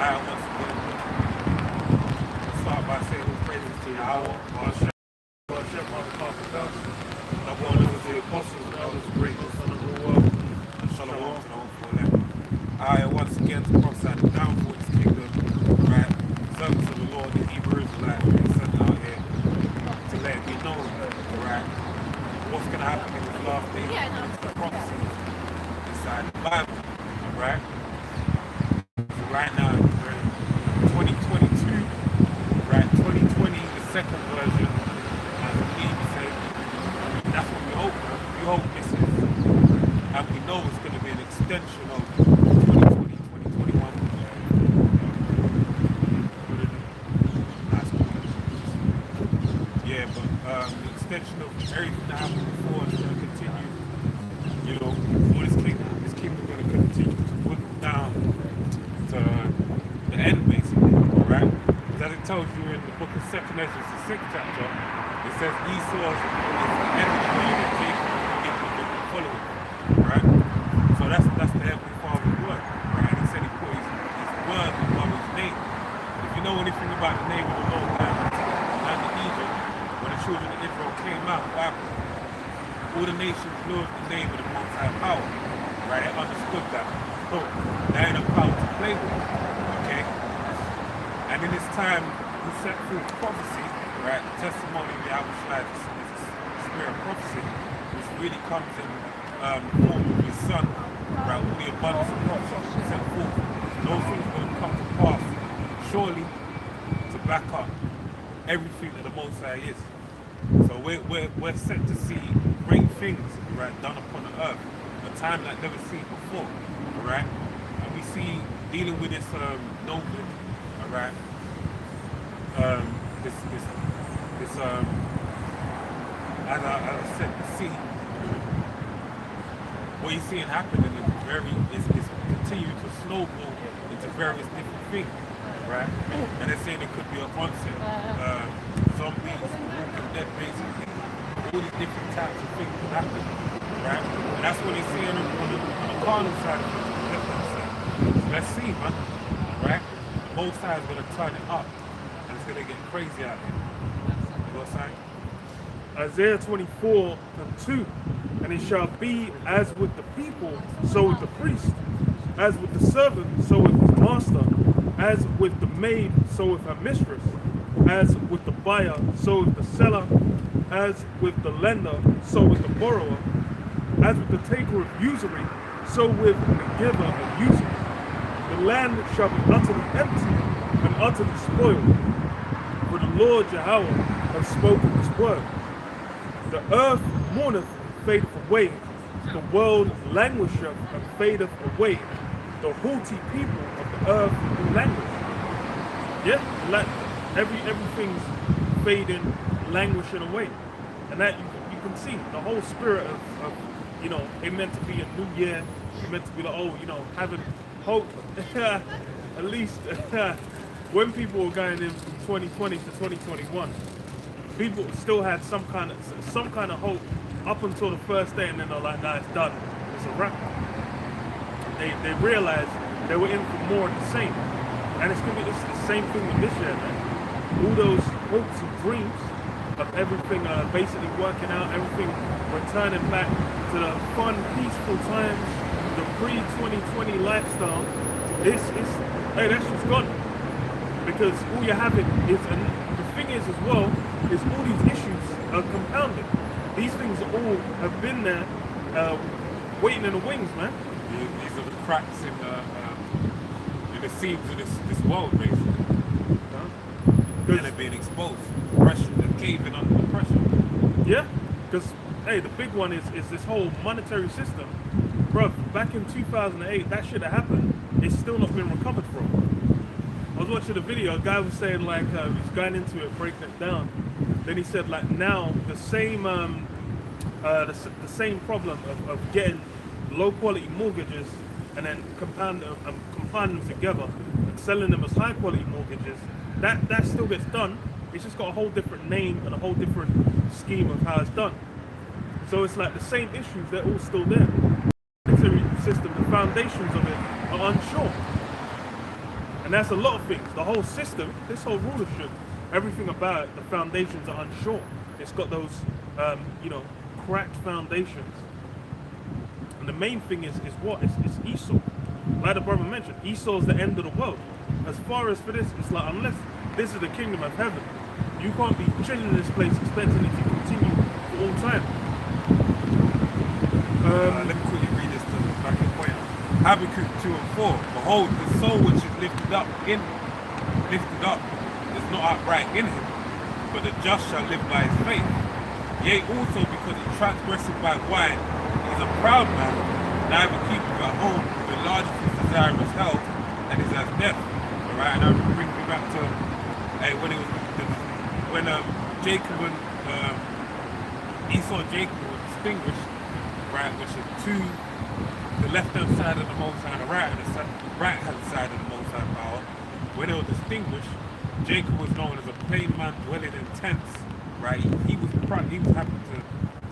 once again, let's start by saying all praises to Yahweh, our Chef, Mother Prophet, the one of the apostles, and elders, the great son of the world, and Shalom to the whole for them. I once again to prophesy the downfall of his kingdom, right? Servants of the Lord, the Hebrew Israelites, being sent out here to let it be known, right? What's going to happen in this last day? It's the prophecy inside the Bible, right? So right now, we're in 2022, right? 2020, the second version, as we say, that's what we hope. We hope this is, and we know it's going to be an extension of 2020, 2021. Yeah, but the extension of everything that happened before is going to continue. You know, for this kingdom going to continue to put down to the end, basically, right? Because as it tells you in the book of 2nd Ezra, the 6th chapter, it says Esau is the enemy of Jacob, the following, right? So that's the Heavenly Father's word, right? He said he put his word above his name. If you know anything about the name of the Lord land of Egypt, when the children of Israel came out of Babylon, all the nations knew the name of the Most High Power, right? They understood that. So they ain't a power to play with, okay? And in this time, he set forth prophecy, right? The testimony of the Yahweh is the spirit of prophecy, which really comes in the form of his son, right? All the abundance of prophecy he set forth. Those things are going to come to pass, surely, to back up everything that the Most High is. So we're set to see great things, right, done upon the earth, a time like never seen before, all right? And we see dealing with this COVID, all right? This as I said, we see what you're seeing happening is continuing to snowball into various different things, right? And they're saying it could be a concept, zombies, walking dead, basically. All these different types of things can happen, right? And that's what they're saying on the carnal side of things. Let's see, man, right? Both sides are going to turn it up, and it's going to get crazy out here. You know what I'm saying? Isaiah 24:2, and it shall be as with the people, so with the priest, as with the servant, so with his master, as with the maid, so with her mistress, as with the buyer, so with the seller, as with the lender, so with the borrower, as with the taker of usury, so with the giver of usury. The land shall be utterly empty and utterly spoiled, for the Lord Yahweh hath spoken his word. The earth mourneth and fadeth away, the world languisheth and fadeth away, the haughty people of the earth do languish. Yeah, like everything's fading, languishing away. And that you can see the whole spirit of you know, it meant to be a new year, it meant to be like, oh, you know, having hope. At least when people were going in from 2020 to 2021, people still had some kind of hope up until the first day, and then they're like, nah, it's done, it's a wrap. They realized they were in for more of the same, and it's the same thing with this year, man. All those hopes and dreams of everything basically working out, everything returning back to the fun, peaceful times, the pre-2020 lifestyle. Hey, that's just gone, because all you're having is, and the thing is as well, is all these issues are compounded. These things all have been there, waiting in the wings, man. These are the cracks in the seams of this world, basically. And they're being exposed. Pressure, they're caving under the pressure. Yeah, because hey, the big one is this whole monetary system, bro. Back in 2008, that should have happened. It's still not been recovered from. I was watching a video. A guy was saying like he's going into it, breaking it down. Then he said like now the same problem of getting low quality mortgages and then compounding them together and selling them as high quality mortgages. That still gets done. It's just got a whole different name and a whole different scheme of how it's done. So it's like the same issues, they're all still there. The monetary system, the foundations of it are unsure. And And that's a lot of things. The whole system, this whole rulership, everything about it, the foundations are unsure. It's got those, cracked foundations. And the main thing is what? It's Esau. Like the brother mentioned, Esau is the end of the world. As far as for this, it's like, unless this is the kingdom of heaven, you can't be chilling in this place expecting it to continue for all time. Let me quickly read this to the back and point out. Habakkuk 2 and 4. Behold, the soul which is lifted up is not upright in him, but the just shall live by his faith. Yea, also because he transgresseth by wine, he is a proud man, neither keepeth at home, but enlargeth his desire of health, and is as death. Alright, and that brings me back to when Jacob and Esau and Jacob were distinguished, right, which are two, the left-hand side of the Most High and the right-hand side of the Most High power. When they were distinguished, Jacob was known as a plain man dwelling in tents, right? He was happy to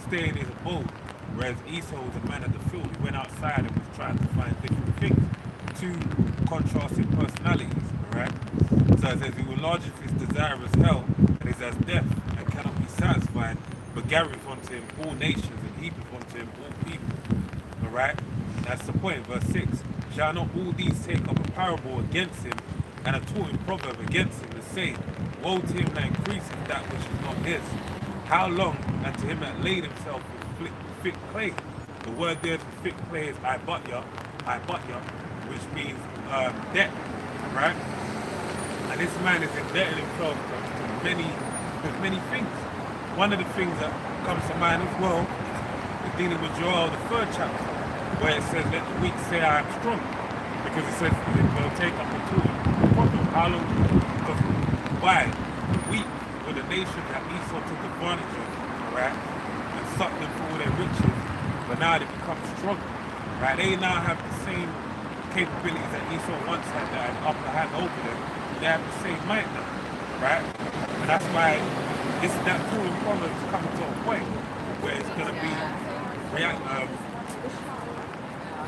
stay in his abode, whereas Esau was a man of the field. He went outside and was trying to find different things. Two contrasting personalities, right? So it says, he will enlargeth his desire as hell, and is as death, and cannot be satisfied, but gathereth unto him all nations, and heapeth unto him all people. Alright? That's the point. Verse 6. Shall not all these take up a parable against him, and a taunting proverb against him, and say, woe to him that increaseth that which is not his? How long? And to him that laid himself with thick clay. The word there for thick clay is ibatya, which means debt, right? And this man is indebted himself to many things. One of the things that comes to mind as well is dealing with Joel, the 3rd chapter, where it says, let the weak say I am strong. Because it says they'll take up the tool. How long? Because why? Weak were the nation that Esau took advantage of, right? And sucked them for all their riches. But now they become strong, right? They now have the same capabilities that Esau once had, that had upper hand over them. They have the same might now, right? And that's why that cooling problem is coming to a point where it's going to be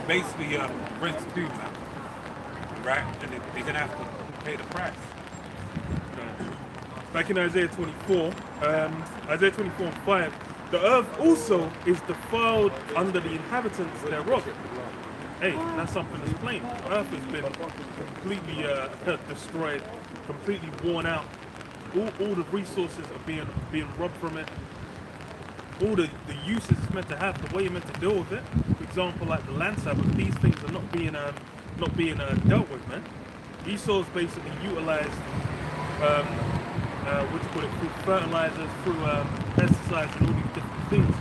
basically rent's due now, right? And they're going to have to pay the price. Back in Isaiah 24, Isaiah 24 and 5, the earth also is defiled under the inhabitants thereof. Hey, that's something that's plain. The earth has been completely destroyed, completely worn out. All the resources are being robbed from it. All the uses it's meant to have, the way you're meant to deal with it. For example, like the land Sabbath, these things are not being dealt with, man. Esau's basically utilized through fertilizers, through pesticides and all these different things.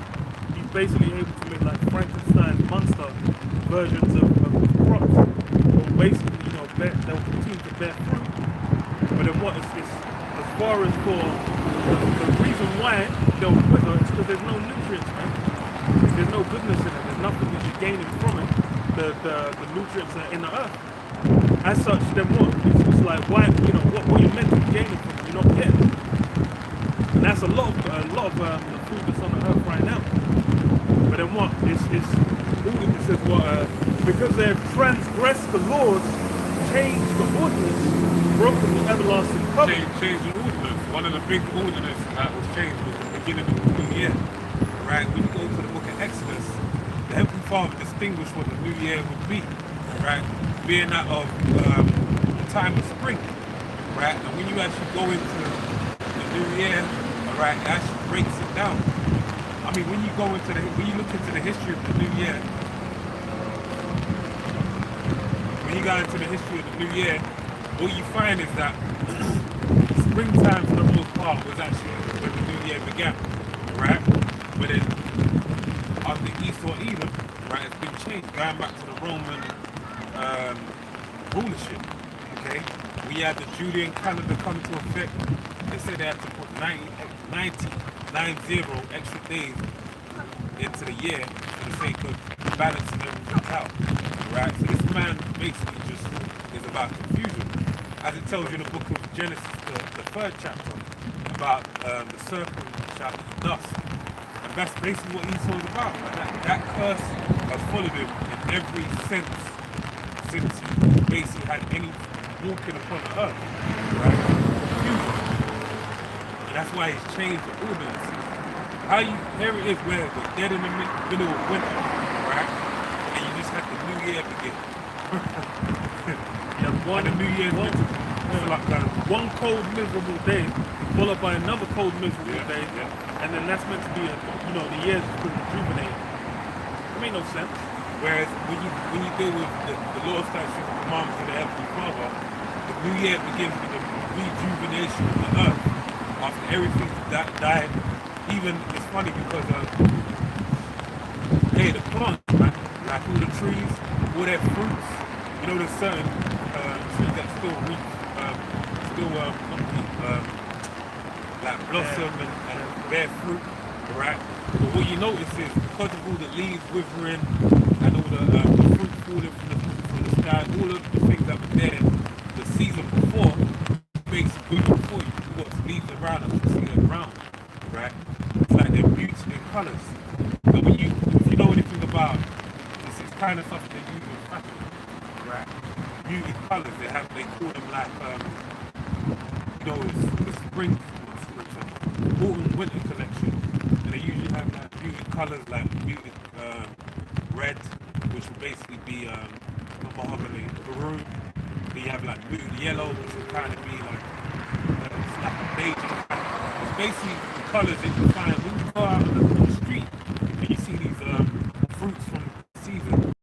He's basically able to make like Frankenstein's monster versions of crops. But basically, they'll continue to bear fruit. But then what is this? As far as for the reason why they'll wither, it's because there's no nutrients, man. There's no goodness in it. There's nothing that you're gaining from it. The nutrients are in the earth. As such, then what? It's like why, what you're meant to be gaining from it, you're not getting. And that's a lot of the food that's on the earth right now. But then what? It says what? Because they have transgressed the laws, changed the ordinance, broken the everlasting covenant. Change the ordinance. One of the big ordinances that was changed was the beginning of the new year. Right? When you go to the book of Exodus, the Heavenly Father distinguished what the new year would be. Right? Being that of the time of spring. Right? And when you actually go into the new year, right, it actually breaks it down. I mean, when you look into the history of the new year, when you go into the history of the new year, what you find is that springtime for the most part was actually when the new year began, right? But then under Esau Edom, right, it's been changed, going back to the Roman rulership, okay? We had the Julian calendar come to effect. They said they had to put 90 extra days into the year for the sake of balancing everything out, right? So this man basically just is about confusion. As it tells you in the book of Genesis, the 3rd chapter, about the serpent shall eat dust. And that's basically what Esau's about. And that curse has followed him in every sense since he basically had any walking upon the earth, right? Confusion. And that's why he's changed the ordinances. Here it is where we're dead in the middle of winter, right? And you just had the new year begin. You have And the new year's meant to one cold, miserable day, followed by another cold, miserable day, yeah. and then that's meant to be, the year's been rejuvenated. It made no sense. Whereas when you deal with the law, statutes, and commandments of the Heavenly Father, the new year begins with the rejuvenation of the earth after everything that died. Even it's funny because the plants, man, like all the trees, all their fruits, there's certain trees that still reap, like blossom and bear fruit, right? But what you notice is because of all the leaves withering and all the fruit falling from the sky, all of the things that were there the season before makes good for you. You've got leaves around us, you see them brown, right? It's like they're beautiful in colours. So if you know anything about this, is kind of stuff they use in fashion, right? Muted colours, they call them like it's the spring, autumn winter collection, and they usually have like muted colours like muted red, which will basically be not mahogany, maroon. Then you have like muted yellow, which will kind of be like it's like a beige. It's basically the colours that you find when you go out on the street and you see these fruits from the season.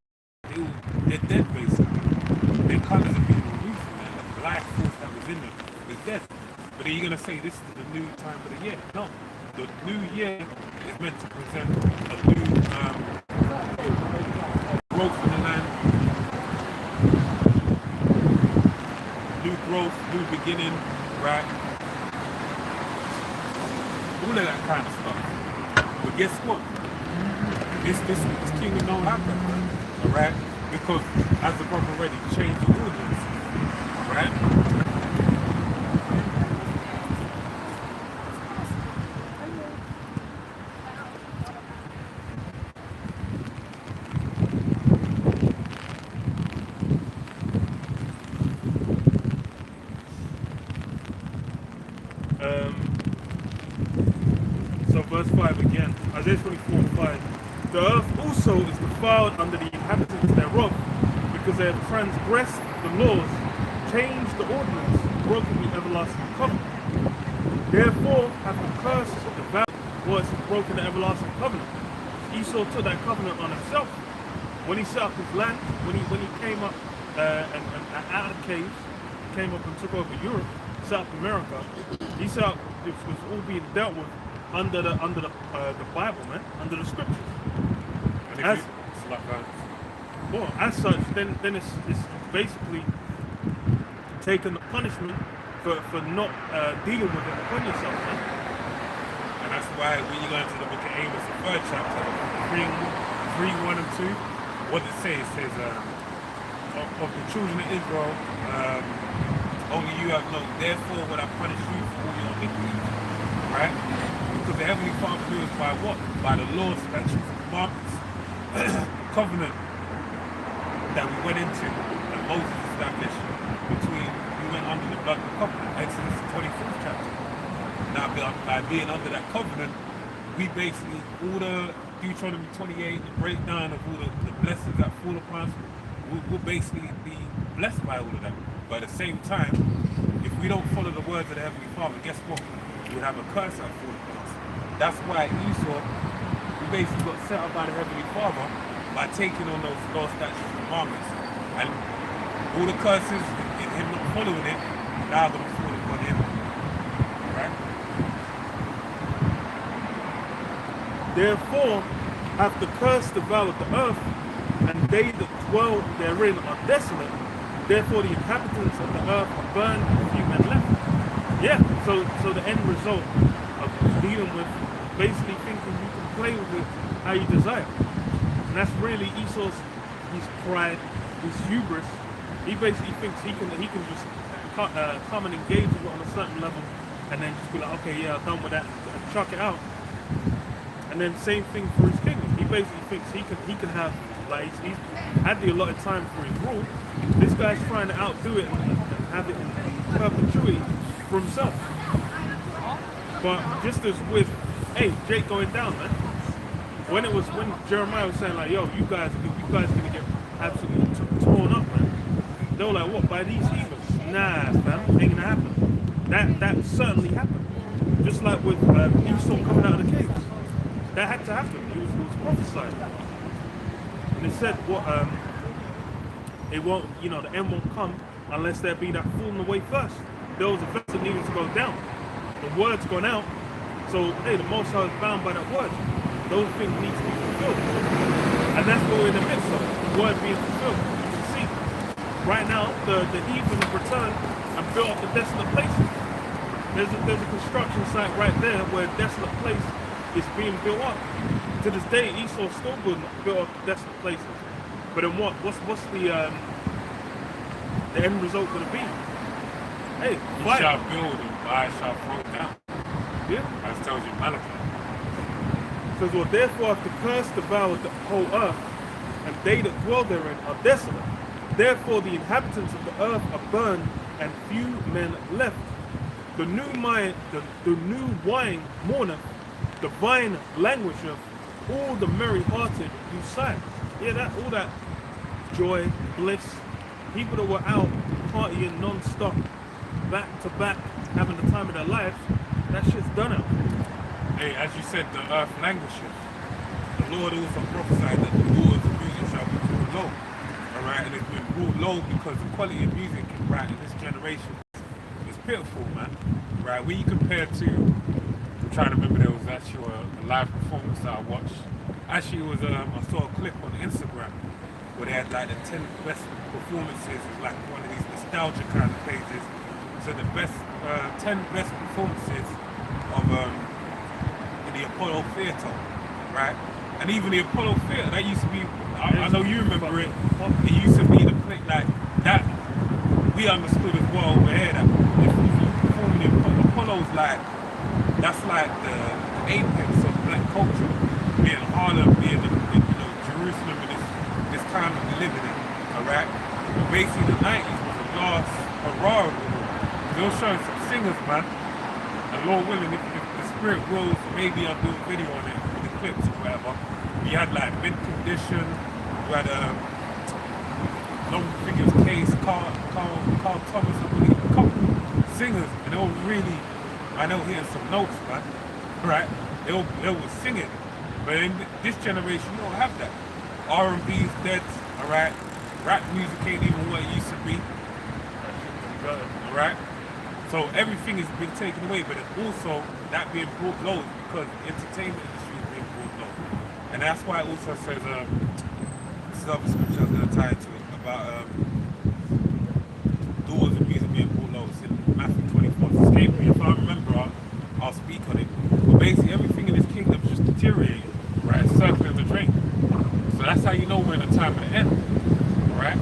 They're dead basically. Their colours have been removed from them. The life force that was in them is dead. But are you going to say this is the new time of the year? No. The new year is meant to present a new growth in the land, new growth, new beginning, right? All of that kind of stuff. But guess what? This kingdom don't happen, alright? Because as the brother already changed the ordinance, right? So verse 5 again, Isaiah 24 and 5. The earth also is defiled under the inhabitants thereof, because they have transgressed the laws, changed the ordinance, broken the everlasting covenant. Therefore have the curse devoured was broken the everlasting covenant. Esau took that covenant on himself. When he set up his land, when he came up and out of the caves, came up and took over Europe, set up America, he set up, it was all being dealt with under the Bible, man, under the scriptures. And as such, then it's basically taking the punishment for not dealing with it upon yourself, man. And that's why when you go into the book of Amos, the 3rd chapter, 3, 1 and 2, what it says, of the children of Israel, only you have known, therefore will I punish you for all your iniquities, right? Because the Heavenly Father knew us by what? By the laws, statutes, and commandments, covenant that we went into, that Moses established we went under the blood of the covenant, Exodus 24th chapter. Now, by being under that covenant, we basically, all the Deuteronomy 28, the breakdown of all the blessings that fall upon us, we'll basically be blessed by all of that. But at the same time, if we don't follow the words of the Heavenly Father, guess what? We'll have a curse that fall upon us. That's why Esau, we basically got set up by the Heavenly Father by taking on those law, statutes, and commandments. And all the curses in him not following it, now going to fall upon him. Right? Therefore hath the curse devoured the earth, and they that dwell therein are desolate. Therefore the inhabitants of the earth are burned, and few men left. Yeah, so the end result of dealing with basically thinking you can play with it how you desire. And that's really Esau's, his pride, his hubris. He basically thinks he can just come and engage with it on a certain level and then just be like, okay, yeah, I'm done with that, and chuck it out. And then same thing for his kingdom. He basically thinks he can have, like, he's had the allotted time for his rule. This guy's trying to outdo it and for himself. But just as with, hey, Jake going down, man. When Jeremiah was saying like, yo, you guys gonna get absolutely torn up, man. They were like, what, by these heathens? Nah, fam, ain't gonna happen. That certainly happened. Just like with Esau coming out of the caves. That had to happen. It was prophesied. And it said what it won't, the end won't come unless there be that fall in the way first. There was a vessel needed to go down. The word's gone out. So hey, the Most High is bound by that word. Those things need to be fulfilled. And that's what we're in the midst of. The word being fulfilled. You can see. Right now, the heathen have returned and built up the desolate places. There's a construction site right there where a desolate place is being built up. To this day, Esau's still built up desolate places. But then what's the end result going to be? Hey, You shall build and I shall throw down. Yeah. As tells you Malachi. It says, well, therefore, if the curse devoured the whole earth, and they that dwell therein are desolate, therefore the inhabitants of the earth are burned, and few men left. The new wine mourneth, the vine languisheth, all the merry-hearted do sigh. Yeah, all that joy, bliss, people that were out partying non-stop, back to back, having the time of their lives, that shit's done out. Hey, as you said, the earth languisheth. The Lord also prophesied that the waters of music shall be brought low. Alright, and it's been brought low because the quality of music in this generation is pitiful, man. Right, when you compare to, I'm trying to remember, there was actually a live performance that I watched. Actually, it was I saw a clip on Instagram where they had like the 10 best performances. It's like one of these nostalgia kind of pages. So the best 10 best performances of in the Apollo Theatre, right? And even the Apollo Theatre, that used to be, I know you remember it. It used to be the place like that. We understood as well over here that if you perform the Apollo's like, that's like the apex of black culture, being Harlem, being Jerusalem, and this time that we live in, alright? But basically the 90s was the last hurrah. They were showing some singers, man. And Lord willing, if the spirit wills, maybe I'll do a video on it, the clips or whatever. We had like Mid Condition, we had Long Fingers Case, Carl Thomas, I believe, a couple singers, and they were really, I know hitting some notes, man, right? They were singing, but in this generation, you don't have that. R&B's dead, alright? Rap music ain't even what it used to be, alright? So everything has been taken away, but it's also that being brought low because the entertainment industry is being brought low. And that's why it also says, this is other scripture I was going to tie to it, about doors of music being brought low. It's in Matthew 24. It's escaped me. If I remember, I'll speak on it. But basically everything in this kingdom is just deteriorating, right? It's circling the drain. So that's how you know we're in a time of the end, right?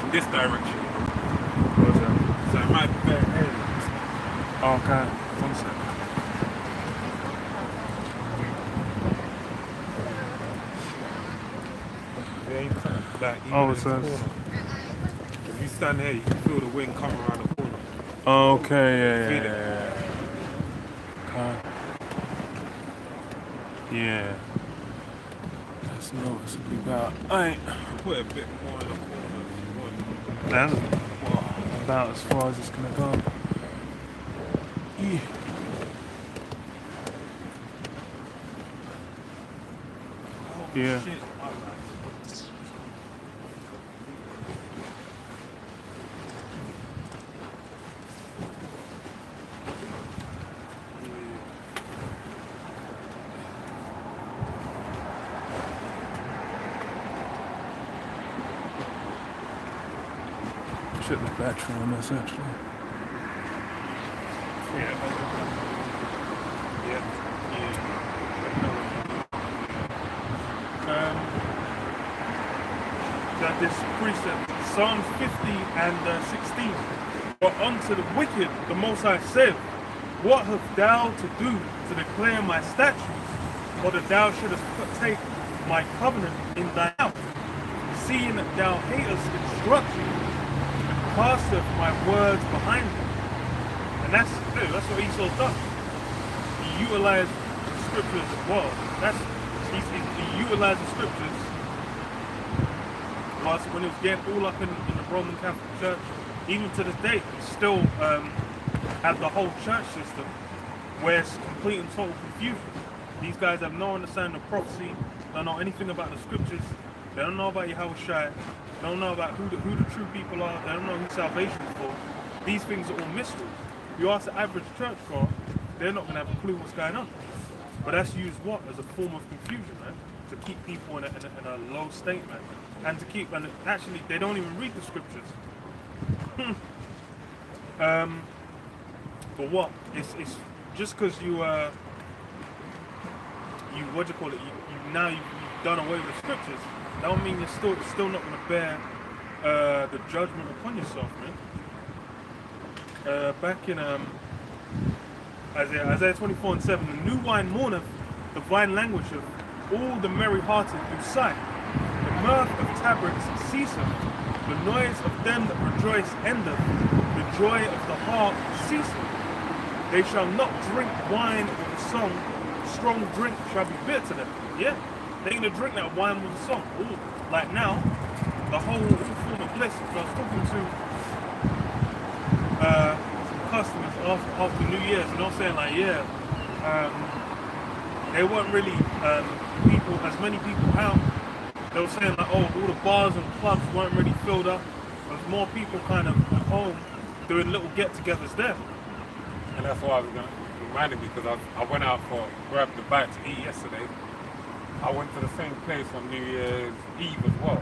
This direction. So it might be very heavy. Okay, 1 second. It ain't like even Oh, in it this says. corner. If you stand here, you can feel the wind coming around the corner. Okay, Feel it. Okay. Yeah. That's noticeably bad. Alright. Put a bit more in the corner if you want. That's about as far as it's gonna go. Yeah. Yeah. Shit. Check the battery on this actually. Yeah. That this precept, Psalms 50 and 16. But unto the wicked, the Most High said, what hast thou to do to declare my statutes, or that thou shouldest take my covenant in thy mouth, seeing that thou hatest instruction, and casteth my words behind thee. And that's what Esau's done. He utilized the scriptures well. He utilized the scriptures whilst when he was getting all up in the Roman Catholic Church. Even to this day, he still have the whole church system where it's complete and total confusion. These guys have no understanding of prophecy, don't know anything about the scriptures, they don't know about Yahushua, they don't know about who the true people are, they don't know who salvation is for. These things are all mysteries. You ask the average churchgoer, they're not going to have a clue what's going on. But that's used what? As a form of confusion, man. To keep people in a low state, man. And actually, they don't even read the scriptures. But what? It's just because you what do you call it? You've done away with the scriptures. That don't mean you're still not going to bear the judgment upon yourself, man. Back in Isaiah 24:7, the new wine mourneth, the vine languisheth, all the merry-hearted do sigh. The mirth of tabrets ceaseth, the noise of them that rejoice endeth, the joy of the heart ceaseth. They shall not drink wine with a song, strong drink shall be bitter to them. Yeah, they're going to drink that wine with a song. Ooh, like now, the whole form of bliss. I was talking to some customers after New Year's, and I was saying like, yeah, there weren't really as many people out. They were saying like, oh, all the bars and clubs weren't really filled up. There was more people kind of at home doing little get-togethers there. And that's why I was going to remind me, because I went out grabbed the bite to eat yesterday. I went to the same place on New Year's Eve as well.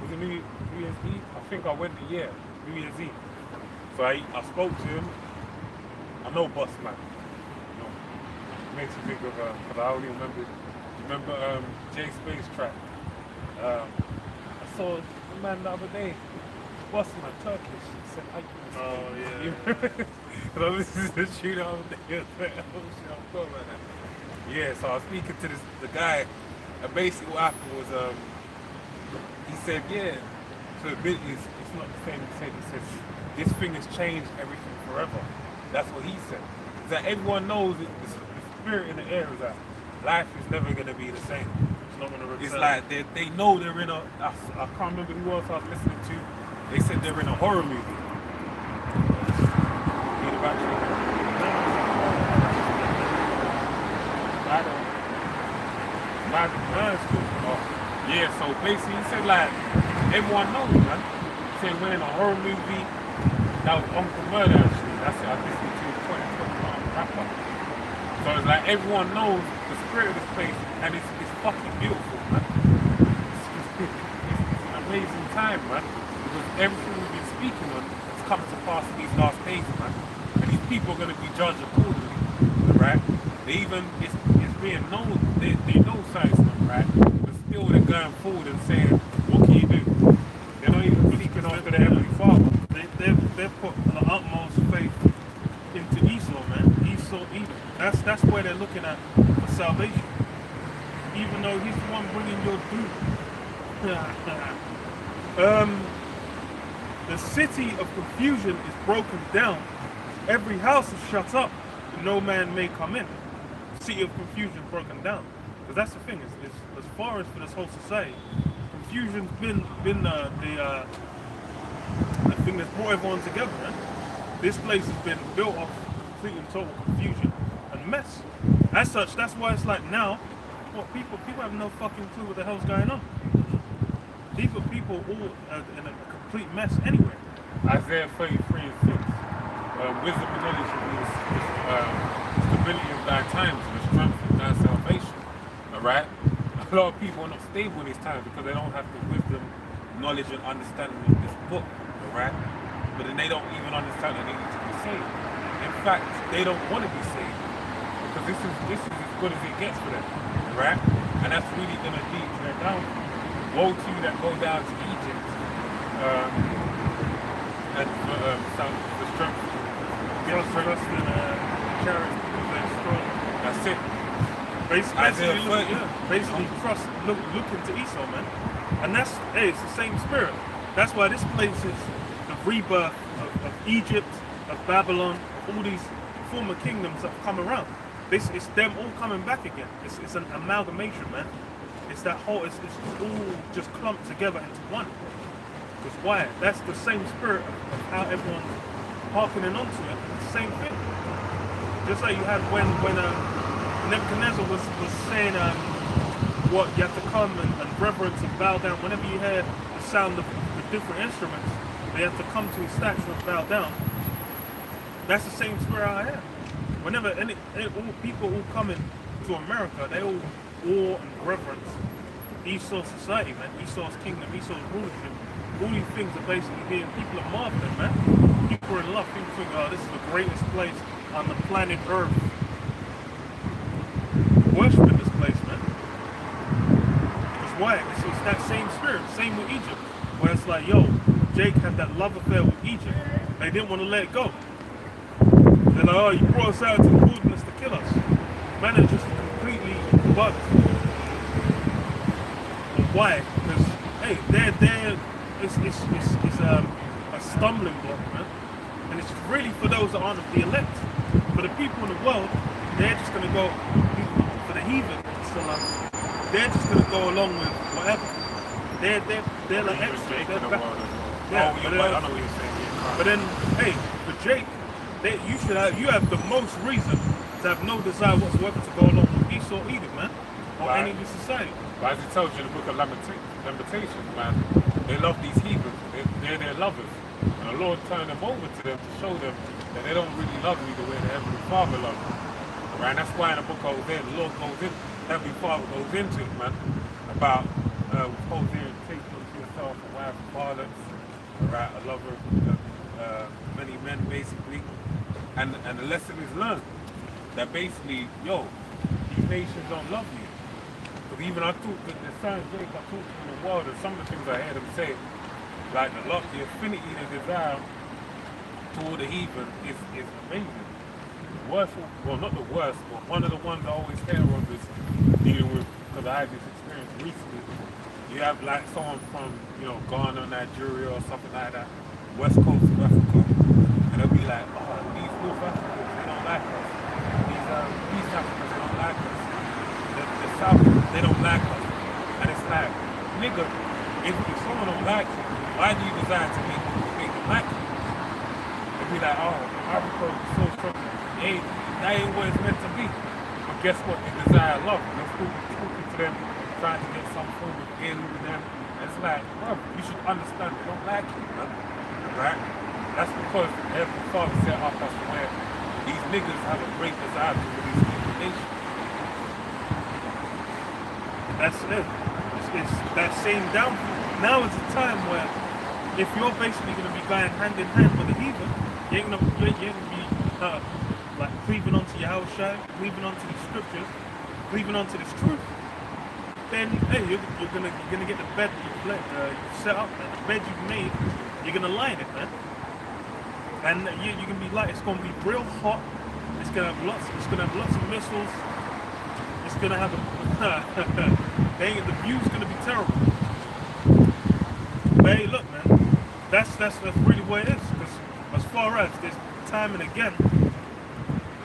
Was it New Year's Eve? I think I went New Year's Eve. So I spoke to him. I know Boss Man. You know, makes me think of, because I only remember Jay Space track. I saw the man the other day, Boss Man, Turkish. He said, oh yeah. Because I listened to the tune the other day. Yeah, so I was speaking to the guy, and basically what happened was, he said, yeah, so it's not the same. He said, this thing has changed everything forever. That's what he said. That everyone knows the spirit in the air is that life is never going to be the same. It's not going to return. It's like they know they're in I can't remember who else I was listening to. They said they're in a horror movie. Yeah, so basically he said like everyone knows, man. He said we're in a horror movie. That was Uncle Murder actually. That's it. I listened to 2021 rapper. So it's like everyone knows the spirit of this place, and it's fucking beautiful, man. It's an amazing time, man. Because everything we've been speaking on has come to pass in these last days, man. And these people are going to be judged accordingly, right? They even it's being known. They know science, right? But still they're going forward and saying, what can you do? They're not even seeking after their Heavenly Father. They've put the utmost faith into Esau, man. Esau, Edom. That's where they're looking at for salvation. Even though he's the one bringing your doom. The city of confusion is broken down. Every house is shut up. No man may come in. City of confusion broken down. Because that's the thing. Is as far as for this whole society, confusion's been the thing that's brought everyone together, man. This place has been built off complete and total confusion and mess. As such, that's why it's like now, What people have no fucking clue what the hell's going on. People all are in a complete mess anyway. Isaiah 33:6. Wisdom and knowledge will be stability of thy times and the strength of thy salvation. Alright? A lot of people are not stable in these times because they don't have the wisdom, knowledge, and understanding of this book. Alright? But then they don't even understand that they need to be saved. In fact, they don't want to be saved. Because this is as good as it gets for them. Right? And that's really going to lead to their downfall. Woe to you that go down to Egypt and the strength. Trust in chariots because they're strong. That's it. Basically, trust, look into Esau, man. And that's, hey, it's the same spirit. That's why this place is the rebirth of Egypt, of Babylon, of all these former kingdoms that have come around. It's them all coming back again. It's an amalgamation, man. It's that whole, it's all just clumped together into one. Because why? That's the same spirit of how everyone's hearkening onto it. It's the same thing. Just like you had when Nebuchadnezzar was saying what you have to come and reverence and bow down. Whenever you hear the sound of the different instruments, they have to come to his statue and bow down. That's the same spirit I have. Whenever all people all come to America, they all awe and reverence Esau's society, man. Esau's kingdom, Esau's rulership. All these things are basically being, people are marveling, man. People are in love. People think, oh, this is the greatest place on the planet Earth. Worshiping this place, man. Because why? It's that same spirit. Same with Egypt. Where it's like, yo, Jake had that love affair with Egypt. They didn't want to let it go. They're like, oh, you brought us out to the wilderness to kill us. Man is just completely bugged. And why? Because, hey, it's a stumbling block, man. And it's really for those that aren't the elect. For the people in the world, they're just going to go, for the heathen, they're just going to go along with whatever. They're like extras. They're back. Yeah, I know what you're saying. But then, hey, for Jake, you have the most reason to have no desire whatsoever to go along with Esau either, man, or Right. any of the society. But as it tells you in the book of Lamentations, man, they love these heathens. They're their lovers. And the Lord turned them over to them to show them that they don't really love me the way the Heavenly Father loves me. Right? And that's why in the book of Hosea, the Lord goes in, Heavenly Father goes into it, man, about Hosea, take unto yourself a wife of harlots, right, a lover of many men, basically. And the lesson is learned that basically, yo, these nations don't love you. Because even I talk to the son Jake, I talk to him in the world, and some of the things I heard him say, like the love, the affinity, the desire toward the heathen is amazing. Worst, well, not the worst, but one of the ones I always hear of is dealing with, because I had this experience recently. You have like someone from, Ghana, Nigeria, or something like that, west coast of Africa, and they'll be like, oh, these North Africans, they don't like us. These East Africans, they don't like us. The South, they don't like us. And it's like, nigga, if someone don't like you, why do you desire to make them like you? They'll be like, oh, Africa is so strong. That ain't what it's meant to be. But guess what? They desire love. And they're talking to them, trying to get some form of in with them. And it's like, bro, you should understand they don't like you, man. Right? That's because every father set up us where these niggas have a great desire to release information. That's it. It's that same downfall. Now is a time where if you're basically going to be going hand in hand with the heathen, you ain't going to be like cleaving onto Yahushua, cleaving onto the scriptures, cleaving onto this truth. Then hey, you're gonna get the bed that you've set up, man. The bed you've made, you're gonna lie in it, man. And you're gonna be like, it's gonna be real hot. It's gonna have lots of missiles. It's gonna have the view's gonna be terrible. But hey, look, man, that's really what it is. Because as far as this time and again,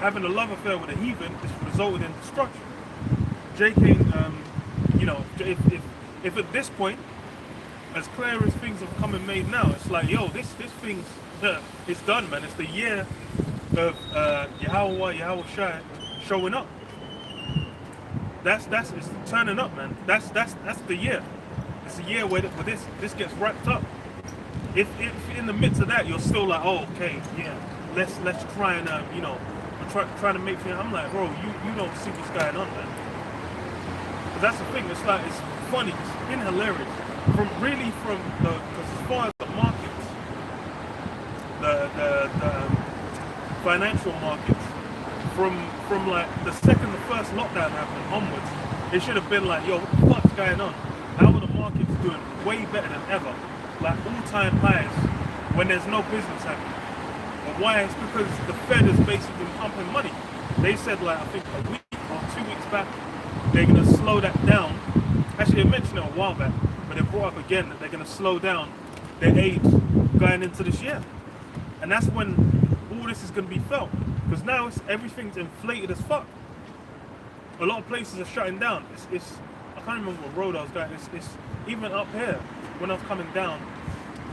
having a love affair with a heathen is resulted in destruction. JK, if at this point, as clear as things have come and made now, it's like, yo, this thing's it's done, man. It's the year of Yahweh Shai showing up. that's it's turning up, man. That's the year. It's a year where this gets wrapped up. If in the midst of that you're still like, oh, okay, yeah, let's try and trying to make things. I'm like, bro, you don't see what's going on, man. But that's the thing. It's like it's funny, it's been hilarious. Because as far as the markets, the financial markets, from like the second the first lockdown happened onwards, it should have been like, yo, what the fuck's going on? How are the markets doing way better than ever? Like all-time highs when there's no business happening. But why? It's because the Fed has basically been pumping money. They said like, I think a week or 2 weeks back, they're going to slow that down. Actually, they mentioned it a while back, but they brought up again that they're going to slow down their aid going into this year. And that's when all this is going to be felt. Because now everything's inflated as fuck. A lot of places are shutting down. I can't remember what road I was going. It's even up here when I was coming down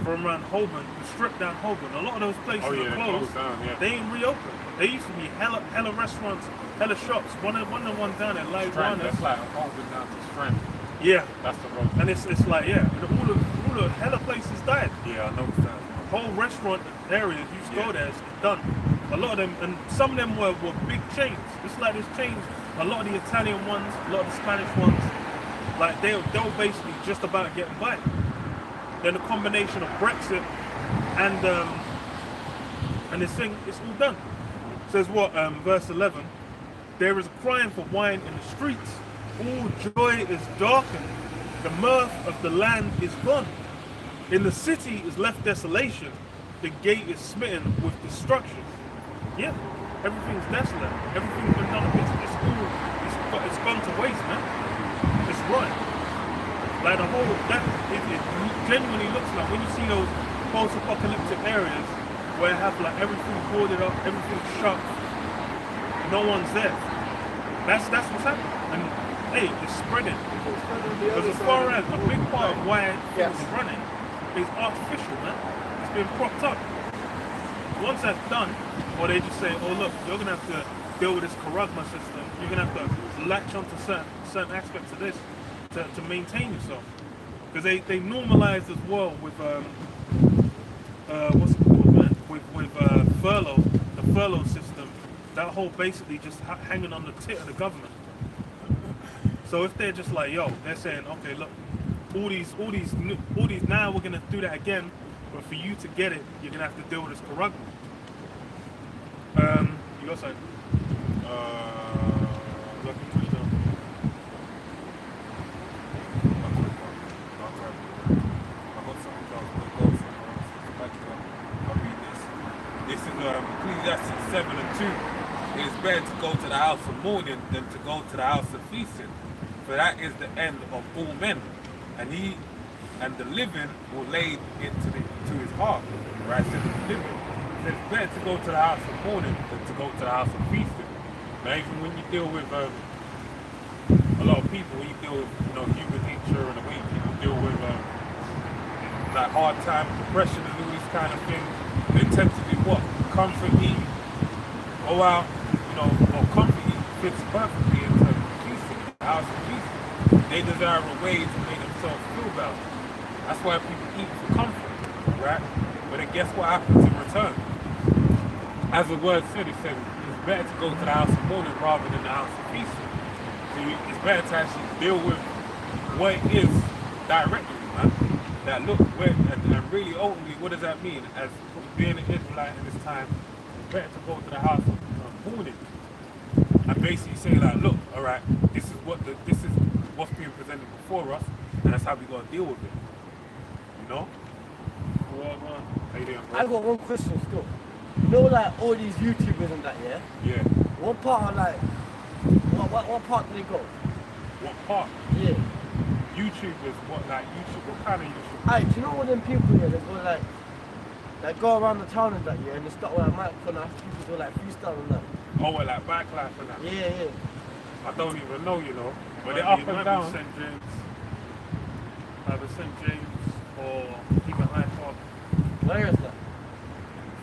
from around Holborn, the strip down Holborn. A lot of those places are closed. Down, yeah. They ain't reopened. There used to be hella restaurants, hella shops. One of the ones down there, like That's like Holborn down to Strand. yeah, That's the road. and it's like yeah, and all the hella places died. Yeah, I know that. Whole restaurant areas you used to go there, it's done. A lot of them, and some of them were big chains. It's like this chains. A lot of the Italian ones, a lot of the Spanish ones, like they were basically just about getting by. Then the combination of Brexit and this thing, it's all done. It says what? Verse 11. There is crying for wine in the streets. All joy is darkened. The mirth of the land is gone. In the city is left desolation. The gate is smitten with destruction. Yeah, everything's desolate. Everything's been done. It's gone to waste, man. It's run. Like the whole, it genuinely looks like when you see those post-apocalyptic areas where you have like everything boarded up, everything shut, no one's there. That's what's happening. And hey, it's spreading. Because as far as a big part of why things are running is artificial, man. It's been propped up. Once that's done, or they just say, oh look, you're gonna have to deal with this Karagma system. You're gonna have to latch onto certain aspects of this to maintain yourself. Because they normalized as well with what's it called, man? With furlough, the furlough system. That whole basically just hanging on the tit of the government. So if they're just like, yo, they're saying, okay, look, all these now we're gonna do that again, but for you to get it, you're gonna have to deal with this Karagma. You got something? Lucky push down. This is Ecclesiastes 7:2. It is better to go to the house of mourning than to go to the house of feasting, for that is the end of all men, and the living will lay it to his heart. Right? Says the living. It's better to go to the house of mourning than to go to the house of feasting. Now, even when you deal with a lot of people, when you deal with human nature and the way people deal with like hard time, depression, and all these kind of things, they tend to be what? Comfort eat. Oh wow, or comfort eat fits perfectly into feasting, the house of feasting. They desire a way to make themselves feel better. That's why people eat for comfort, right? But then guess what happens in return? As the word said, it said it's better to go to the house of mourning rather than the house of feasting. So it's better to actually deal with what it is directly, man. That look, and really ultimately, what does that mean? As being an Israelite in this time, it's better to go to the house of mourning and basically say like, look, all right, this is what's being presented before us, and that's how we gotta deal with it. Well, How you doing, bro? I got one question still. Like all these YouTubers and that, yeah? Yeah. What part are like, what part do they go? What part? Yeah. YouTubers, what YouTube? What kind of YouTube? Aye, do you know all them people here that go like go around the town and that, yeah, and they start with a microphone and people do like freestyle and that? Oh, what, like backlife and that? Yeah. I don't even know, but they're up and down. St. James, either St. James or even Hyde Park. Where is that?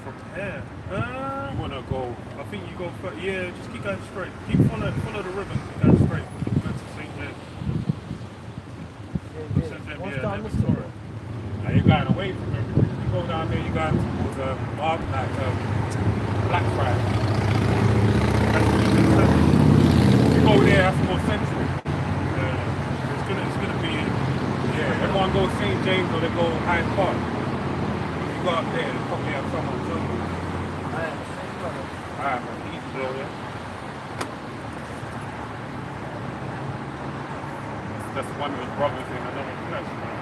From here, You wanna go? I think you go. Yeah, just keep going straight. Follow the ribbon. Keep going straight. Go to understood. Now you're going away from everything. You go down there, you're going towards Black Friday. That's really good stuff. You go there, that's more central. It's gonna be, yeah, everyone goes St. James or they go Hyde Park. If you go up there, they probably have someone tell you. Alright, man, easy though, yeah. That's one of the brothers in another flesh, man.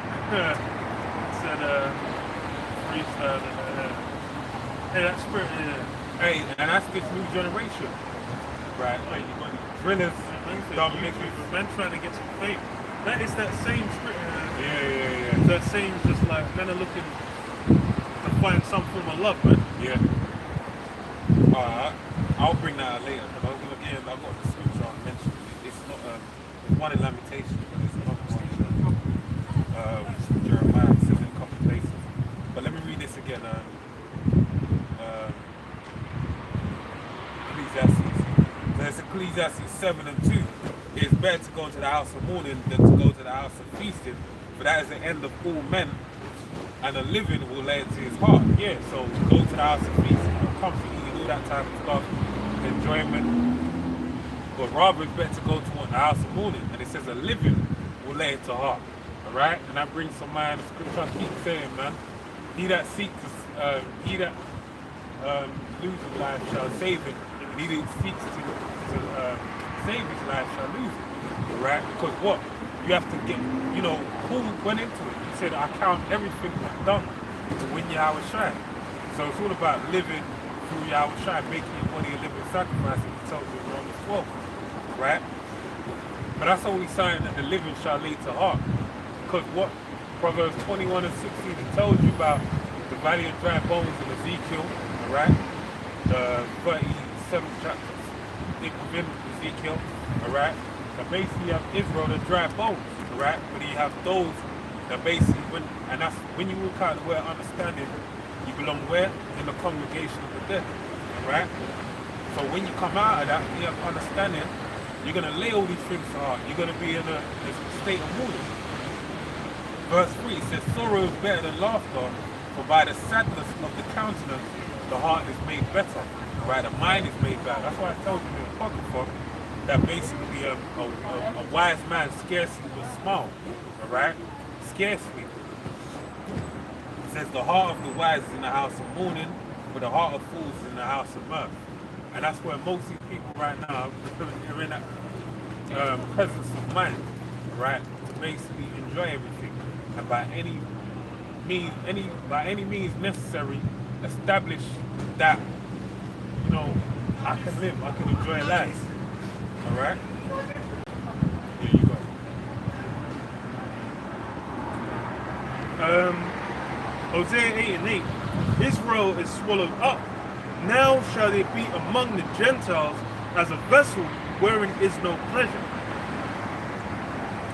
Said, freestyle, hey, that spirit, hey, and that's this new generation, right? Like, you got these drillers, men trying to get some fame. That is that same spirit. yeah. That same, just like, men are looking to find some form of love, man. Yeah. I'll bring that out later, because I've got the scripture I mentioned. It's not, there's one in Lamentations, but it's another one in Jeremiah. It says in a couple of places. But let me read this again. Ecclesiastes. So it's Ecclesiastes 7 and 2. It's better to go to the house of mourning than to go to the house of feasting, for that is the end of all men, and the living will lay it to his heart. Yeah, so go to the house of feasting, comfort, eating, all that type of stuff, enjoyment. But rather it's better to go to the house of mourning, and it says a living will lay it to heart. Alright? And that brings to mind the scripture I keep saying, man. He that seeks loses life shall save it. And he that seeks to save his life shall lose it. Right? Because what? You have to get, Paul went into it. He said, I count everything I've done to win Yahweh Shai. So it's all about living through Yahweh Shai, making your body a living sacrifice, as he tells you in Romans 12. Right? But that's only sign that the living shall lay to heart. Because what Proverbs 21 and 16, it tells you about the valley of dry bones in Ezekiel, alright? The 37th chapter within Ezekiel, alright? That basically you have Israel, the dry bones, alright? But you have those that basically, and that's when you walk out of the way of understanding, you belong where? In the congregation of the dead, alright? So when you come out of that, you have understanding, you're going to lay all these things to heart. You're going to be in a state of mourning. Verse 3 says, sorrow is better than laughter, for by the sadness of the countenance, the heart is made better. Right? The mind is made better. That's why I told you in the Apocrypha that basically a wise man scarcely will smile. Alright? Scarcely. It says, the heart of the wise is in the house of mourning, but the heart of fools is in the house of mirth. And that's where most of these people right now are in that presence of mind, right? To basically enjoy everything, and by any means necessary, establish that I can live, I can enjoy life. All right. Here you go. Hosea 8 and 8. Israel is swallowed up. Now shall they be among the Gentiles as a vessel wherein is no pleasure.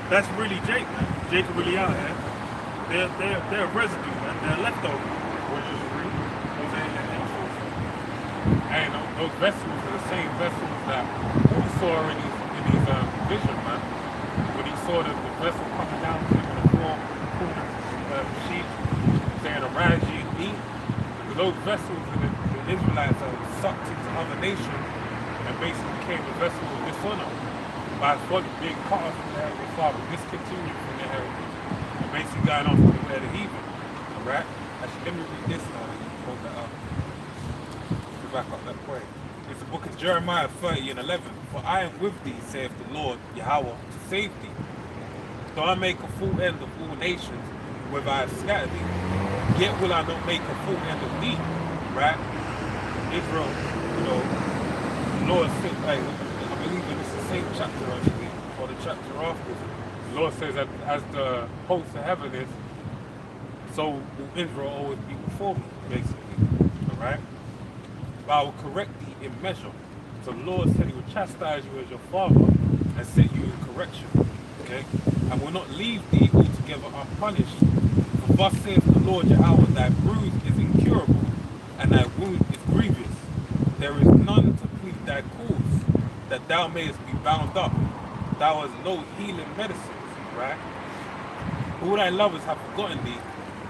That's really Jake, man. Jake really out here. They're a residue, man. They're leftover. Which is free. And those vessels are the same vessels that we saw in his vision, man. When he saw the vessel coming down to him in the form of sheep, saying, arise ye and eat. Because those vessels in the Israelites are sucked into other nations and basically became a vessel of dishonor by being cut off from their Heavenly Father, discontinued from their heritage, and basically going off to the way of the heathen. Alright? Actually, let me read this now. Hold that up. To back up that point. It's the book of Jeremiah 30 and 11. For I am with thee, saith the Lord Yahweh, to save thee. Though I make a full end of all nations, whether I have scattered thee, yet will I not make a full end of thee. Right? Israel, the Lord said, I believe it's the same chapter actually, or the chapter after. The Lord says that as the host of heaven is, so will Israel always be before me, basically. Alright? But I will correct thee in measure. So the Lord said he will chastise you as your father and set you in correction. Okay? And will not leave thee altogether unpunished. For thus saith the Lord Yahweh, thy bruise is incurable, and thy wound is grievous. There is none to plead thy cause, that thou mayest be bound up. Thou hast no healing medicines, right? All thy lovers have forgotten thee,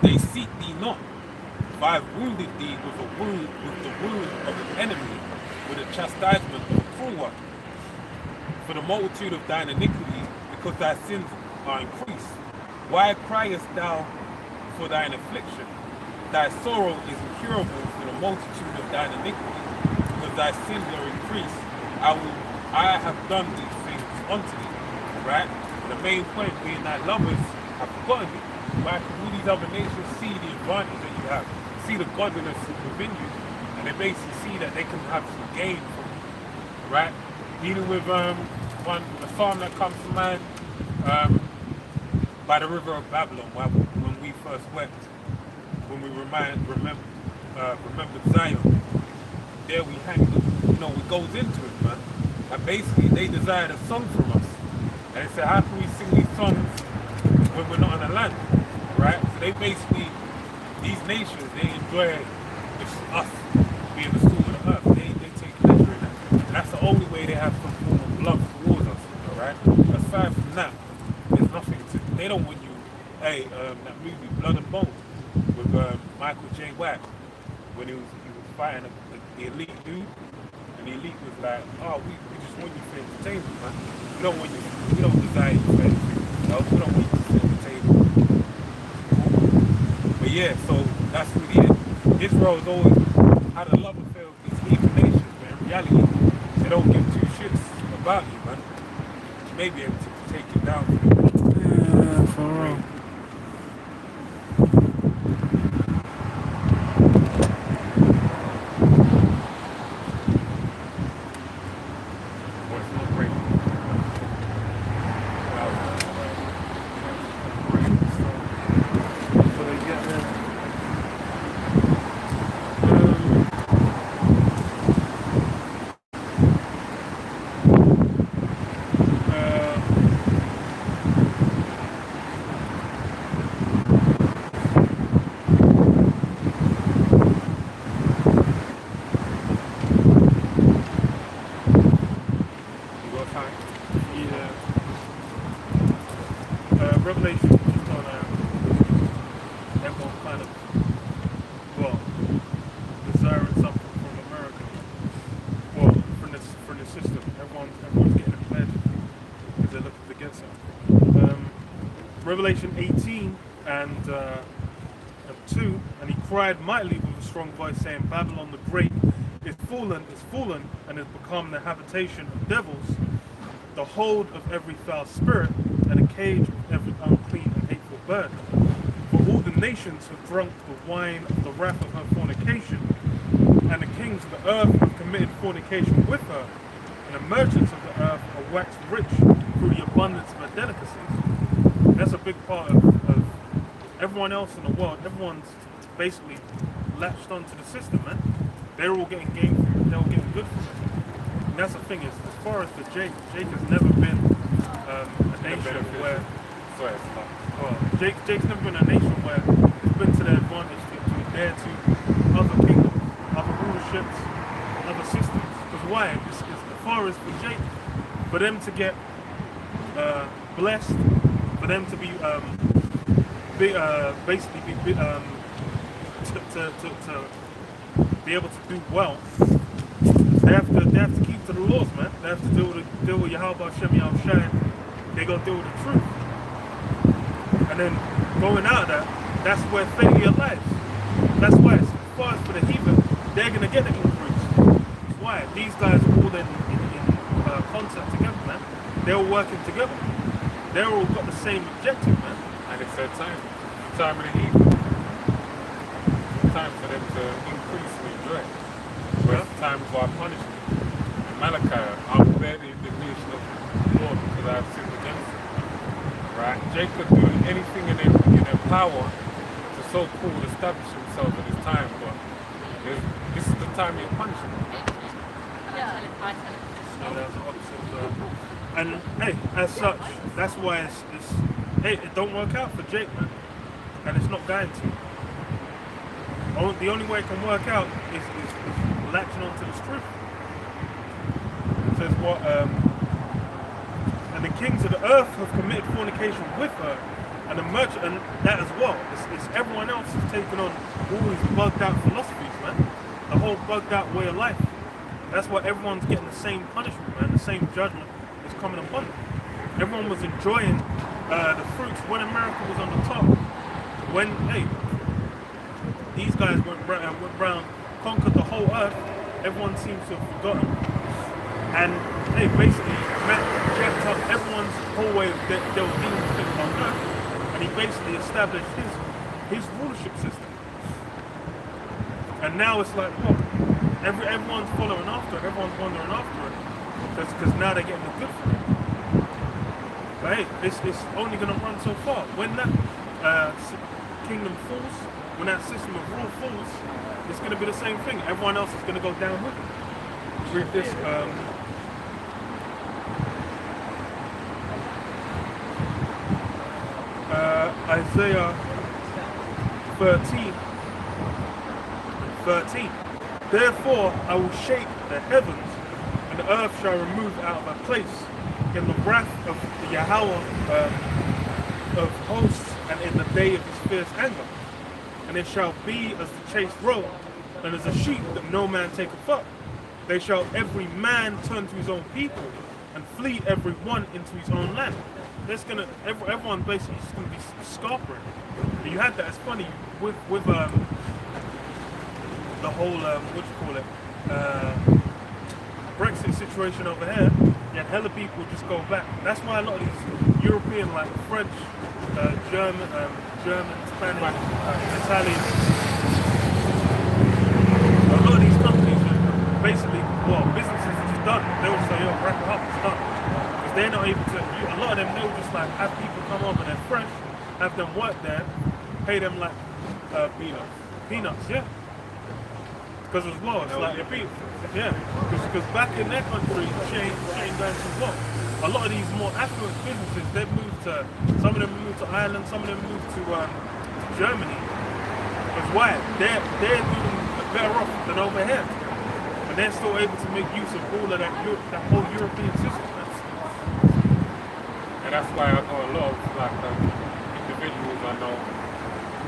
they seek thee not. For I have wounded thee with the wound of an enemy, with a chastisement of a cruel one. For the multitude of thine iniquities, because thy sins are increased. Why criest thou for thine affliction? Thy sorrow is incurable for the multitude of thine iniquities, because thy sins are increased. I have done these things unto thee. Right? The main point being that lovers have forgotten you. Right? All these other nations see the advantage that you have, see the godliness within you, and they basically see that they can have some gain from you. Right? Dealing with a psalm that comes to mind, by the river of Babylon, when we first wept, when we remembered Zion. There we hang, it goes into it, man. And basically, they desired a song from us. And they said, how can we sing these songs when we're not on the land? Right? So they basically, these nations, they enjoy us being the salt of the earth. They take pleasure in that. And that's the only way they have some form of love towards us, right? Aside from that, there's nothing to, they don't want you, that movie, Blood and Bones, with Michael J. White, when he was fighting the elite dude, and the elite was like, oh, we just want you for entertainment, man. We don't desire you for anything else. We don't want you to sit at the table. But yeah, so that's really it. Israel's always had a love affair with these heathen nations, but in reality, they don't give two shits about you, man. You may be able to take it down. Yeah, for real. Revelation keeps on everyone kind of, desiring something from America. Well, from the system. Everyone's getting a pledge because they're looking to get something. Revelation 18 and 2, and he cried mightily with a strong voice, saying, Babylon the Great is fallen, and has become the habitation of devils, the hold of every foul spirit, and a cage of every unclean and hateful bird. For all the nations have drunk the wine of the wrath of her fornication, and the kings of the earth have committed fornication with her, and the merchants of the earth are waxed rich through the abundance of her delicacies. That's a big part of everyone else in the world. Everyone's basically latched onto the system, man. They're all getting gain from it. They're all getting good from it. And that's the thing is, as far as for Jake has never been a nation where... Jake's never been a nation where it's been to their advantage to adhere to other kingdoms, other rulerships, other systems. Because why? It's as far as for Jake, for them to get blessed, for them to be to be able to do well, they have to keep to the laws, man. They have to deal with Yahweh Hashem Yahushai. They gotta deal with the truth. And then going out of that, that's where failure lies. That's why, as far as for the heathen, they're gonna get the increase. Why? These guys are all in contact together, man. They're all working together. They're all got the same objective, man. And it's their time of the heathen. Time for them to increase and enjoy. But it's time for our punishment. In Malachi, I will bear the indignation of the Lord because I have sinned against him. Right? Jacob doing anything in their power to so-called establish himself in his time, but this is the time of your punishment. Yeah. So that's the opposite. And hey, as such, that's why it don't work out for Jake, man. And it's not going to. The only way it can work out is latching onto this truth. It says what, and the kings of the earth have committed fornication with her, And the merchant, and that as well. It's everyone else is taking on all these bugged out philosophies, man. The whole bugged out way of life. That's why everyone's getting the same punishment, man. The same judgment is coming upon them. Everyone was enjoying the fruits when America was on the top. When, hey, these guys went round, conquered the whole earth, everyone seems to have forgotten. And they basically jacked up everyone's whole way of they were dealing with things on earth. And he basically established his rulership system. And now it's like, what? Everyone's following after it, everyone's wandering after it. Because now they're getting the good from it. But hey, it's only going to run so far. When that kingdom falls, when that system of rule falls, it's going to be the same thing. Everyone else is going to go down with it. Read this. Isaiah 13. Therefore I will shake the heavens, and the earth shall remove out of her place in the wrath of the Yahweh of hosts, and in the day of his fierce anger. And it shall be as the chased roe, and as a sheep that no man taketh up. They shall every man turn to his own people, and flee every one into his own land. There's gonna everyone basically is gonna be scarpering. You had that. It's funny with the whole what you call it Brexit situation over here. Yeah, hella people just go back. That's why a lot of these European, like French, German, Spanish, Italian, a lot of these companies are basically, well, businesses are just done. They will say, yo, wrap it up, it's done. Because they're not able to, a lot of them, they'll just like have people come over, they're fresh, have them work there, pay them like peanuts, yeah. Because as well, it's like, yeah, because back in their country, Shane going to what? A lot of these more affluent businesses, they've moved to, some of them moved to Ireland, some of them moved to Germany. That's why they're doing better off than over here. But they're still able to make use of all of that whole European system. And that's why I know a lot of like individuals I know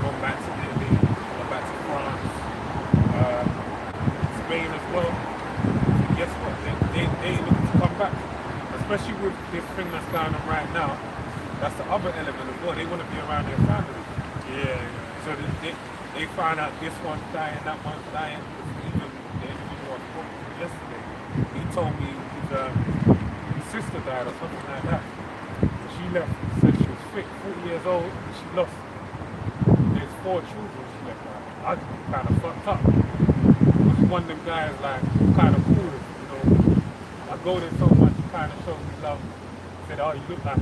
go back to Italy, go back to France, Spain as well. And guess what? They looking to come back. Especially with this thing that's going on right now. That's the other element as well. They want to be around their family. Yeah. So they find out this one's dying, that one's dying. Even the individual I spoke to yesterday, he told me his sister died or something like that. And she left, said she was fit, 40 years old, and she lost. There's 4 children she left behind. I just kind of fucked up. She's one of them guys like kind of cool, you know. I go there so much, he kind of showed me love. Said, oh, you look like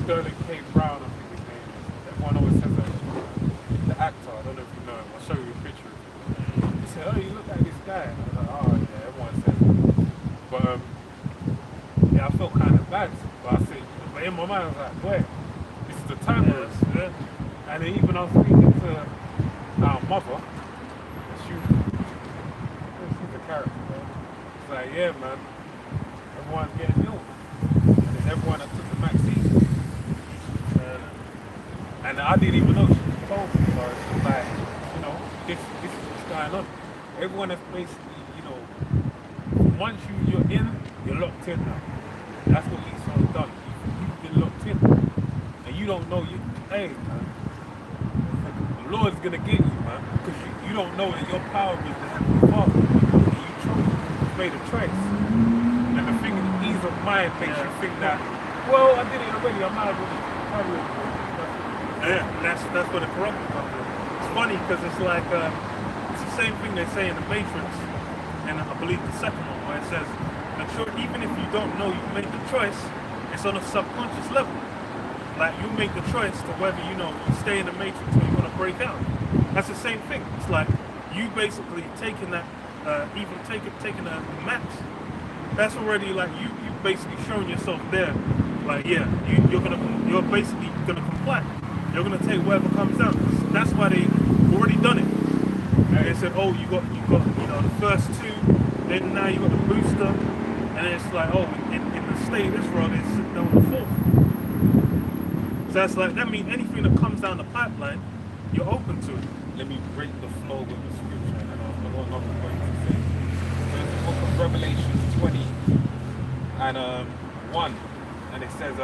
Sterling K. Brown, I think his name is. Everyone always says that. The actor, I don't know if you know him. I'll show you a picture. He said, oh, you look like this guy. And I was like, oh, yeah, everyone says that. But, yeah, I felt kind of bad. But I said, but in my mind, I was like, boy, this is the time for us. Yeah? And then even I was speaking to our mother, she's a character, man. It's like, yeah, man, everyone's getting ill. And then everyone that took the vaccine. And I didn't even know she was told me. So it's like, you know, this is what's going on. Everyone that's basically, you know, once you're in, you're locked in now. That's what Esau's done. You've been locked in. And you don't know, hey, man, the Lord's going to get you, man, because you don't know that your power is the Heavenly Father. And you made a choice. And the thing is, ease of mind makes you think that, well, I did it already, I might as well carry it. Yeah, and that's where the corruption comes in. It's funny because it's like it's the same thing they say in the Matrix, and I believe the second one where it says that even if you don't know you made the choice, it's on a subconscious level. Like you make the choice to whether you stay in the Matrix or you want to break out. That's the same thing. It's like you basically taking that, taking the max. That's already like you basically showing yourself there. Like yeah, you're basically gonna comply. You're gonna take whatever comes down. That's why they already done it. And they said, oh, you got the first 2, then now you got the booster, and then it's like, oh, in the state of Israel, they're sitting on the 4th. So that's like, that means anything that comes down the pipeline, you're open to it. Let me break the flow with the scripture, and I've got another point to say. There's the book of Revelation 20 and 1, and it says,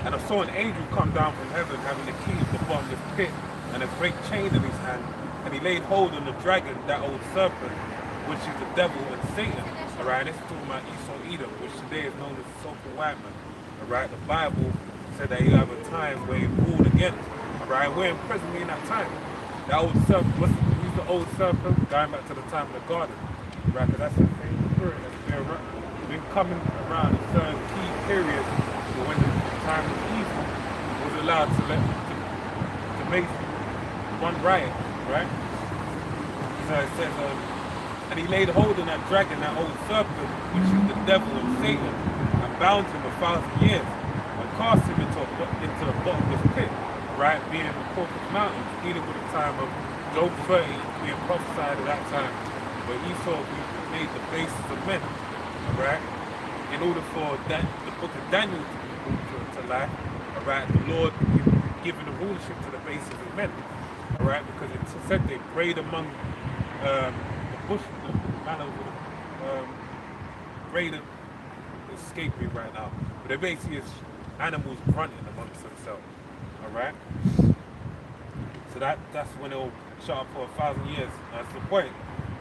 and I saw an angel come down from heaven having the key of the bottomless pit and a great chain in his hand, and he laid hold on the dragon, that old serpent, which is the devil and Satan. Alright, this is talking about Esau Edom, which today is known as the so-called white man. Alright, the Bible said that he'll have a time where he ruled again. Alright, we're presently in that time. That old serpent, who's the old serpent? Going back to the time of the garden. Right, because that's the same spirit that's been coming around a certain key period when the time of evil was allowed to make one riot, right? So it says, and he laid hold on that dragon, that old serpent, which is the devil and Satan, and bound him 1,000 years, and cast him into the bottomless pit, right, being the Caucasus Mountains, dealing with the time of Job 30 being prophesied at that time, where Esau made the basis of men, right, in order for that, the book of Daniel to be brought to life, right, the Lord giving the rulership to the basis of men, right, because it said they prayed among the bush, the manner would greater escape me right now, but they basically is animals grunting amongst themselves. Alright? So that's when it'll shut up for 1,000 years. That's the point.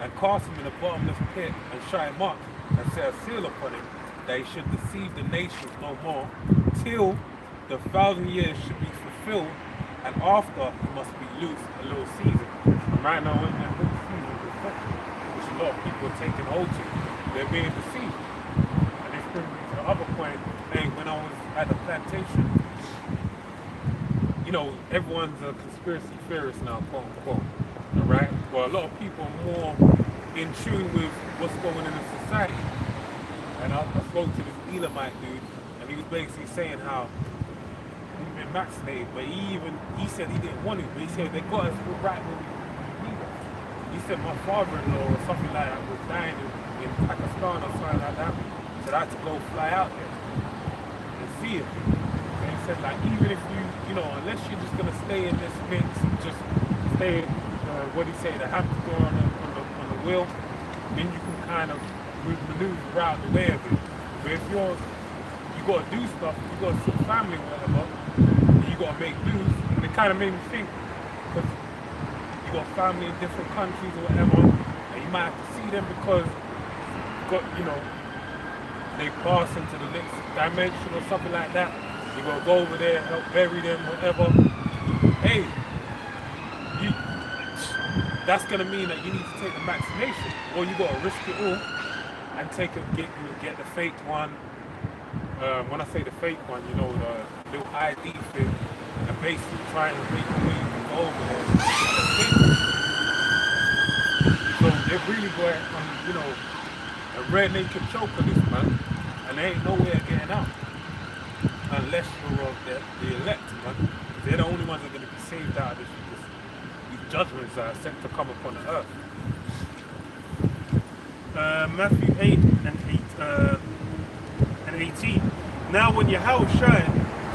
And cast him in the bottomless pit and shut him up and set a seal upon him that he should deceive the nations no more till the 1,000 years should be fulfilled, and after he must be loose a little season. And right now we're in that little season of deception, which a lot of people are taking hold to. They're being deceived. And this brings me to the other point. Hey, when I was at the plantation, you know, everyone's a conspiracy theorist now, quote unquote. Alright? Well, a lot of people are more in tune with what's going on in society. And I spoke to this Elamite dude, and he was basically saying how he's been vaccinated, but he said he didn't want to, but he said they got us right when we need us. He said my father-in-law or something like that was dying in Pakistan or something like that. He said I had to go fly out there and see it. And he said, like, even if you know, unless you're just gonna stay in this mix and just stay, what do you say, the hamster on the wheel, then you can kind of maneuver out the way of it. But if you gotta do stuff, you gotta see family or whatever, and you gotta make news, and it kind of made me think, because you got family in different countries or whatever, and you might have to see them because they pass into the next dimension or something like that. You gotta go over there, help bury them, whatever. Hey, that's gonna mean that you need to take the vaccination, or you gotta risk it all and get the fake one. When I say the fake one, you know, the little ID thing, and basically trying to make a way to go over there. So they're really going on, you know, a red naked choke on this, man, and there ain't no way of getting out. Unless you're the elect, man. They're the only ones that are going to be saved out of these judgments that are set to come upon the earth. Matthew 8 and 18. Now when Yahushua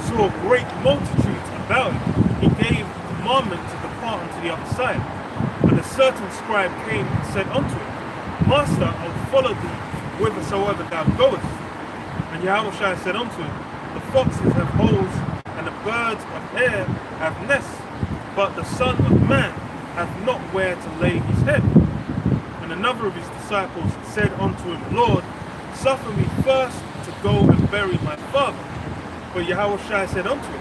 saw great multitudes about him, he gave commandment to depart unto the other side. And a certain scribe came and said unto him, Master, I will follow thee whithersoever thou goest. And Yahushua said unto him, the foxes have holes, and the birds of air have nests, but the Son of Man hath not where to lay his head. And another of his disciples said unto him, Lord, suffer me first to go and bury my father. But Yahushua said unto him,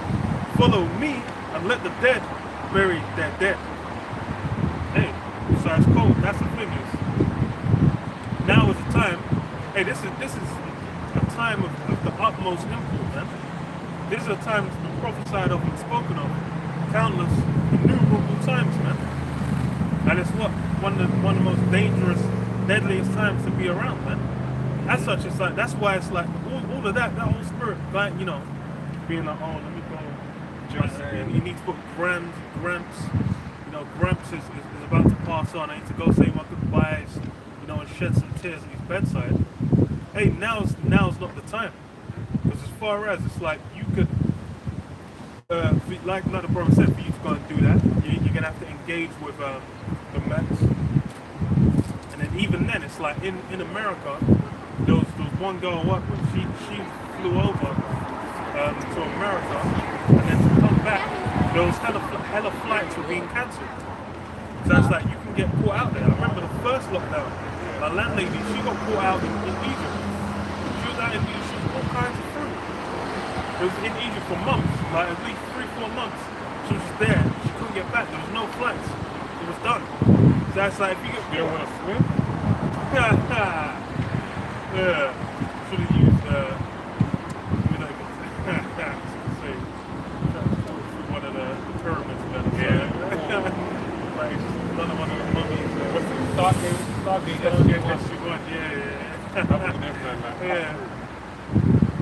follow me, and let the dead bury their dead. Hey, so it's cold. That's the thing is, now is the time. Hey, this is a time of the utmost import, man. This is a time that's been prophesied of and spoken of countless, innumerable times, man. And it's one of the most dangerous, deadliest times to be around, man. As such, it's like, that's why it's like all of that whole spirit, like, you know, being like, oh, let me go. You need to put Gramps. You know, Gramps is about to pass on. I need to go say my goodbyes, you know, and shed some tears at his bedside. Hey, now's not the time. Because as far as it's like, you could like the brother said, for you to go and do that, you're gonna have to engage with the Mets. And then even then, it's like in America, there was one girl I worked with. She flew over to America, and then to come back, there was hella flights were being cancelled. So it's like you can get caught out there. I remember the first lockdown, my landlady, she got caught out in Egypt. She was out in Egypt, she was all kinds of fruit. It was in Egypt for months, like at least 3-4 months. She was just there. She couldn't get back. There was no flights. It was done. So that's like if you get You don't want to swim? yeah. Should have used say one of the pyramids. Yeah. Like one of the mummies. What's the Stargate? Yeah. I would never done that. Yeah.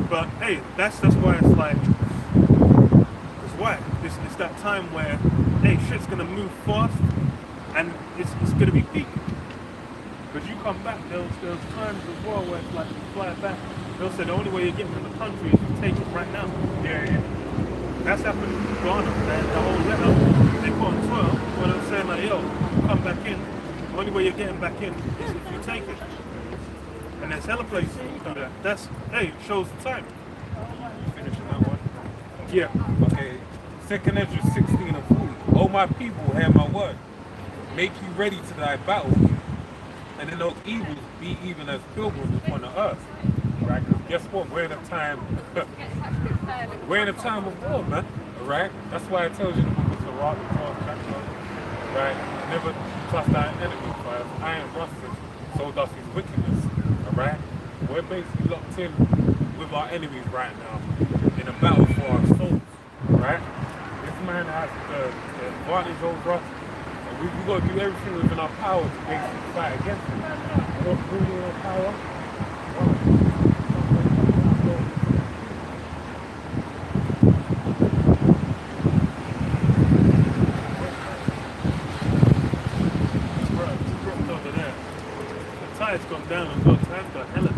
But hey, that's why it's like, it's why it's that time where hey, shit's gonna move fast and it's gonna be peak. Because you come back, there's times as well where it's like you fly back. They'll say the only way you're getting in the country is to take it right now. Yeah. That's happened in Ghana. The whole letter they put on 12 when they're saying like, yo, come back in. The only way you're getting back in is if you take it. And there's hella places you can do that. That's, hey, it shows the time. Finishing that one. Yeah. Okay. 2 Ezra 16 and 40. O my people, hear my word. Make you ready to thy battle, and in those evils be even as pilgrims upon the earth. Right? 'Cause guess what? We're in a time. We're in a time of war, man. Right? That's why it tells you in the book of Sirach, right? Never trust thy enemy, for as iron rusteth, so does his wickedness. Alright? We're basically locked in with our enemies right now in a battle for our souls. Right? This man has the advantage over us, and we've got to do everything within our power to basically fight against him. What's really in our power? Over there. The tide's gone down and got time to hell of it.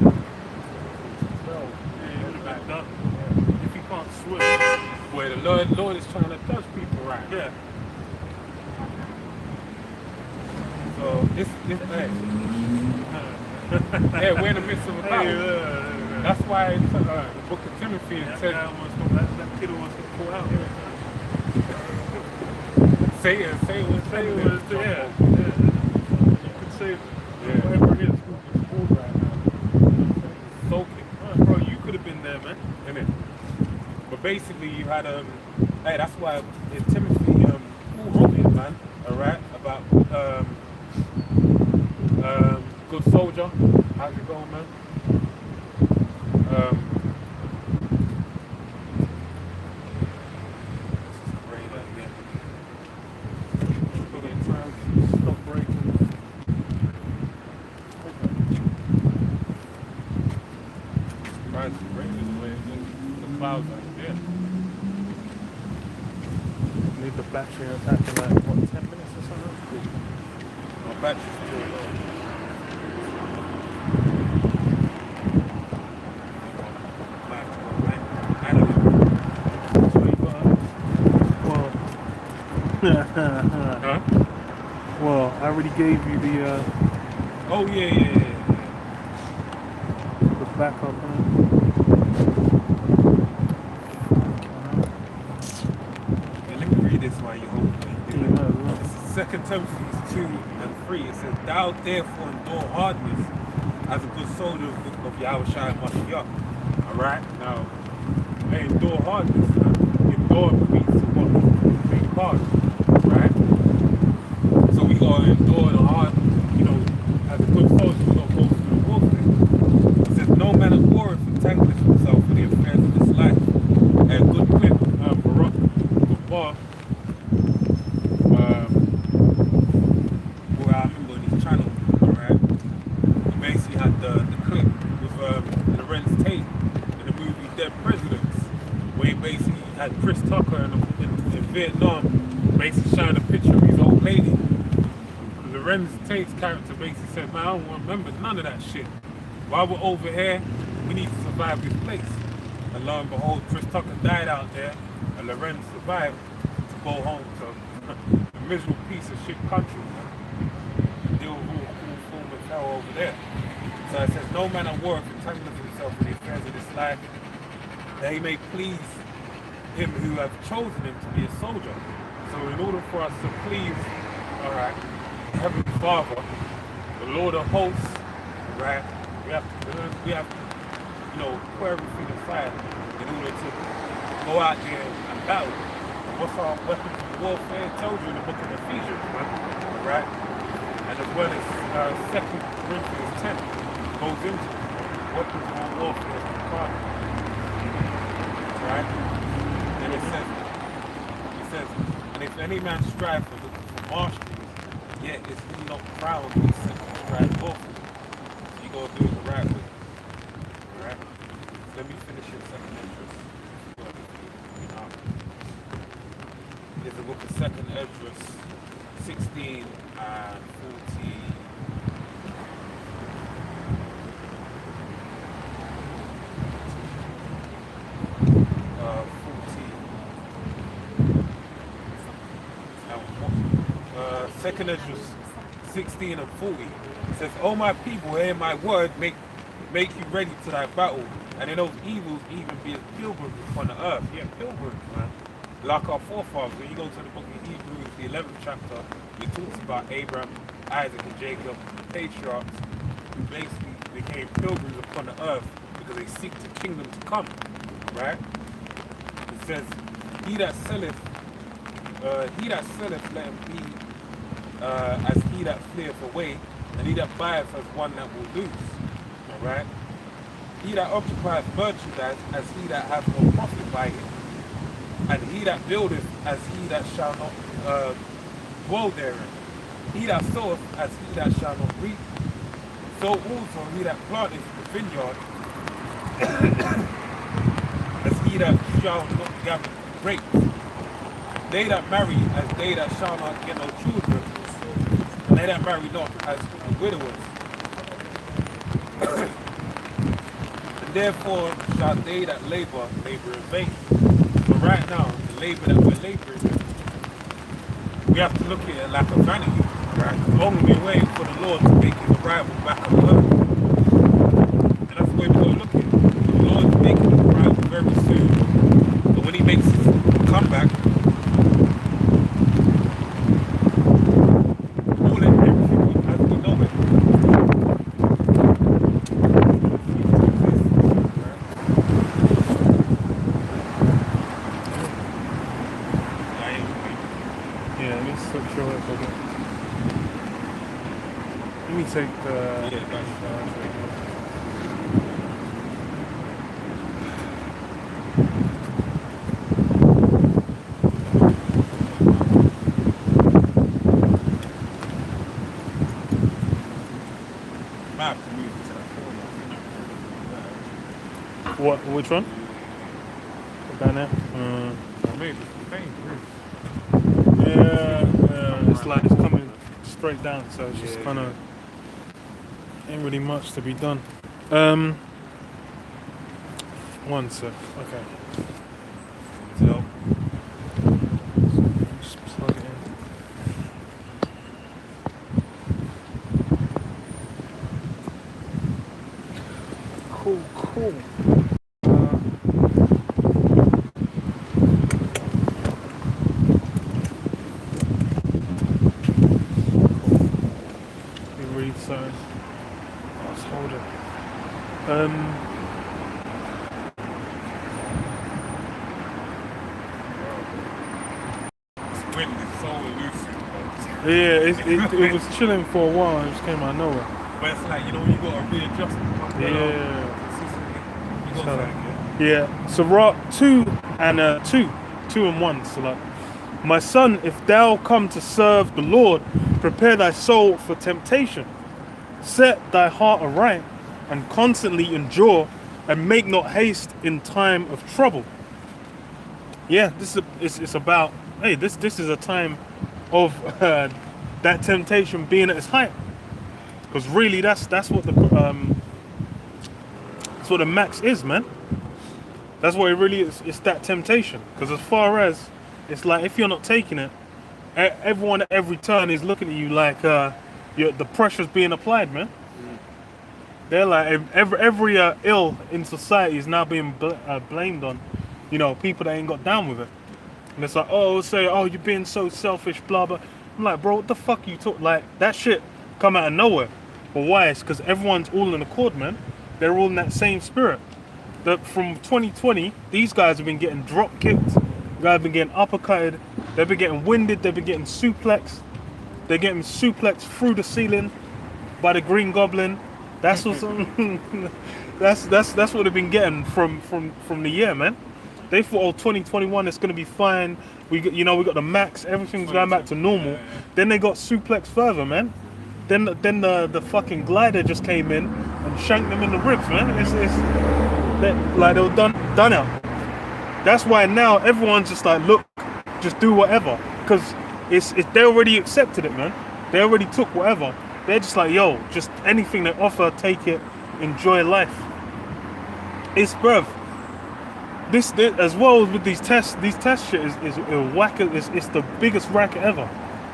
Well, Yeah, you'd have been done. If you can't swim. Where the Lord is trying to touch people right now. Yeah. So this hey. Yeah, we're in the midst of a battle. That's why the book of Timothy That said guy that kid almost got caught out. Satan was saying Yeah. You could say whatever it is, who's cool right now. soaking. Bro, you could have been there, man. Innit? But basically you had hey, that's why in Timothy who wrote it, man, alright, about good soldier. How's it going, man? Stop breaking. Trying to bring it away the clouds out there. Need the battery attack in like, what, 10 minutes or something? My battery's still low. Huh? Well, I already gave you the Oh yeah. backup. Yeah, let me read this while you hold me. Yeah. It's 2 Timothy 2 and 3. It says, thou therefore endure hardness as a good soldier of Yahushua Mashiach. Alright? Now, they endure hardness. Endure means to what? Make hard. Right? So we gotta endure the hard, as a good soldier, we gotta go through the warfare. It says, no man of war entangleth himself in the affairs of this life. And good clip, Barak, Gabar, who I remember on his channel, alright? He basically had the clip with Lorenz Tate in the movie Dead Presidents, where he basically had Chris Tucker in Vietnam basically showing a picture of his old lady. Lorenz Tate's character basically said, man, I don't remember none of that shit. While we're over here, we need to survive this place. And lo and behold, Chris Tucker died out there, and Lorenz survived to go home to a miserable piece of shit country, man. Deal with all form of hell over there. So it says, no man at work entangles himself in the affairs of this life, that he may please him who have chosen him to be a soldier. So in order for us to please, alright, Heavenly Father, the Lord of hosts, right, we have to, put everything aside in order to go out there and battle. What's our weapons of warfare? It tells you in the book of Ephesians, man, right? And as well as 2 Corinthians 10 goes into weapons of our warfare from God, right? And it says, and if any man strive for mastery, yet is he not crowned with such a strive lawfully. So you gotta do it the right way. Alright? Let me finish your second interest. There's the book of 2nd Esdras 16 and 40. Second Esdras 16 and 40 says, "O my people, hear my word, make you ready to thy battle, and in those evils even be as pilgrims upon the earth." Yeah, pilgrims, man. Like our forefathers, when you go to the book of Hebrews, the 11th chapter, it talks about Abraham, Isaac, and Jacob, the patriarchs, who basically became pilgrims upon the earth because they seek the kingdom to come, right? It says, he that selleth, let him be as he that fleeth away, and he that buyeth as one that will lose. Alright? He that occupieth merchandise as he that hath no profit by it, and he that buildeth as he that shall not dwell therein. He that soweth as he that shall not reap. So also he that planteth the vineyard as he that shall not gather grapes. They that marry as they that shall not get no children, and they that marry not as widowers. And therefore shall they that labor in vain. So right now, the labor that we're laboring in, we have to look at it like a vanity, right? Only we're waiting for the Lord to make his arrival back on earth. And that's the way we're going to look at it. The Lord is making his arrival very soon. But when he makes his comeback, take the... Yeah, What? Which one? Down there? Maybe it's faint, yeah, it's like it's coming straight down, so it's just kind of ain't really much to be done. One sec. Okay. So, just plug it in. Cool. So let's hold it. this wind is so elusive. Yeah, it was chilling for a while. It just came out of nowhere. But it's like, you got to readjust. Yeah. Sirach 2 and 2 and 1. So like, my son, if thou come to serve the Lord, prepare thy soul for temptation. Set thy heart aright and constantly endure, and make not haste in time of trouble. Yeah, it's about, hey, this is a time of that temptation being at its height, because really that's what the max is, man. That's what it really is. It's that temptation. Because as far as it's like, if you're not taking it, everyone at every turn is looking at you like the pressure's being applied, man. They're like every ill in society is now being blamed on, people that ain't got down with it. And it's like, you're being so selfish, blah blah. I'm like, bro, what the fuck you talk? Like that shit come out of nowhere. But why? It's because everyone's all in accord, man. They're all in that same spirit. That from 2020, these guys have been getting drop kicked. Guys have been getting uppercutted. They've been getting winded. They've been getting suplexed. They're getting suplexed through the ceiling by the Green Goblin. That's what that's what they've been getting from the year, man. They thought, 2021 it's gonna be fine. We got the max. Everything's going back to normal. Then they got suplexed further, man. Then the fucking glider just came in and shanked them in the ribs, man. Like they were done out. That's why now everyone's just like, look, just do whatever, because they already accepted it, man. They already took whatever. They're just like, yo, just anything they offer, take it, enjoy life. It's bruv. This as well as with these test shit is whack. It's the biggest racket ever.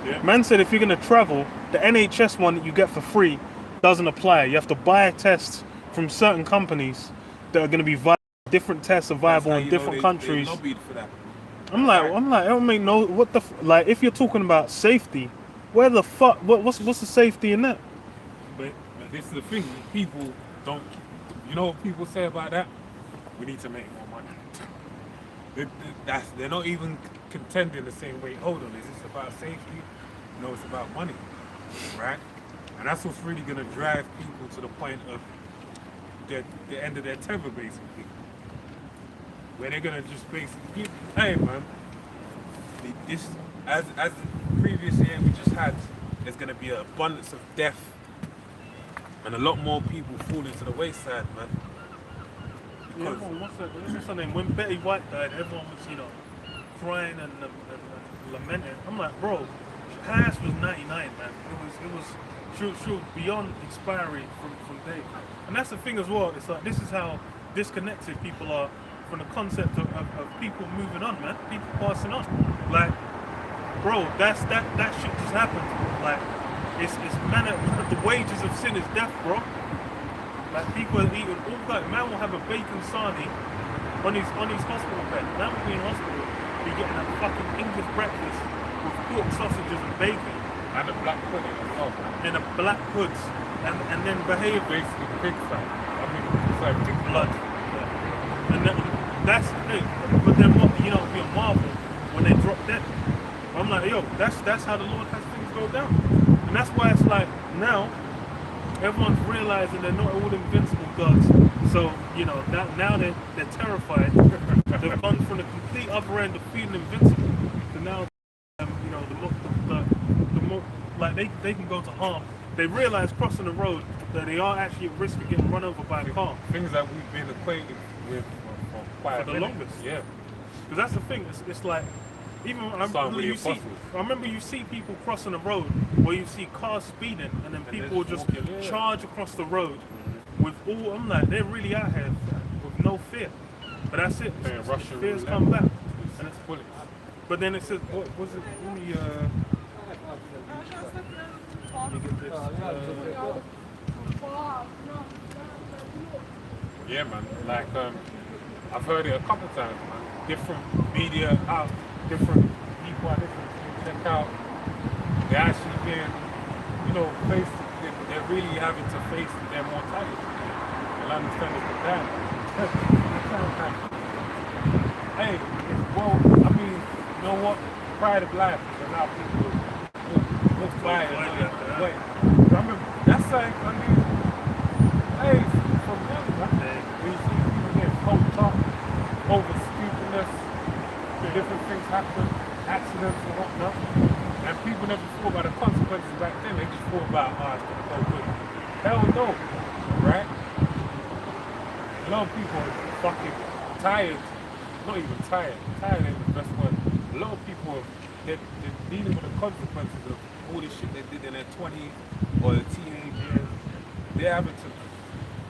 Yeah. Man said if you're gonna travel, the NHS one that you get for free doesn't apply. You have to buy tests from certain companies that are gonna be viable. Different tests are viable in different countries. They lobbied for that. I'm like, I don't make no. What the like? If you're talking about safety, where the fuck? What's the safety in that? But this is the thing. People don't. You know what people say about that? We need to make more money. They're not even contending the same way. Hold on, is this about safety? No, it's about money, right? And that's what's really gonna drive people to the point of the end of their tether, basically, where they're gonna just basically, hey man, this as the previous year we just had, there's gonna be an abundance of death and a lot more people falling to the wayside, man. Yeah, what's her name? When Betty White died, everyone was, crying and lamenting. I'm like, bro, her ass was 99, man. She was beyond expiry from day. And that's the thing as well. It's like, this is how disconnected people are from the concept of people moving on, man. People passing on. Like, bro, that shit just happened. Like, it's the wages of sin is death, bro. Like, people are eating all that. Man will have a bacon sarnie on his hospital bed. Man will be in hospital, be getting a fucking English breakfast with pork sausages and bacon. And a black pudding as well. And a black hoods. And then behave Basically pig fat. I mean, it's like pig blood. Yeah. And that's the thing. But then what, be a marvel when they drop dead. I'm like, yo, that's how the Lord has things go down. And that's why it's like, now, everyone's realizing they're not all invincible gods. So, now they're terrified. They've gone from the complete other end of feeling invincible to now, the more, like, they can go to harm. They realize crossing the road that they are actually at risk of getting run over by a car. Things that we've been acquainted with for quite For the longest. Yeah. Because that's the thing, it's like, even I remember you see people crossing the road where you see cars speeding and then people just charge across the road with all, I'm like, they're really out here with no fear. But that's it. Fears come back. And it's bullets. But then it says, what was it? Let me get this. Yeah, man. Like, I've heard it a couple times, man. Different media out, different people I listen to, check out. They're actually being, they're really having to face their mortality. And I understand it's the damn. Hey, you know what? Pride of life. So now people look by it. Wait. I remember, that's like, hey, from young, man. When you see people getting pumped up over stupidness, different things happen, accidents and whatnot, and people never thought about the consequences back then. They just thought about, it's gonna go good. Hell no, right? A lot of people are fucking tired. Not even tired. Tired ain't the best word. A lot of people they're dealing with the consequences of all this shit they did in their 20s or the teenage years. They're having to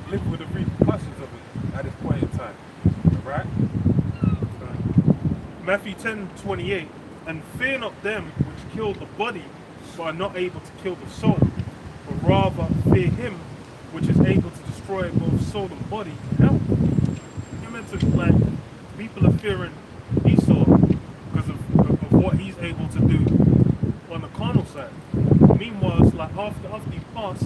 live with the repercussions of it at this point in time. Right? Matthew 10:28, and fear not them which kill the body, but are not able to kill the soul, but rather fear him which is able to destroy both soul and body in hell. You meant to, like, people are fearing Esau because of what he's able to do on the carnal side. Meanwhile, it's like after you pass,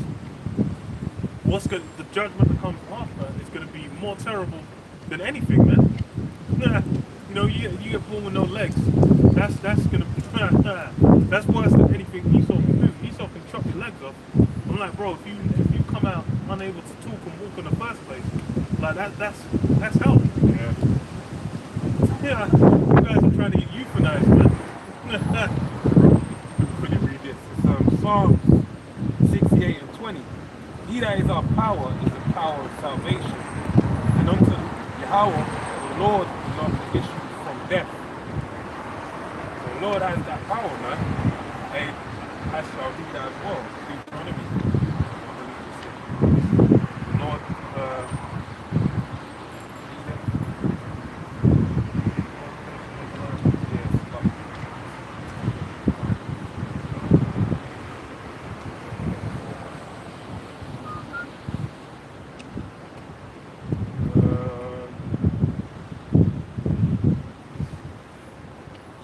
the judgment that comes after is going to be more terrible than anything, man. You know, you get born with no legs. That's gonna that's worse than anything Esau can do. Esau can chop your legs off. I'm like, bro, if you come out unable to talk and walk in the first place, like that's hell. Yeah. Yeah, you guys are trying to get euthanized, man. Could you read this? It's Psalms 68 and 20. He that is our power is the power of salvation. And unto Yahweh, the Lord, belongs the issue from death. The Lord has that power, man. And I shall read that as well. Deuteronomy, I believe it's it. The Lord,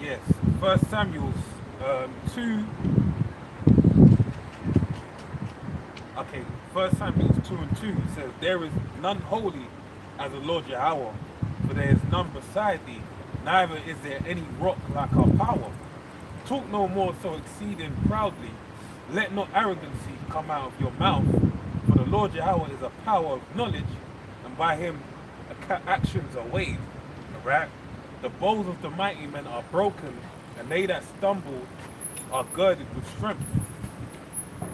yes, First Samuel 2. Okay, First Samuel 2 and 2 says, there is none holy as the Lord Yahweh, for there is none beside thee, neither is there any rock like our power. Talk no more so exceeding proudly. Let not arrogancy come out of your mouth, for the Lord Yahweh is a power of knowledge, and by him actions are weighed. Right? The bows of the mighty men are broken, and they that stumble are girded with strength.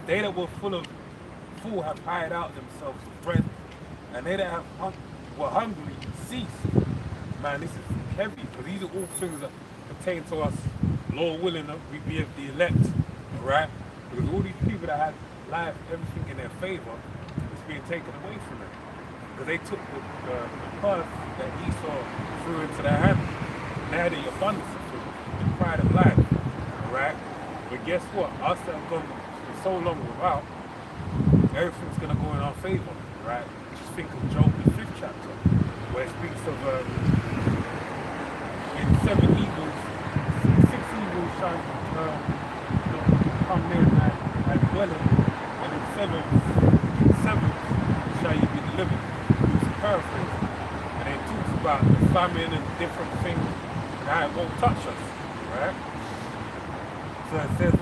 They that were full have hired out themselves with bread, and they that were hungry cease. Man, this is heavy, because these are all things that pertain to us. Lord willing, we be of the elect, right? Because all these people that had life, everything in their favor, is being taken away from them. Because they took the purse that Esau threw into their hand. They had the abundance of food, the pride of life, right? But guess what? Us that have gone for so long without, everything's going to go in our favor, right? Just think of Job, the 5th chapter, where it speaks of in 7 evils, 6 evils shall come near thy dwelling, and in 7 shall you be delivered. It's a paraphrase. And it talks about the famine and different things, and how it won't touch us, right? So it says,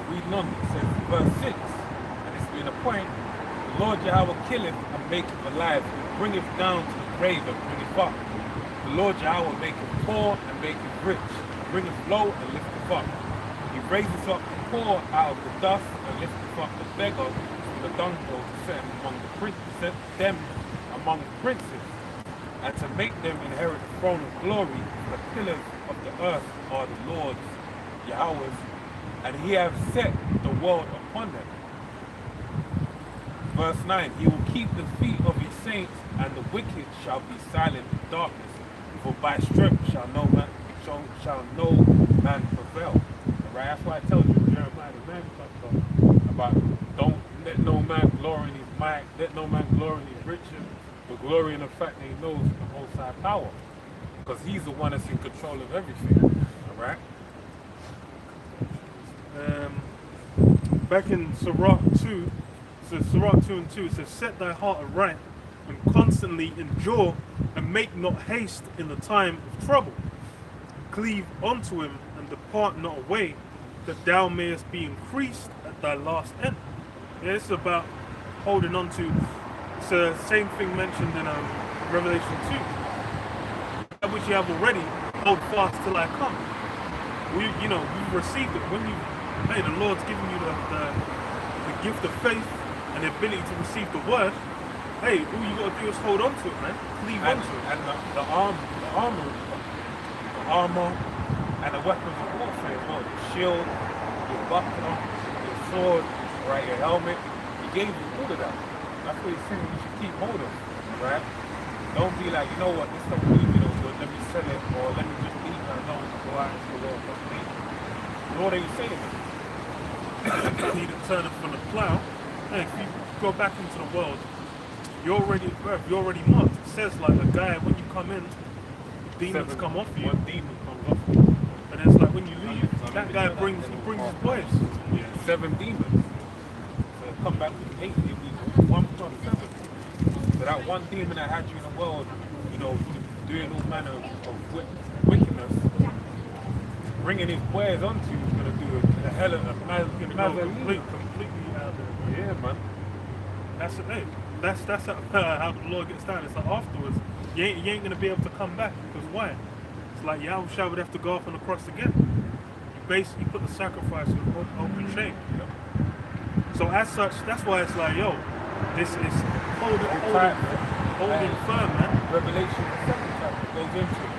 reading on, it says, verse 6, and it's been a point, the Lord Yahweh killeth and maketh alive, bringeth down to the grave and bringeth up. The Lord Yahweh maketh poor and maketh rich, bringeth low and lifteth up. He raises up the poor out of the dust and lifteth up the beggar from the dunghill to set them among the princes, and to make them inherit the throne of glory. For the pillars of the earth are the Lord's, Yahweh's, and he hath set the world upon them. Verse 9, he will keep the feet of his saints, and the wicked shall be silent in darkness. For by strength shall no man prevail. Right? That's why I tell you, Jeremiah the man talks about don't let no man glory in his might, let no man glory in his riches, but glory in the fact that he knows the Most High power. Because he's the one that's in control of everything. Alright? Back in Sirach 2, so Sirach 2 and 2, it says, set thy heart aright, and constantly endure, and make not haste in the time of trouble. Cleave unto him, and depart not away, that thou mayest be increased at thy last end. Yeah, it's about holding on to, it's the same thing mentioned in Revelation 2. That which you have already, hold fast till I come. You've received it. When the Lord's given you the gift of faith and the ability to receive the word, hey, all you got to do is hold on to it, man. Cleave on to it. And the armor, and the weapons of warfare as well. Your shield, your buckler, your sword, right, your helmet. He gave you all of that. That's what he's saying you should keep hold of, right? Don't be like, you know what, this don't really be the let me sell it, or let me just leave it alone and go out into the world and leave it. Lord ain't saying that. You need to turn it from the plow. And if you go back into the world, you're already marked. It says like a guy, when you come in, demons come off you. One demon comes off you. And it's like when you leave, that guy brings his boys. Yeah, 7 demons. So come back with 8, it'll be 1 plus 7. So that one demon that had you in the world, you know, doing all manner of wickedness, bringing his boys onto you is going to do a hell of a Completely out there. Yeah, man. That's the thing. That's how the Lord gets down. It's like afterwards, you ain't gonna be able to come back, because why? It's like Yahushua would have to go off on the cross again. You basically put the sacrifice with open shame. So as such, that's why it's like, yo, this is holding firm, man. Revelation, the 2nd chapter goes into it.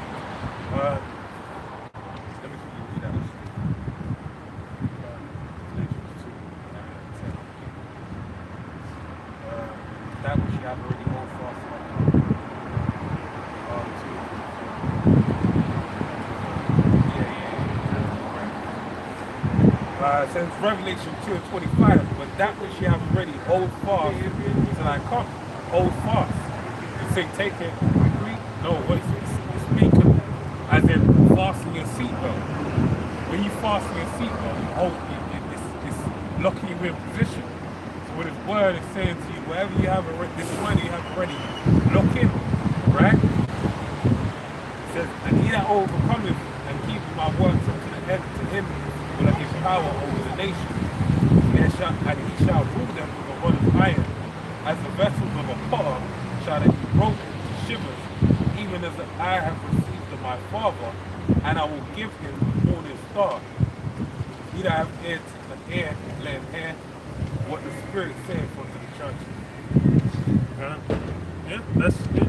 Let me quickly read that. That which you have already hold fast. It says Revelation 2:25, but that which you have already hold fast till I come. Hold fast. You say take it quickly? No, what is it? It's speaking as in fasten your seatbelt. When you fasten your seatbelt, you hold it's locking you in position. So with his word is saying to you, whatever you have already, this money you have already, lock in, right? It says, and he that overcometh and keepeth my works unto the end, to him will I give power over the nation. And he shall rule them with a rod of iron, as the vessels of a potter shall they be broken to shivers, even as I have received of my Father, and I will give him the morning star. He that hath ear to hear, let him hear what the Spirit saith unto the churches. Yeah, that's it.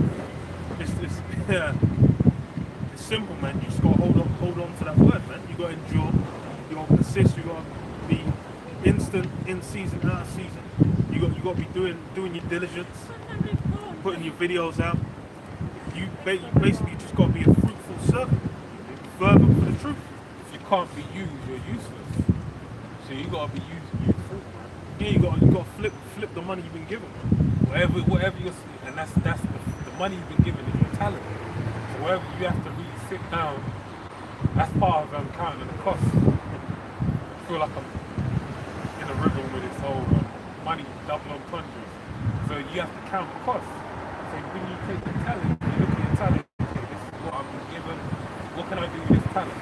It's simple, man. You just gotta hold on to that word, man. You gotta endure. You gotta persist. You gotta be instant in season, out of season. You got to be doing your diligence, putting your videos out. You basically just got to be a fruitful servant, fervent for the truth. If you can't be used, you're useless. So you got to be useful. Yeah, you got to flip the money you've been given. Whatever you're, and that's the money you've been given is your talent. So wherever you have to really sit down, that's part of counting the cost. I feel like I'm in a rhythm with this whole money double entendres. So you have to count the cost. So when you take the talent, you look at your talent, okay, this is what I've been given, what can I do with this talent?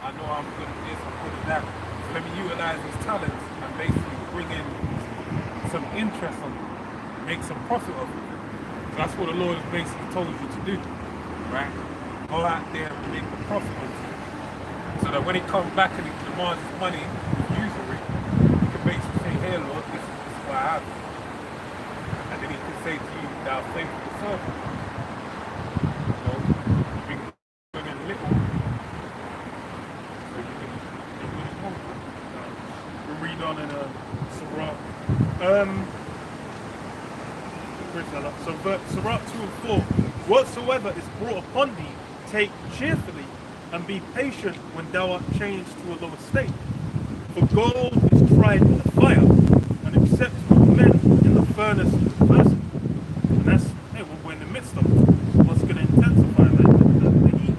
I know I'm good at this, I'm good at that. So let me utilize these talents and basically bring in some interest on it, make some profit of it. So that's what the Lord has basically told you to do, right? Go out there and make a profit on it. So that when it comes back and it demands money, usury, you can basically say, hey Lord, this is what I have. And then he can say to you, thou faithful servant. You know, bring in little, so you can do what you want. We read on in Sirach. So Sirach 2 and 4. Whatsoever is brought upon thee, take cheerfully, and be patient when thou art changed to a lower state. For gold is tried in the fire, and acceptable men in the furnace of adversity. And that's, hey, we're in the midst of it. What's going to intensify, man? The heat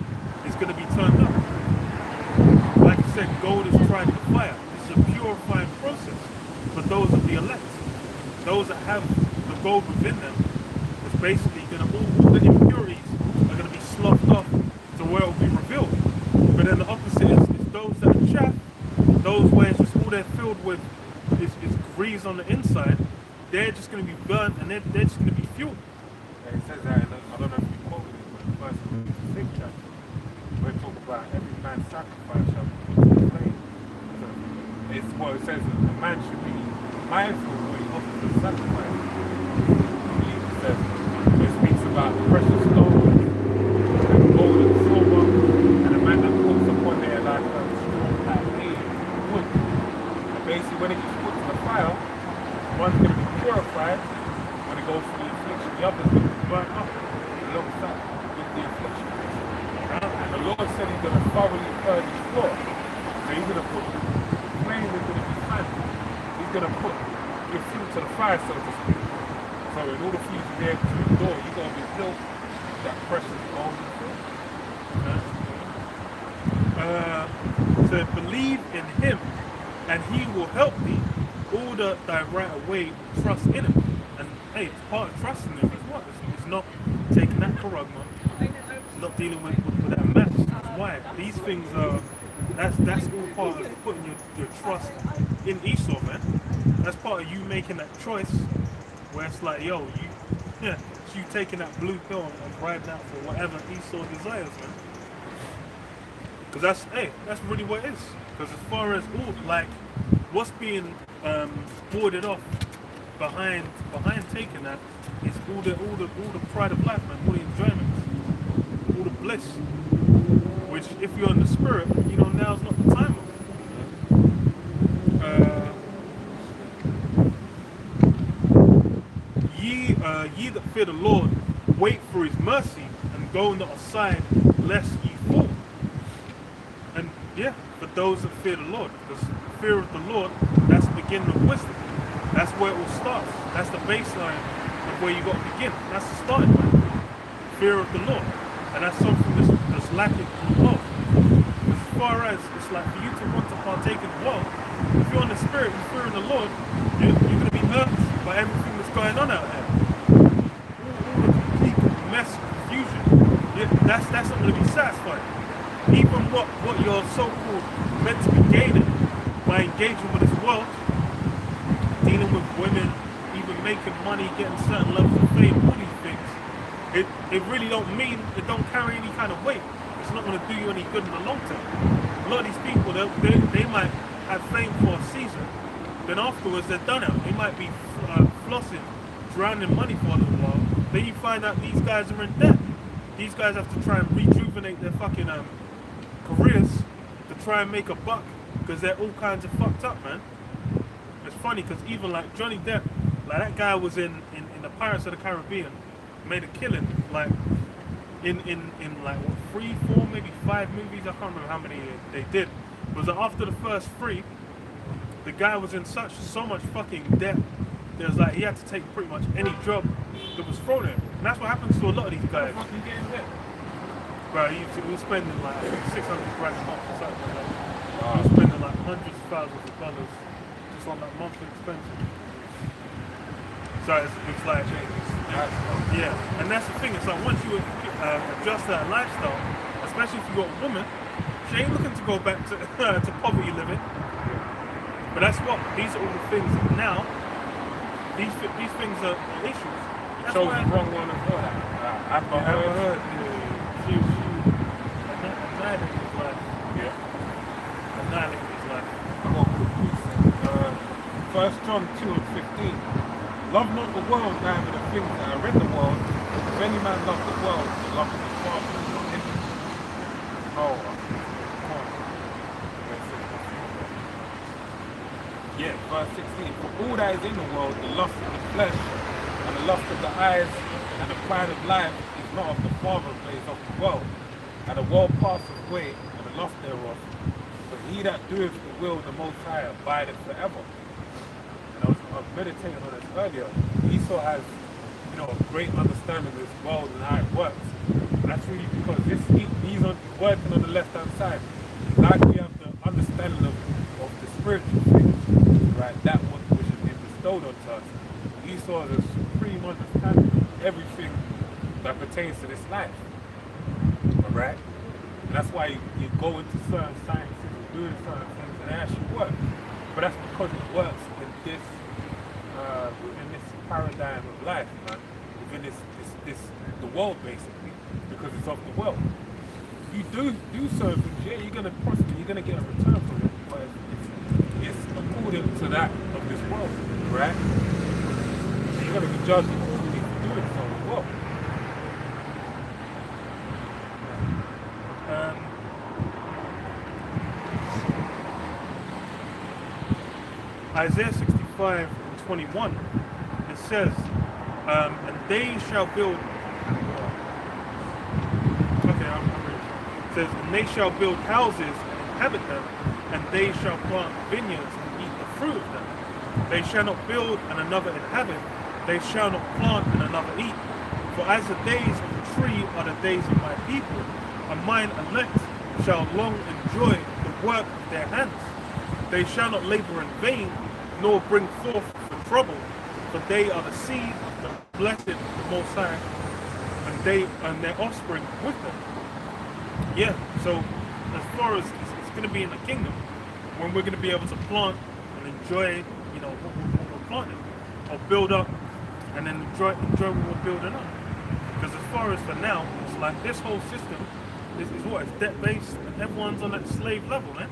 is going to be turned up. Like I said, gold is tried in the fire. This is a purifying process for those of the elect. Those that have the gold within them, it's basically going to, all the impurities are going to be sloughed off to where it will be revealed. But then the opposite is those that are chaff, those where it's just all they're filled with is grease on the inside, they're just going to be burnt and they're just going to be fueled. Yeah, it says that, I don't know if you quoted it, but the first 6 chapter, where it talks about every man's sacrifice shall be put to the flame. So it's what it says, a man should be mindful when he offers a sacrifice. I believe it says, it speaks about precious stones, and gold and silver, and a man that puts upon there like a strong like hay, wood. And basically when it gets put to the fire, one's going to be purified when it goes through the affliction, the other's going to be burnt up alongside with the affliction. thoroughly purge his floor. So he's gonna put the flame is gonna be fanned. He's gonna put your food to the fire, so to speak. So in order for you to be able to endure, you gotta be built that precious gold. To believe in him, and he will help thee. Order thy right way, trust in him. And hey, it's part of trusting him as well. It's not taking that charagma, not dealing with that mess. That's why these things are. That's all part of putting your trust in Esau, man. That's part of you making that choice, where it's like, yo, it's you taking that blue pill and riding out for whatever Esau desires, man. Because that's really what it is. Because as far as all, like, what's being boarded off behind taking that is all the pride of life, man, all the enjoyments, all the bliss. Which, if you're in the spirit, you know, now's not the time of. Ye that fear the Lord, wait for his mercy, and go not aside, lest ye fall. And yeah, for those that fear the Lord, because the fear of the Lord, that's the beginning of wisdom. That's where it all starts. That's the baseline of where you got to begin. That's the starting point. Fear of the Lord. And that's something that's lacking in the world. As far as it's like for you to want to partake in the world, if you're in the spirit and fearing the Lord, you're going to be hurt by everything that's going on out there. All the complete mess, confusion. That's not going to be satisfied. Even what you're so-called meant to be gaining by engaging with this world, dealing with women, even making money, getting certain levels of fame, all these things, it really don't carry any kind of weight. It's not going to do you any good in the long term. A lot of these people, they might have fame for a season, then afterwards they're done out. They might be flossing, drowning money for a little while. Then you find out these guys are in debt. These guys have to try and rejuvenate their fucking careers to try and make a buck, because they're all kinds of fucked up, man. It's funny because even like Johnny Depp, like that guy was in the Pirates of the Caribbean, made a killing, like in like what, 3, 4, maybe 5 movies. I can't remember how many they did. It was that after the first 3, the guy was in so much fucking debt. It was like he had to take pretty much any job that was thrown at him. And that's what happens to a lot of these guys. Fucking getting debt. Bro, he was spending like, I think 600 grand a month or something like that. He was spending like hundreds of thousands of dollars just on that monthly expenses. So it's like, yeah, and that's the thing. It's like once you adjust that lifestyle, especially if you got a woman, she ain't looking to go back to to poverty living. But that's what these are all the things now. These things are issues. That's Chose why the wrong one as well. I've not heard. She annihilated his life. Yeah. Annihilated his life. I'm going to put this in. 1 John 2 and 15. Love not the world, neither the things that are in the world. If any man love the world, the love of the Father is not in him. Oh, come on. Yeah, verse 16. For all that is in the world, the lust of the flesh, and the lust of the eyes, and the pride of life, is not of the Father, but is of the world. And the world passeth away, and the lust thereof. But he that doeth the will of the Most High abideth forever. And I was meditating on this earlier. Esau has, a great understanding of this world and how it works. And that's really because he's working on the left-hand side. Like we have the understanding of the spiritual things, right? That one which has been bestowed onto us. Esau has a supreme understanding of everything that pertains to this life. Alright? And that's why you go into certain sciences and doing certain things and it actually works. But that's because it works within this paradigm of life, man. Within this the world basically, because it's of the world. You do certain things, yeah, you're gonna prosper, you're gonna get a return from it, but it's according to that of this world, right? So you're gonna be judged accordingly for doing so as well. Isaiah 65 and 21, it says, and they shall build. Okay, I'm ready. It says, and they shall build houses and inhabit them, and they shall plant vineyards and eat the fruit of them. They shall not build and another inhabit, they shall not plant and another eat. For as the days of the tree are the days of my people, and mine elect shall long enjoy the work of their hands. They shall not labor in vain, nor bring forth for trouble, for they are the seed of the blessed of the Most High, and their offspring with them. Yeah, so as far as it's going to be in the kingdom, when we're going to be able to plant and enjoy, what we're planting, or build up and then enjoy what we're building up. Because as far as for now, it's like this whole system is what? It's debt-based, and everyone's on that slave level, man.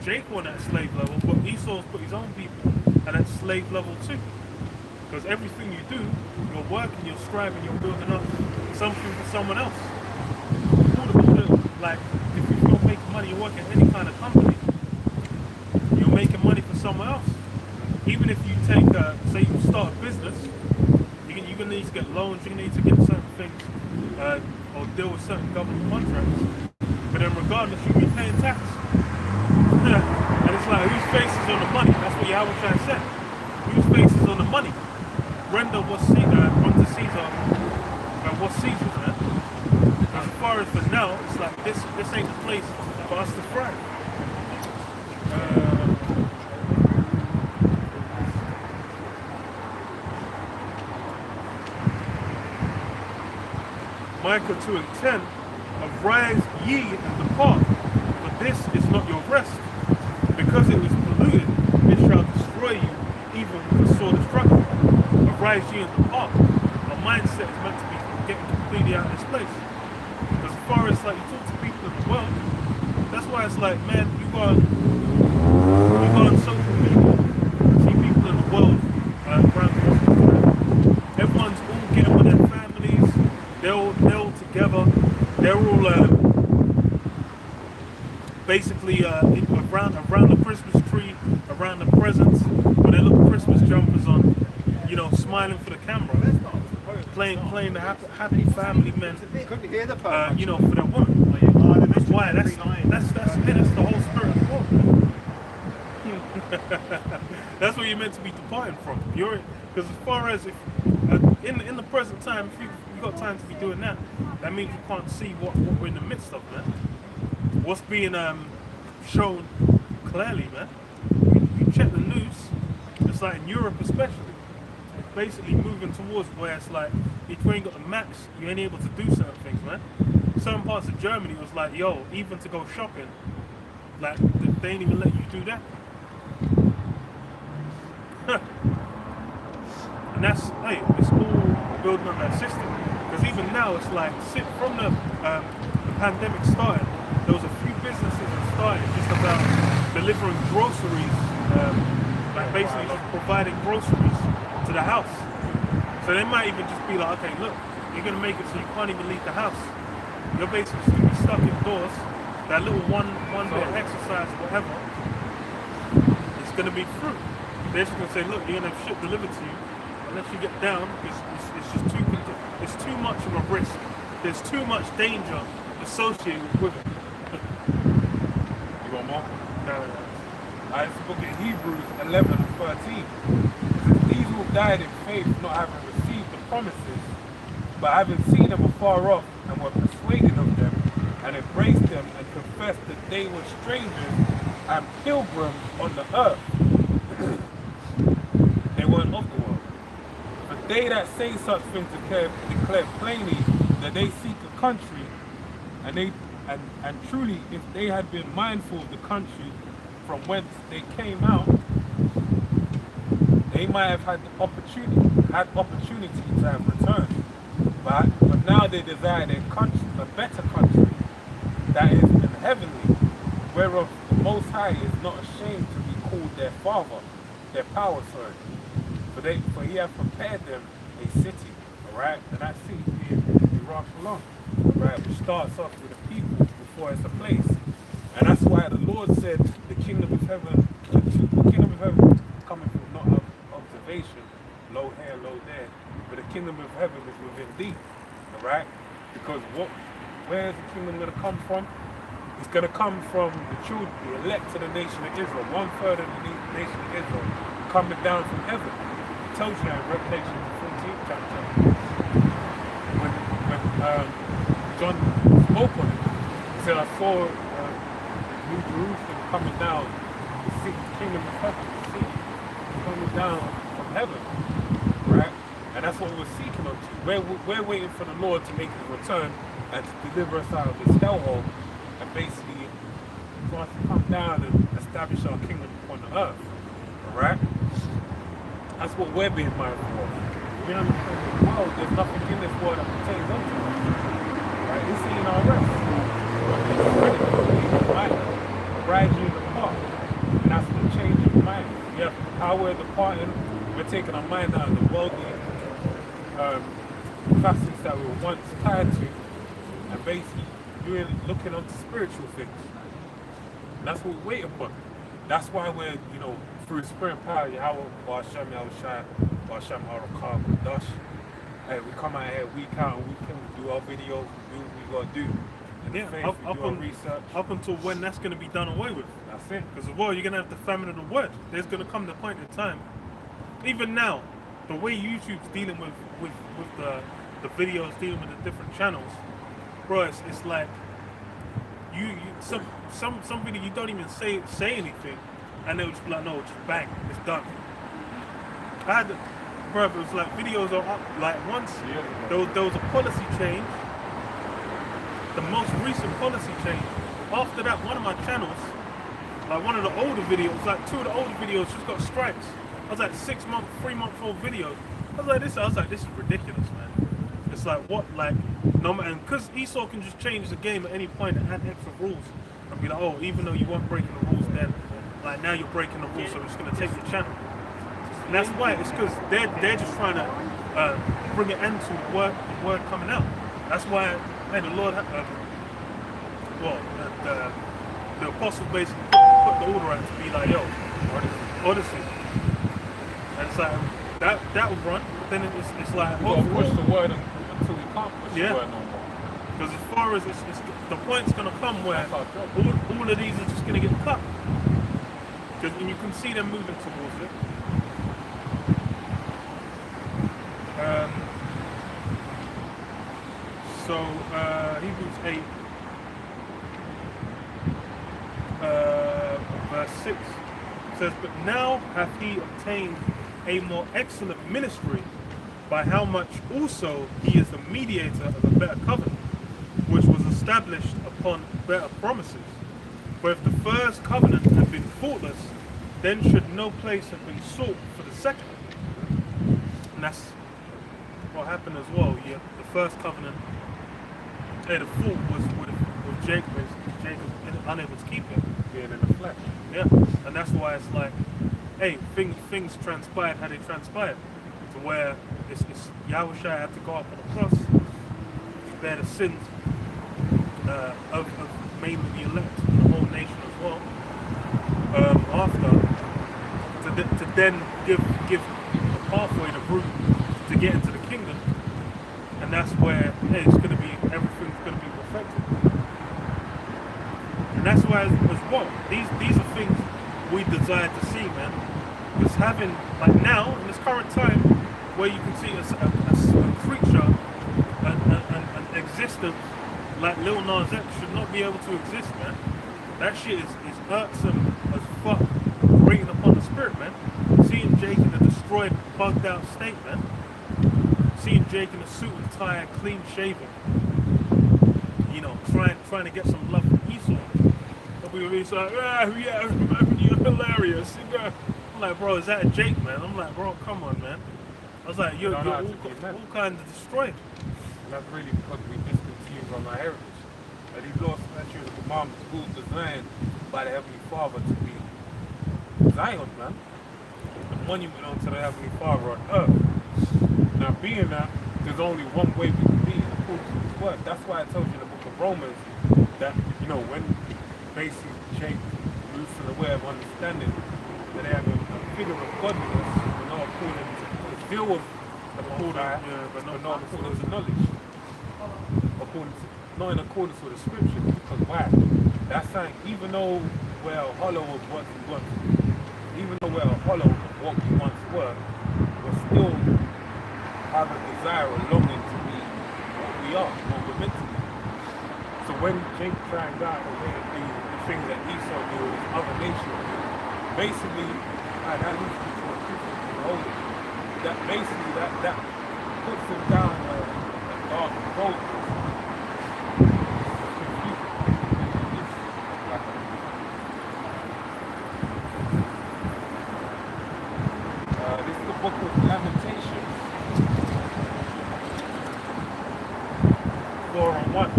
Jacob on that slave level, but Esau's put his own people at that slave level too. Because everything you do, you're working, you're striving, you're building up something for someone else. Like, if you're making money, you're working at any kind of company, you're making money for someone else. Even if you take, say you start a business, you're going to need to get loans, you're going to need to get certain things, or deal with certain government contracts. But then regardless, you'll be paying tax. And it's like, whose face is on the money? That's what Yahweh said. Whose face is on the money? Render what's unto Caesar what's Caesar's, man. As far as for now, it's like this ain't the place for us to thrive. Micah 2:10, arise ye and depart, for this is not your rest. Because it was polluted, it shall destroy you, even with a sword of struggle. Arise ye and depart. Our mindset is meant to be getting completely out of this place. As far as like you talk to people in the world, that's why it's like, man, you go on social media, see people in the world around the world. Everyone's all getting with their families, they're all together, they're all basically around the Christmas tree, around the presents, with their little Christmas jumpers on, smiling for the camera, playing the happy family men, for their woman. That's why that's the whole spirit of God. That's what you're meant to be departing from. Because as far as if in the present time, if you've got time to be doing that, that means you can't see what we're in the midst of, man. What's being shown clearly, man. You check the news, it's like in Europe especially, it's basically moving towards where it's like, if you ain't got the max, you ain't able to do certain things, man. Certain parts of Germany was like, yo, even to go shopping, like, they ain't even let you do that. And that's, it's all building on that system. Because even now, it's like, from the pandemic started, there was a few businesses that started just about delivering groceries, like basically just providing groceries to the house. So they might even just be like, okay, look, you're going to make it so you can't even leave the house. You're basically just going to be stuck indoors. That little one bit of exercise, whatever, it's going to be fruit. They're just going to say, look, you're going to have shit delivered to you. Unless you get down, it's too much of a risk. There's too much danger associated with it. You want more? No. It's the book of Hebrews 11:13. These who died in faith, not having received the promises, but having seen them afar off, and were persuaded of them, and embraced them, and confessed that they were strangers and pilgrims on the earth. They weren't of the world. But they that say such things declare plainly that they seek a country, and truly, if they had been mindful of the country from whence they came out, they might have had opportunity to have returned. But now they desire their country, a better country, that is in heavenly, whereof the Most High is not ashamed to be called their Father, their power, sorry. For he hath prepared them a city, alright? And that city being Iraq Shalom, right? Which starts off with a people before it's a place. And that's why the Lord said the kingdom of heaven coming from not observation, low here, low there, but the kingdom of heaven is within thee, alright? Because Where's the kingdom going to come from? It's going to come from the children, the elect of the nation of Israel, 1/3 of the nation of Israel, coming down from heaven. It tells you that in Revelation 14th chapter. When John spoke on it, he said, I saw New Jerusalem coming down, the kingdom of heaven, the city, coming down from heaven, right? And that's what we're seeking unto. We're waiting for the Lord to make his return and to deliver us out of this hellhole, and basically for us to come down and establish our kingdom upon the earth. Alright? That's what we're being mindful of. We understand the world, there's nothing in this world that pertains unto us. Right? This ain't our rest. Gradually depart. And that's the change of mind. We have how we're departing, we're taking our mind out of the worldly facets that we were once tied to, and basically you're looking onto spiritual things. And that's what we're waiting upon. That's why we're, through spirit and power, Yahweh, Hashem, Yahushua, Hashem, Harakah, Dash. Hey, we come out here week out and week in, we do our videos, we do what we gotta do. And Yeah, faith, we do our research. up until when that's going to be done away with. That's it. Because you're going to have the famine of the word. There's going to come the point in time, even now, the way YouTube's dealing with the videos, dealing with the different channels, bro, it's like some video you don't even say anything, and they'll just be like, no, just bang, it's done. Bro, it was like videos are up, like once there was a policy change, the most recent policy change. After that, one of my channels, like one of the older videos, like two of the older videos just got strikes. I was like 3-month-old videos. I was like, this is ridiculous, man. It's like, what, like, no man, because Esau can just change the game at any point and add extra rules and be like, oh, even though you weren't breaking the rules then, like now you're breaking the rules, so I'm just gonna take your channel. And that's why, it's because they're just trying to bring an end to the word coming out. That's why, man, the Lord, the apostle basically put the order out to be like, yo, Odyssey. And it's like, that will run, but then it's like, We'll push the word until we can't push the word no more. Because as far as the point's going to come where all of these are just going to get cut. And you can see them moving towards it. Hebrews 8, verse 6 says, but now hath he obtained a more excellent ministry, by how much also he is the mediator of a better covenant, which was established upon better promises. For if the first covenant had been faultless, then should no place have been sought for the second. And that's what happened as well. Yeah, the first covenant, the fault was with Jacob unable to keep it, being in the flesh. Yeah, and that's why it's like, hey, things transpired how they transpired, to where it's Yahushua had to go up on the cross, bear the sins of mainly the elect, and the whole nation as well. After to then give the pathway, the route to get into the kingdom, and that's where it's going to be, everything's going to be perfected. And that's why as well, these are things we desire to see, man. Because having, like now, in this current time, where you can see a creature, an existence like Lil Nas X should not be able to exist, man. That shit is irksome as fuck, grating upon the spirit, man. Seeing Jake in a destroyed, bugged out state, man. Seeing Jake in a suit and tie, clean shaven, trying to get some love from Esau. People be like, yeah, you're hilarious. I'm like, bro, is that a Jake, man? I'm like, bro, come on, man. I was like, you're all kind of destroyed. And that's really because we discontinued from our heritage. And these laws, statutes, and commandments, schools designed by the Heavenly Father to be Zion, man. The monument unto the Heavenly Father on earth. Now, being that, there's only one way we can be in accordance to His word. That's why it tells you in the book of Romans that, when basically Jake moves to the way of understanding, that they have a figure of godliness, but not according to the deal with but not according to knowledge. According to not in accordance with the scriptures. Because why? That's saying even though we're hollow of what we once, even though we're hollow of what we once were, we still have a desire or longing to be what we are, what we're meant to be. So when Jake tried out away to do the things that Esau do with his other nations, basically, that leads me to a Christian holy. That basically that puts him down a dark road. This is the book of Lamentations, 4:1.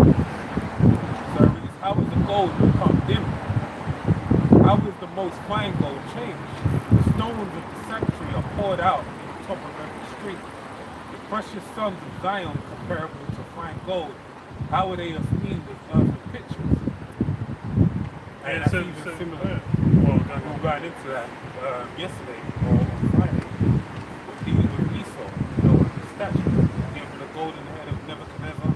So it reads, how is the gold become dim? How is the most fine gold changed? The stones of the sanctuary are poured out in the top of every street. The precious sons of Zion comparable to fine gold. How are they esteemed as earthly pictures? And that's even similar. Well, we got into that yesterday or on Friday with Esau, you know, with the statue, given the golden head of Nebuchadnezzar,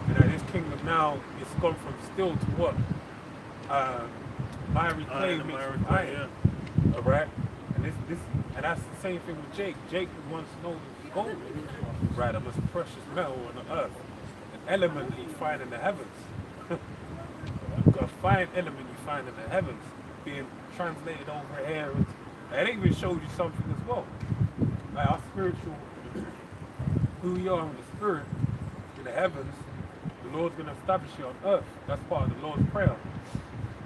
and that his kingdom now is gone from steel to what? Miry clay mixed with iron. Alright? And that's the same thing with Jake. Jake was once known as gold, right? The most precious metal on the earth. An element that you find in the heavens. A fine element you find in the heavens being translated over here. And it even shows you something as well. Like our spiritual, who we are in the spirit, in the heavens, the Lord's going to establish you on earth. That's part of the Lord's Prayer.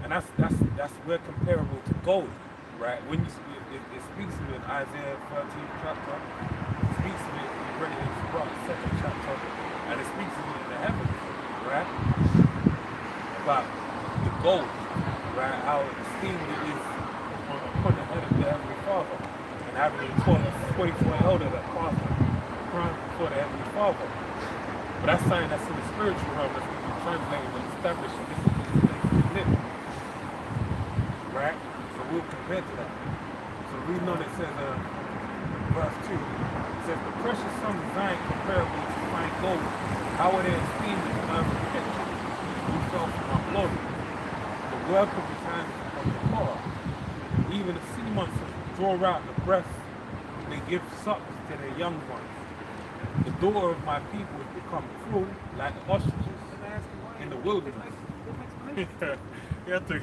And that's we're comparable to gold, right? When you it speaks of it in Isaiah 13th chapter, it speaks of it already in the second chapter, and it speaks of it in the heavens, right? About the gold, right? How esteemed it is upon the head of the Heavenly Father, and having a 24 elder that pass the crown before the Heavenly Father. But that's something that's in the spiritual realm that's going to be translated and established in this place we live. Right? So we'll compare to that. So reading on it says, verse 2, it says, the precious sons of Zion comparable to fine gold, how are they esteemed in earthly picture? We fell from our glory. The work of his hands of the poor. Even the sea monsters draw out the breasts, they give suck to their young ones. The daughter of my people has become cruel like the ostriches in the wilderness. You have to,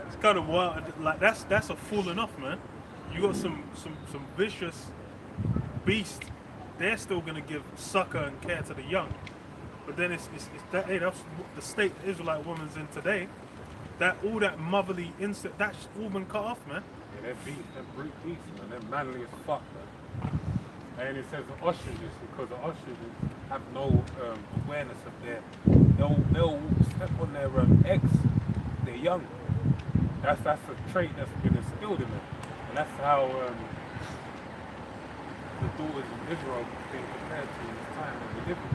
it's kind of wild. Like that's a falling off, man. You got some vicious beasts. They're still gonna give succor and care to the young. But then it's that, hey, that's the state the Israelite woman's in today. That all that motherly instinct, that's all been cut off, man. Yeah, they're brute beasts, man. They're manly as fuck, man. And it says the ostriches, because the ostriches have no awareness of they'll step on their eggs. They're young. That's a trait that's been instilled in them, and that's how the daughters of Israel being compared to in this time that we live in.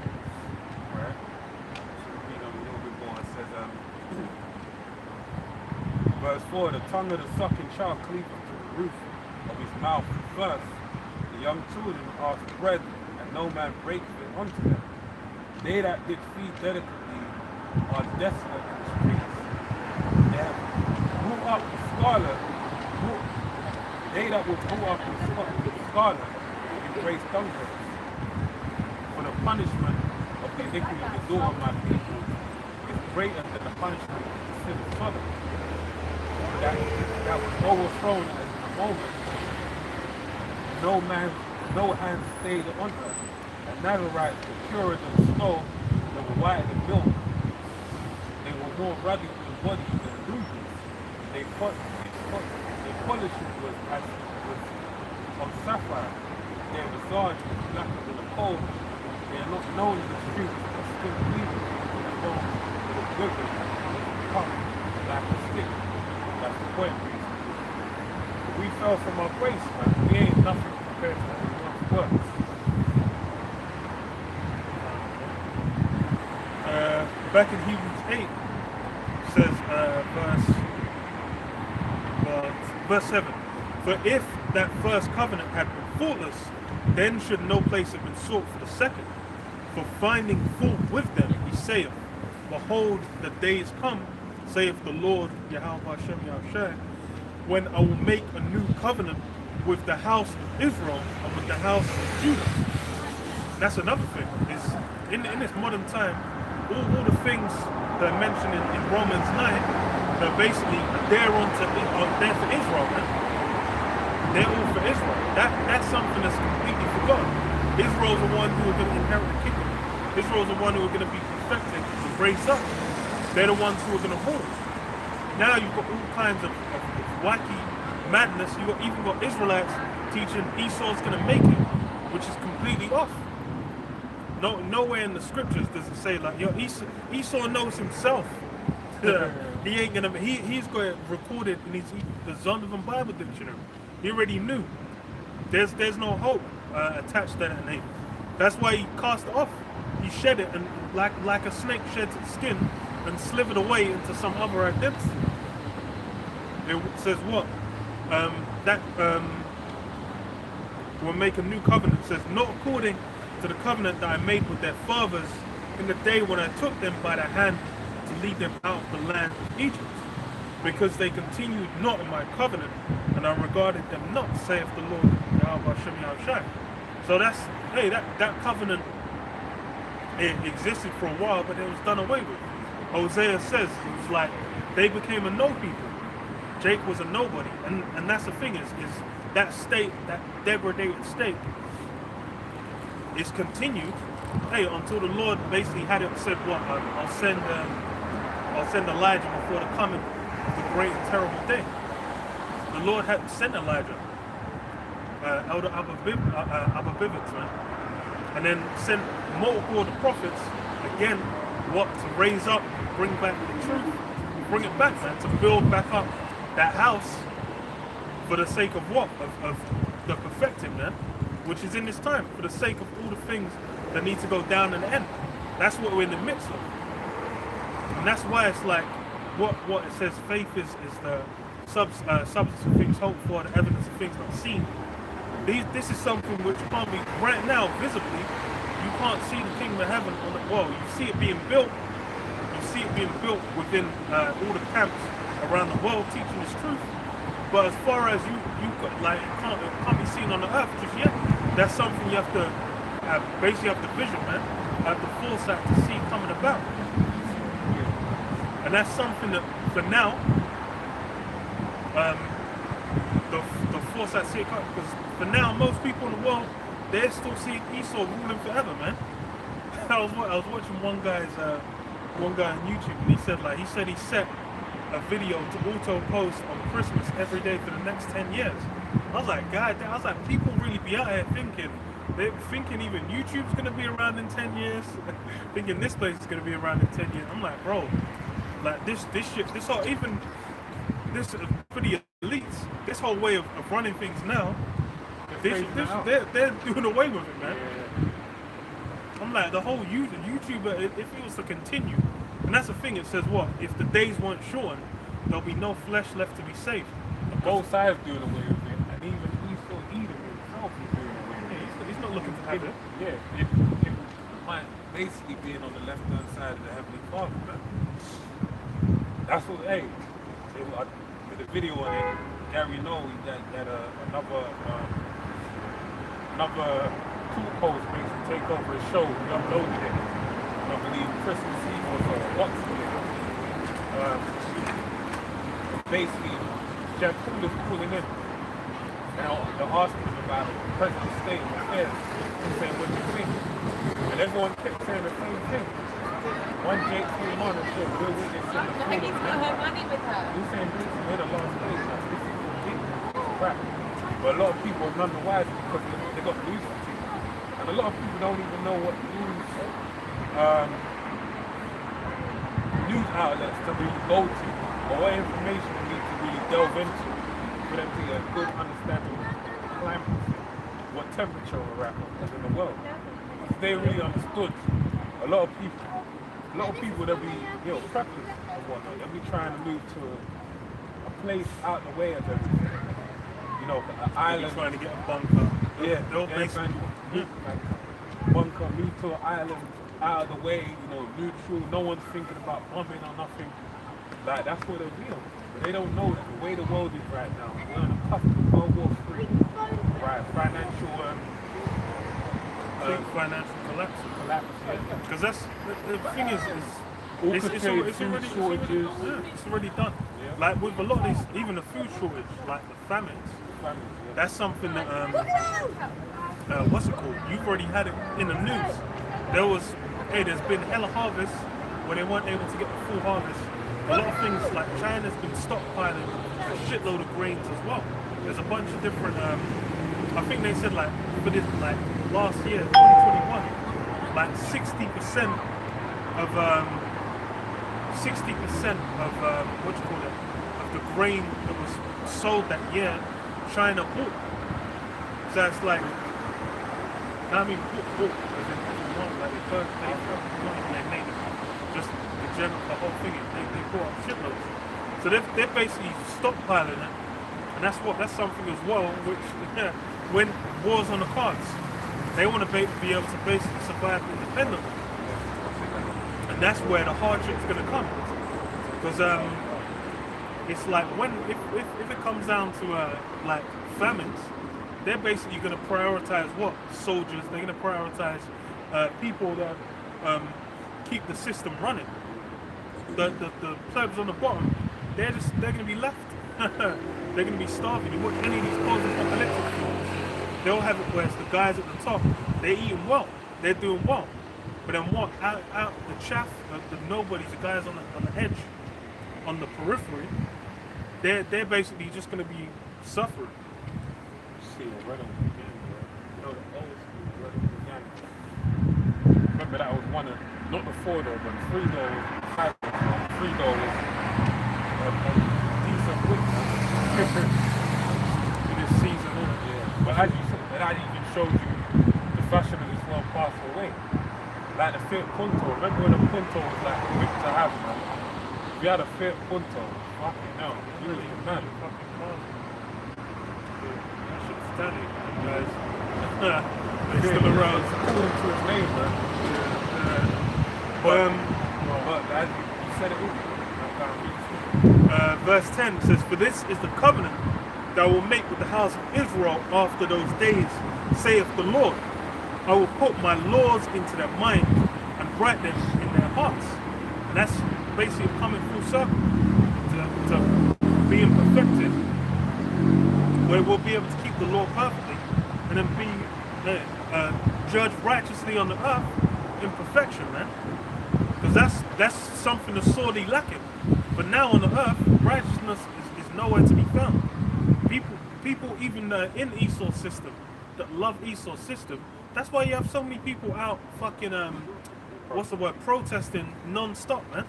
Right? So we read on a little bit more. It says, verse 4: the tongue of the sucking child cleaveth to the roof of his mouth first. The young children ask bread, and no man breaketh it unto them. They that did feed delicately are desolate in the streets. They have brought up the scarlet. They that were brought up with scarlet embrace dunghill. For the punishment of the iniquity of the door of my people is greater than the punishment of the sin of Sodom. That was overthrown as in a moment. No hand stayed on her. And Nazarites were purer than snow, they were whiter than milk. They were more rugged in body than rubies. Their polishing was of sapphire. Their visage was blacker than a coal. They are not known in the streets as still bleeding, and known with a withered tongue like a stick. That's the point, reason. We fell from our grace, man. We ain't nothing compared to what we once were. Back in Hebrews 8, says verse 7. For if that first covenant had been faultless, then should no place have been sought for the second. For finding fault with them, he saith, behold, the days come, saith the Lord, Yahweh Hashem Yahushua, when I will make a new covenant with the house of Israel and with the house of Judah. That's another thing, is in this modern time, all the things that are mentioned in Romans 9, they're basically there for Israel, man. They're all for Israel. That's something that's completely forgotten. Israel's the one who are going to inherit the kingdom. Israel's the one who are going to be perfected and raised up. They're the ones who are going to rule. Now you've got all kinds of wacky madness. You've even got Israelites teaching Esau's going to make it, which is completely off. Nowhere in the scriptures does it say like, yo, Esau knows himself. He ain't gonna. He's got it recorded in the Zondervan Bible Dictionary. He already knew. There's no hope attached to that name. That's why he cast it off. He shed it, and like a snake sheds its skin and slithered away into some other identity. It says what? We'll make a new covenant. It says, not according to the covenant that I made with their fathers in the day when I took them by the hand to lead them out of the land of Egypt, because they continued not in my covenant, and I regarded them not, saith the Lord Yahweh Hashem Yahushua. So that covenant, it existed for a while, but it was done away with. Hosea says it was like they became a no people. Jake was a nobody, and that's the thing is that state, that degraded state, is continued. Hey, until the Lord basically had it said, what? I'll send Elijah before the coming of the great and terrible day. The Lord had sent Elijah, Elder Abibitz, man, and then sent multiple of the prophets again, what, to raise up, bring back the truth, bring it back, man, to build back up that house for the sake of what? Of the perfecting, man, which is in this time, for the sake of all the things that need to go down in the end. That's what we're in the midst of. And that's why it's like, what it says, faith is the substance of things hoped for, the evidence of things not seen. This is something which can't be, right now, visibly, you can't see the kingdom of heaven on the world. You see it being built. You see it being built within all the camps around the world teaching this truth. But as far as you got, like, it can't be seen on the earth just yet. That's something you have to basically have the vision, man, have the foresight to see coming about. And that's something that, for now, the foresight see it coming, because for now, most people in the world, they're still seeing Esau ruling forever, man. I was watching one guy on YouTube, and he said he set a video to auto post on Christmas every day for the next 10 years. I was like, God, people really be out here they're thinking even YouTube's gonna be around in 10 years, thinking this place is gonna be around in 10 years. I'm like, bro, like this shit, this whole, even this for the elites, this whole way of running things now, they're doing away with it, man. I'm like, the whole YouTuber, if it was to continue, and that's the thing, it says what? If the days weren't shortened, there'll be no flesh left to be saved. Both sides doing away with it, and even Esau Edom himself is doing away with it. He's not looking to have it. Yeah, it might basically being on the left-hand side of the Heavenly Father, man. That's what, hey, with the video on it, Gary Noe, that another two posts basically take over his show. He uploaded it, I believe, Christmas Eve or so, Boxing Day. Basically, Jack Coolers calling in, and they're asking him about President's State Affairs. He's saying, what do you think? And everyone kept saying the same thing. One Jake came on and said, we're witnessing the I need to put her money with her. He's saying, we're the last place. This is ridiculous. Crap. But a lot of people are none the wiser because they got news fatigue. And a lot of people don't even know what news outlets to really go to, or what information they need to really delve into for them to get a good understanding of the climate, what temperature we're at in the world. If they really understood, a lot of people they'll be, preppers and whatnot, they'll be trying to move to a place out the way of everything. An island, trying to get a bunker. yeah, They'll basically bunker, move to an island out of the way, you know, neutral. No one's thinking about bombing or nothing. Like that's what they'll be on. But they don't know that the way the world is right now, we're on the cusp of World War III. Right, financial financial collapse. collapse. Yeah. Because that's the thing is it's already shortages. it's already done. Yeah. Like with a lot of these, even the food shortage, like the famines, that's something that what's it called? You've already had it in the news. There's been hella harvests where they weren't able to get the full harvest. A lot of things like China's been stockpiling a shitload of grains as well. There's a bunch of different. I think they said like for this like last year, 2021, like 60% of what you call it, of the grain that was sold that year, China bought. So it's like, I mean, bought as in if you want, like they made it. Just the whole thing, they bought up shitloads. So they're basically stockpiling it, and that's something as well. Which when war's on the cards, they want to be able to basically survive independently, and that's where the hardship's going to come. Because it's like if it comes down to like famines, they're basically going to prioritize what soldiers. They're going to prioritize people that keep the system running. The plebs on the bottom, they're going to be left. They're going to be starving. You watch any of these post-apocalyptic films, they'll have it where it's the guys at the top. They're eating well. They're doing well. But then what? Out the chaff, the nobodies, the guys on the edge, on the periphery, they're basically just going to be suffering. See, right on the game, bro. You know, the old school right on the game. Remember that was one of, not the 4-door, but the 3-door was 3-door was a decent win in this season, isn't it? Yeah. But as you said, that even showed you the fashion of this world passed away. Like the Fiat Punto, remember when the Punto was like quick to have, man? If you had a Fiat Punto, fucking hell, you was the man. Fucking car. That shit's stunning, guys. They're still around. According to his name, man. But as you said it all. Verse 10 says, "For this is the covenant that I will make with the house of Israel after those days, saith the Lord. I will put my laws into their mind and write them in their hearts." And that's basically coming full circle to being perfected, where we'll be able to keep the law perfectly and then be judged righteously on the earth in perfection, man. Because that's something that's sorely lacking. But now on the earth, righteousness is nowhere to be found. People even in Esau's system that love Esau's system. That's why you have so many people out fucking protesting non-stop, man.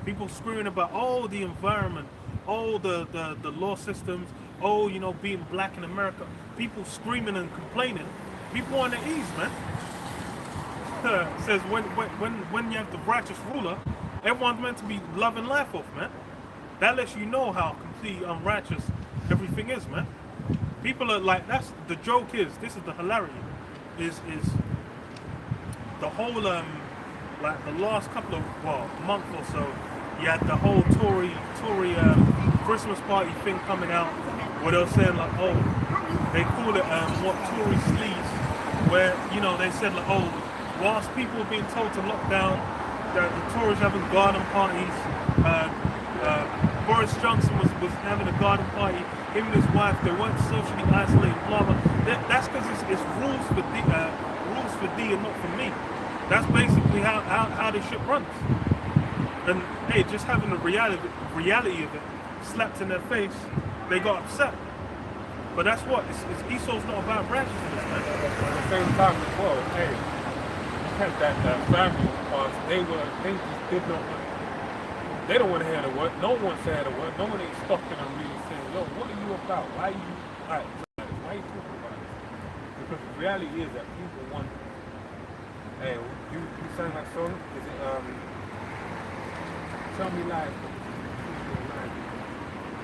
People screaming about the environment, the law systems, being black in America. People screaming and complaining. People on their ease, man. Says when you have the righteous ruler, everyone's meant to be loving life off, man. That lets you know how completely unrighteous everything is, man. People are like, this is the hilarity, is the whole like the last couple of month or so, you had the whole Tory Christmas party thing coming out, where they were saying like, they call it Tory sleaze, where they said like, whilst people were being told to lock down, the Tories having garden parties. Boris Johnson was having a garden party. Him and his wife, they weren't socially isolated. Blah blah. That's because it's rules for D and not for me. That's basically how this shit runs. And hey, just having the reality of it slapped in their face, they got upset. But that's what Esau's not about righteousness, man. At the same time as well, hey, that family was they just did not want. They don't want to hear the word. No one wants to hear the word. No one ain't stopping and really saying, "Yo, what are you about? Why are you talking about this?" Because the reality is that people want. Hey, you sang that song? Is it Tell Me Lies?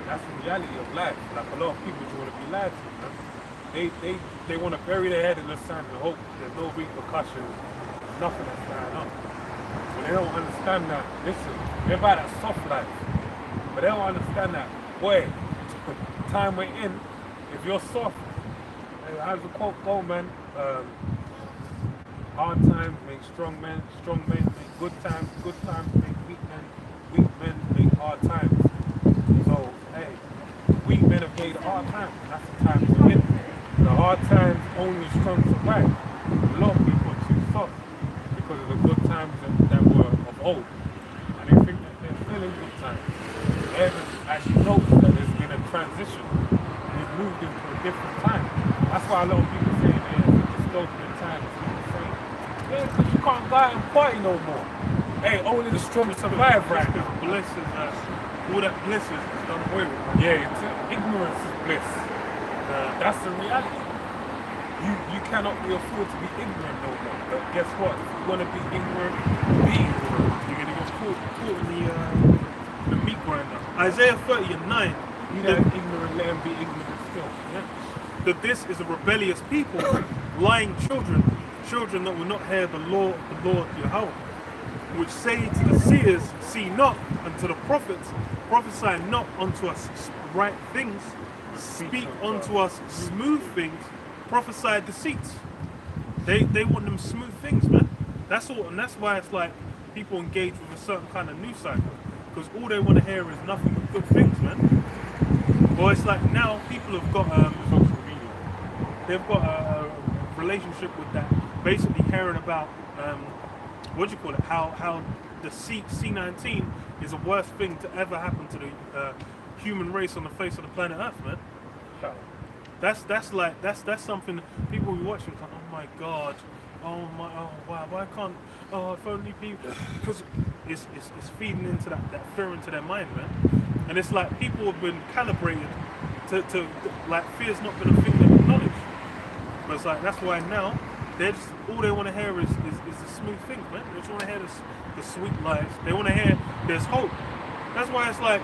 That's the reality of life. Like a lot of people just want to be lied to, man. They want to bury their head in the sand and hope there's no repercussions, nothing that's going on. But they don't understand that. Listen, they're about that soft life. But they don't understand that. Boy, time we're in, if you're soft, hey, how's the quote go, man? Hard times make strong men make good times make weak men make hard times. So, hey, weak men have made hard times. That's the time we're in. The hard times only strong survive. A lot of people are too soft because of the good times that were of old. And they think that they're still in good times. They haven't actually noticed that there's been a transition. We've moved into a different time. That's why a lot of people say they're in dystopian times. Yeah, because you can't go out and party no more. Hey, only the strong survive right now. Bliss is all that bliss is done away with. Yeah, ignorance is bliss. That's the reality. You cannot be afford to be ignorant no more. But guess what? If you want to be ignorant, be ignorant. You're gonna get caught in the meat grinder. Isaiah 30:9. Be that ignorant, let him be ignorant still. Yeah. That this is a rebellious people, lying children that will not hear the law of the Lord Yahweh, which say to the seers, see not, and to the prophets, prophesy not unto us right things, speak unto us smooth things, prophesy deceits. They want them smooth things, man. That's all, and that's why it's like people engage with a certain kind of news cycle, because all they want to hear is nothing but good things, man. Well, it's like now people have got social media. They've got a relationship with that, basically hearing about what do you call it? How the C19 is the worst thing to ever happen to the human race on the face of the planet Earth, man. That's something that people will be watching. Like, oh my God, oh wow, why can't? Oh, if only people, because it's feeding into that fear into their mind, man. And it's like people have been calibrated to like fear's not been a thing they've acknowledged. But it's like that's why now they're just all they want to hear is the smooth things, man. They just want to hear the sweet lies. They want to hear there's hope. That's why it's like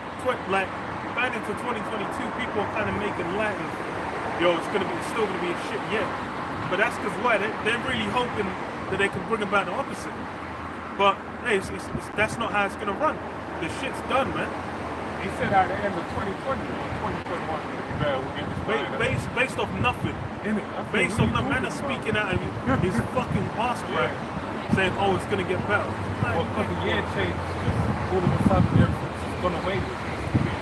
back into 2022, people are kind of making light of, yo, it's still gonna be a shit, yeah. But that's because why they're really hoping that they can bring about the opposite. But hey, that's not how it's gonna run. The shit's done, man. He said at the end of 2020 or 2021, Based off nothing. Based off nothing. Man is speaking out of his fucking ass crack, saying, oh, it's gonna get better. Well, because the year changed, all of a sudden everything's just gone away.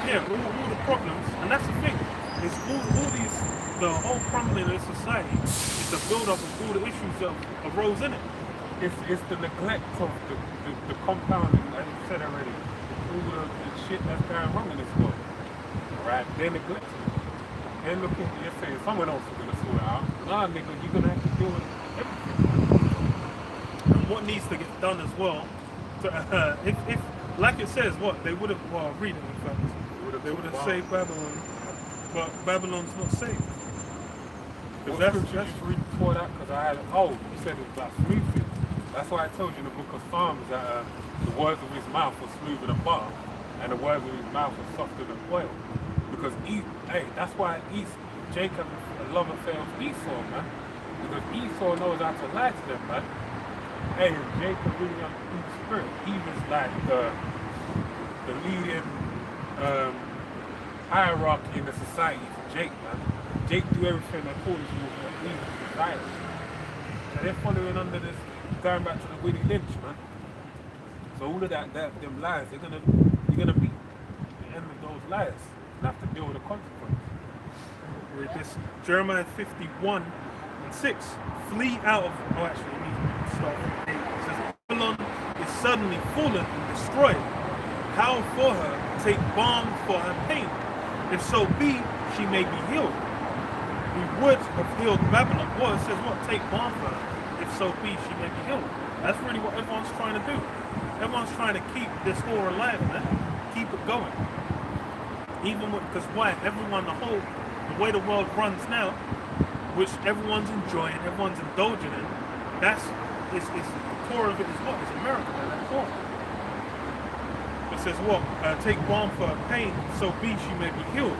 Yeah, all the problems, and that's the thing. It's all these, the whole crumbling of society is the build-up of all the issues that arose in it. It's the neglect of the compounding, as you said already. All the shit that's going wrong in this world. Right? They're neglecting it. They're looking, you're saying someone else is going to sort it out. Nah, nigga, you're going to have to deal with everything. And what needs to get done as well, if like it says, what, they would have, well, read it in fact. They would have saved Babylon, but Babylon's not saved. Well, that's read before that, because I had, you said it was about smooth things. That's why I told you in the book of Psalms that the words of his mouth were smoother than butter, and the words of his mouth were softer than oil. Because that's why Jacob a love affair of Esau, man. Because Esau knows how to lie to them, man. Hey, Jacob really on the spirit. He was like the leading hierarchy in the society for Jake, man. Jake do everything according to what he desires. And they're following under this, going back to the Willie Lynch, man. So all of them lies, you're gonna be the end of those lies and have to deal with the consequences. Read this. Jeremiah 51:6. Flee out of, actually, let me start from 8. It says, Babylon is suddenly fallen and destroyed. Howl for her, take balm for her pain. If so be, she may be healed. We would have healed Babylon. Well, it says what? Take balm for her. If so be, she may be healed. That's really what everyone's trying to do. Everyone's trying to keep this war alive, man. Keep it going. Even with, because why? Everyone, the way the world runs now, which everyone's enjoying, everyone's indulging in, the core of it is what? It's America, man. That's all. It says what? Take balm for her pain, so be she may be healed.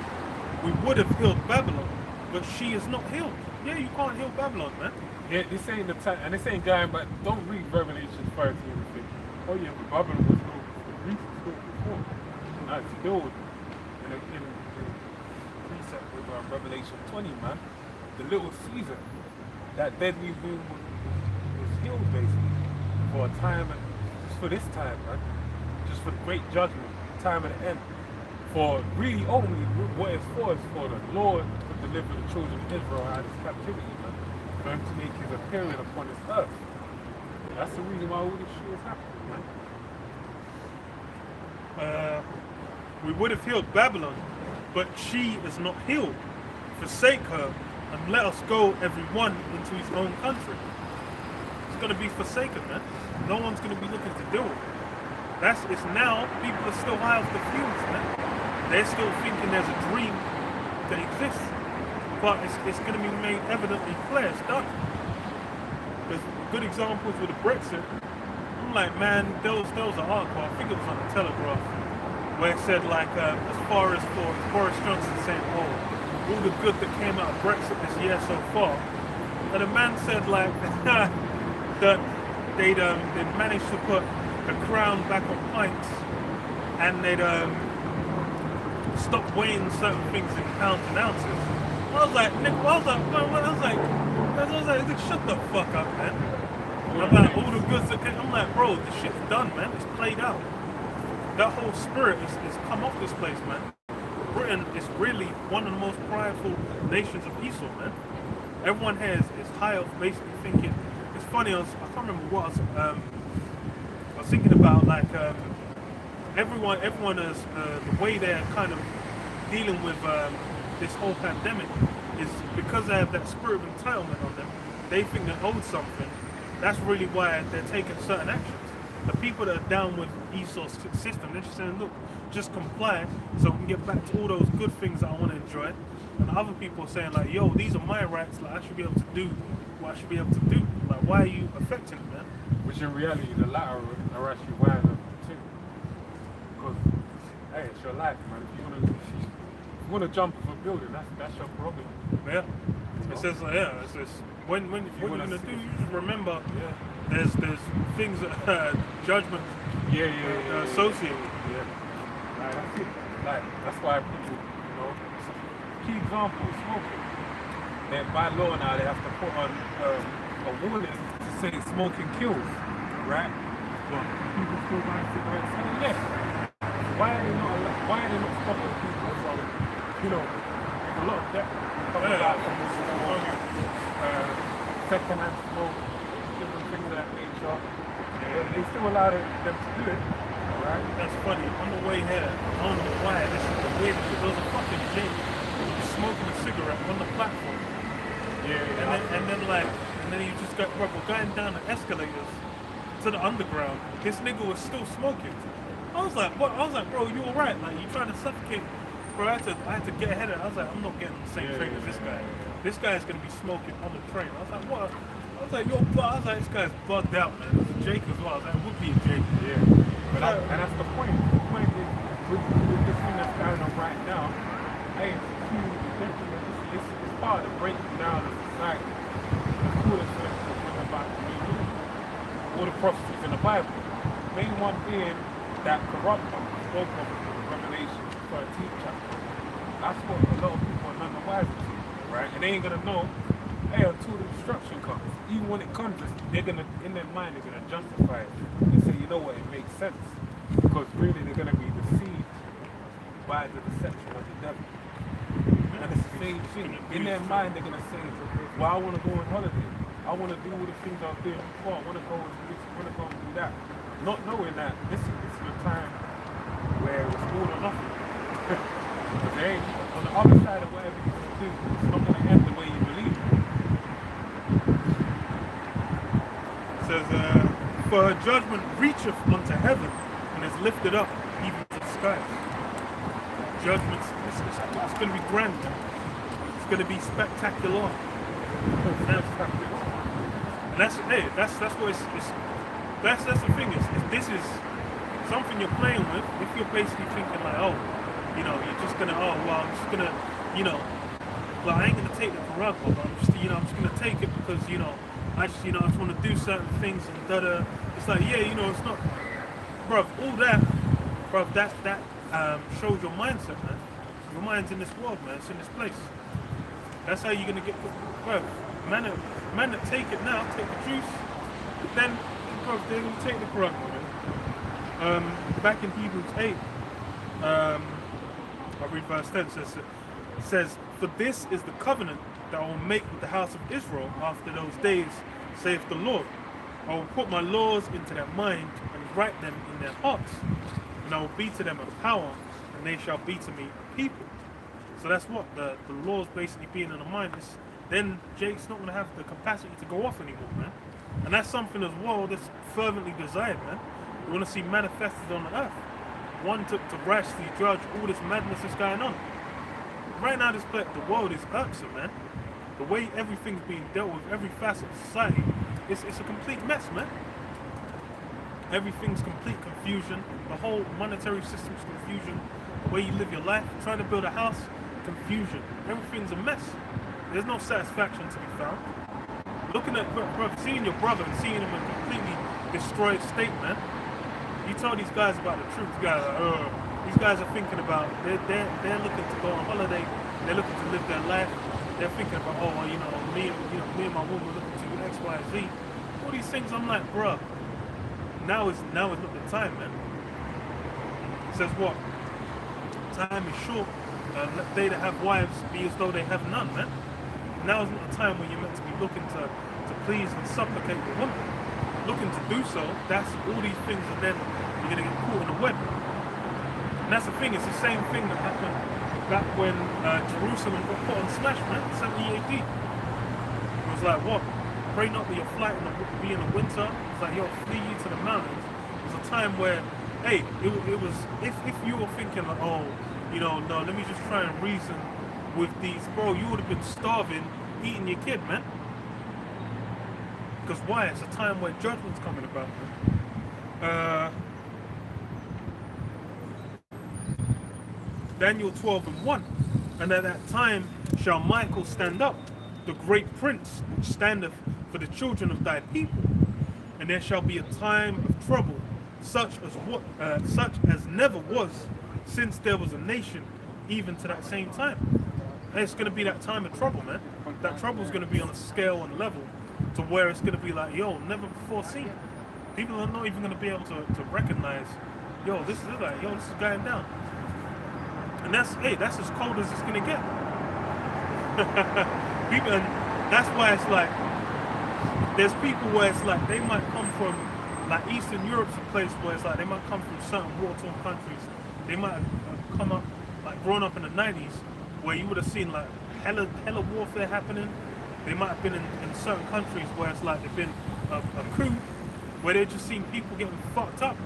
We would have healed Babylon, but she is not healed. Yeah, you can't heal Babylon, man. Yeah, this ain't the time, and this ain't going, but don't read Revelation 30 and everything. Oh yeah, but Babylon was still, Greece was still before. Now it's still in precept with Revelation 20, man. The little Caesar, that deadly wound was healed basically for a time, just for this time, man. Just for the great judgment, time at the end. For really only what it's for is for the Lord to deliver the children of Israel out of this captivity, man. For him to make his appearance upon this earth. That's the reason why all this shit is happening, man. We would have healed Babylon, but she is not healed. Forsake her and let us go every one into his own country. It's going to be forsaken, man. No one's going to be looking to deal with it. It's now, people are still high off the fumes, man. They're still thinking there's a dream that exists. But it's going to be made evidently clear, it's done. There's good examples with the Brexit. I'm like, man, there was an article, I think it was on the Telegraph, where it said like, as far as for Boris Johnson saying, oh, all the good that came out of Brexit this year so far, and the man said like, that they'd managed to put the crown back on pints, and they'd stop weighing certain things in pounds and ounces. I was like, shut the fuck up, man. About all the goods that came. I'm like, bro, this shit's done, man. It's played out. That whole spirit is come off this place, man. Britain is really one of the most prideful nations of Esau, man. Everyone here is high off basically thinking. It's funny, I can't remember what I was thinking about, like everyone is the way they're kind of dealing with this whole pandemic is because they have that spirit of entitlement on them. They think they're owed something. That's really why they're taking certain actions. The people that are down with Esau's system, they're just saying, look, just comply so we can get back to all those good things that I want to enjoy. And other people are saying like, yo, these are my rights, like I should be able to do what I should be able to do. Like, why are you affecting it, man? Which in reality, the latter are actually wise of too. Because, hey, it's your life, man. If you want to jump off a building, that's your problem. Yeah. It says like, yeah, it says when what you're gonna do, you just remember there's things that judgment associated with. Yeah. Like, that's it. Like, that's why people, key example is smoking. That by law now they have to put on a warning to say smoking kills, right? But people still buy cigarettes and why are they not stopping people from, there's a lot of death coming out from this second-hand smoke, different things of that nature. They still allow them to do it, right? That's funny. On the way here, I don't know why, this is the weird shit. There was a fucking Jake smoking a cigarette on the platform. And then you just got, bro, we're going down the escalators to the underground. This nigga was still smoking. I was like, what? I was like, bro, you alright? Like, you trying to suffocate? Bro, I had to get ahead of it. I was like, I'm not getting the same thing as this guy. This guy's gonna be smoking on the train. I was like, what? I was like, yo, I was like, this guy's bugged out, man. It was a Jake as well. I was like, it would be a Jake. Yeah. And that's the point. The point is, with this thing that's going on right now, hey, it's part of the breaking down of society. It's cool to bring about all the prophecies in the Bible. Main one being that corrupt one spoke of in Revelation 13 chapter. That's what a lot of people are none the wiser to, right? And they ain't gonna know, hey, until the destruction comes. Even when it comes, they're gonna, in their mind, they're gonna justify it and say, you know what, it makes sense. Because really they're gonna be deceived by the deception of the devil. And it's the same thing. In their mind, they're gonna say, well, I wanna go on holiday. I wanna do all the things I was doing before. I wanna go and do this, I wanna go and do that. Not knowing that this is the time where it's all or nothing. Okay? On the other side of whatever you do, it's not gonna end the way you believe. It says, for her judgment reacheth unto heaven and is lifted up even to the skies. Judgment's it's going to be grand. It's going to be spectacular. And that's what that's the thing is this is something you're playing with. If you're basically thinking like, oh, you're just gonna, oh well, I'm just gonna, like I ain't gonna take the Quran, but I'm just gonna take it because I just want to do certain things and da-da. It's like, it's not. bruv, all that, bruv, that shows your mindset, man. Your mind's in this world, man. It's in this place. That's how you're gonna get, bruv. Man that take it now, take the juice, then, bruv, they're gonna take the Quran, man. Back in Hebrews 8, I'll read verse 10. It says, "For this is the covenant that I will make with the house of Israel after those days, saith the Lord. I will put my laws into their mind and write them in their hearts, and I will be to them a power, and they shall be to me a people." So that's what the laws basically being in the mind is. Then Jake's not going to have the capacity to go off anymore, man. And that's something as well that's fervently desired, man. We want to see manifested on the earth. One to rashly judge all this madness that's going on. Right now, the world is irksome, man. The way everything's being dealt with, every facet of society, it's a complete mess, man. Everything's complete confusion. The whole monetary system's confusion. The way you live your life, trying to build a house, confusion. Everything's a mess. There's no satisfaction to be found. Looking at, seeing your brother and seeing him in a completely destroyed state, man. You tell these guys about the truth, these guys are thinking about, they're looking to go on holiday, they're looking to live their life, they're thinking about, oh, well, me and my woman are looking to do X, Y, Z. All these things, I'm like, bruh, now is not the time, man. It says what? Time is short. Let they that have wives be as though they have none, man. Now is not the time when you're meant to be looking to please and supplicate the woman. Looking to do so, that's all these things, and then you're going to get caught in a web. And that's the thing, it's the same thing that happened back when Jerusalem got put on smash, man, 70 AD. It was like, what? Pray not that your flight will be in the winter. It's like, yo, flee you to the mountains. It was a time where, hey, it was, if you were thinking like, oh, no, let me just try and reason with these, bro, you would have been starving, eating your kid, man. Because why? It's a time where judgment's coming about, man. Daniel 12:1. And at that time shall Michael stand up, the great prince, which standeth for the children of thy people. And there shall be a time of trouble, such as never was since there was a nation, even to that same time. And it's going to be that time of trouble, man. That trouble's going to be on a scale and level to where it's going to be like, yo, never before seen. People are not even going to be able to recognize, yo, this is it, like, yo, this is going down. And that's as cold as it's going to get. People, and that's why it's like, there's people where it's like, they might come from, like Eastern Europe's a place where it's like, they might come from certain war-torn countries. They might have come up, like grown up in the 90s, where you would have seen like hella warfare happening. They might have been in certain countries where it's like they've been a coup, where they've just seen people getting fucked up.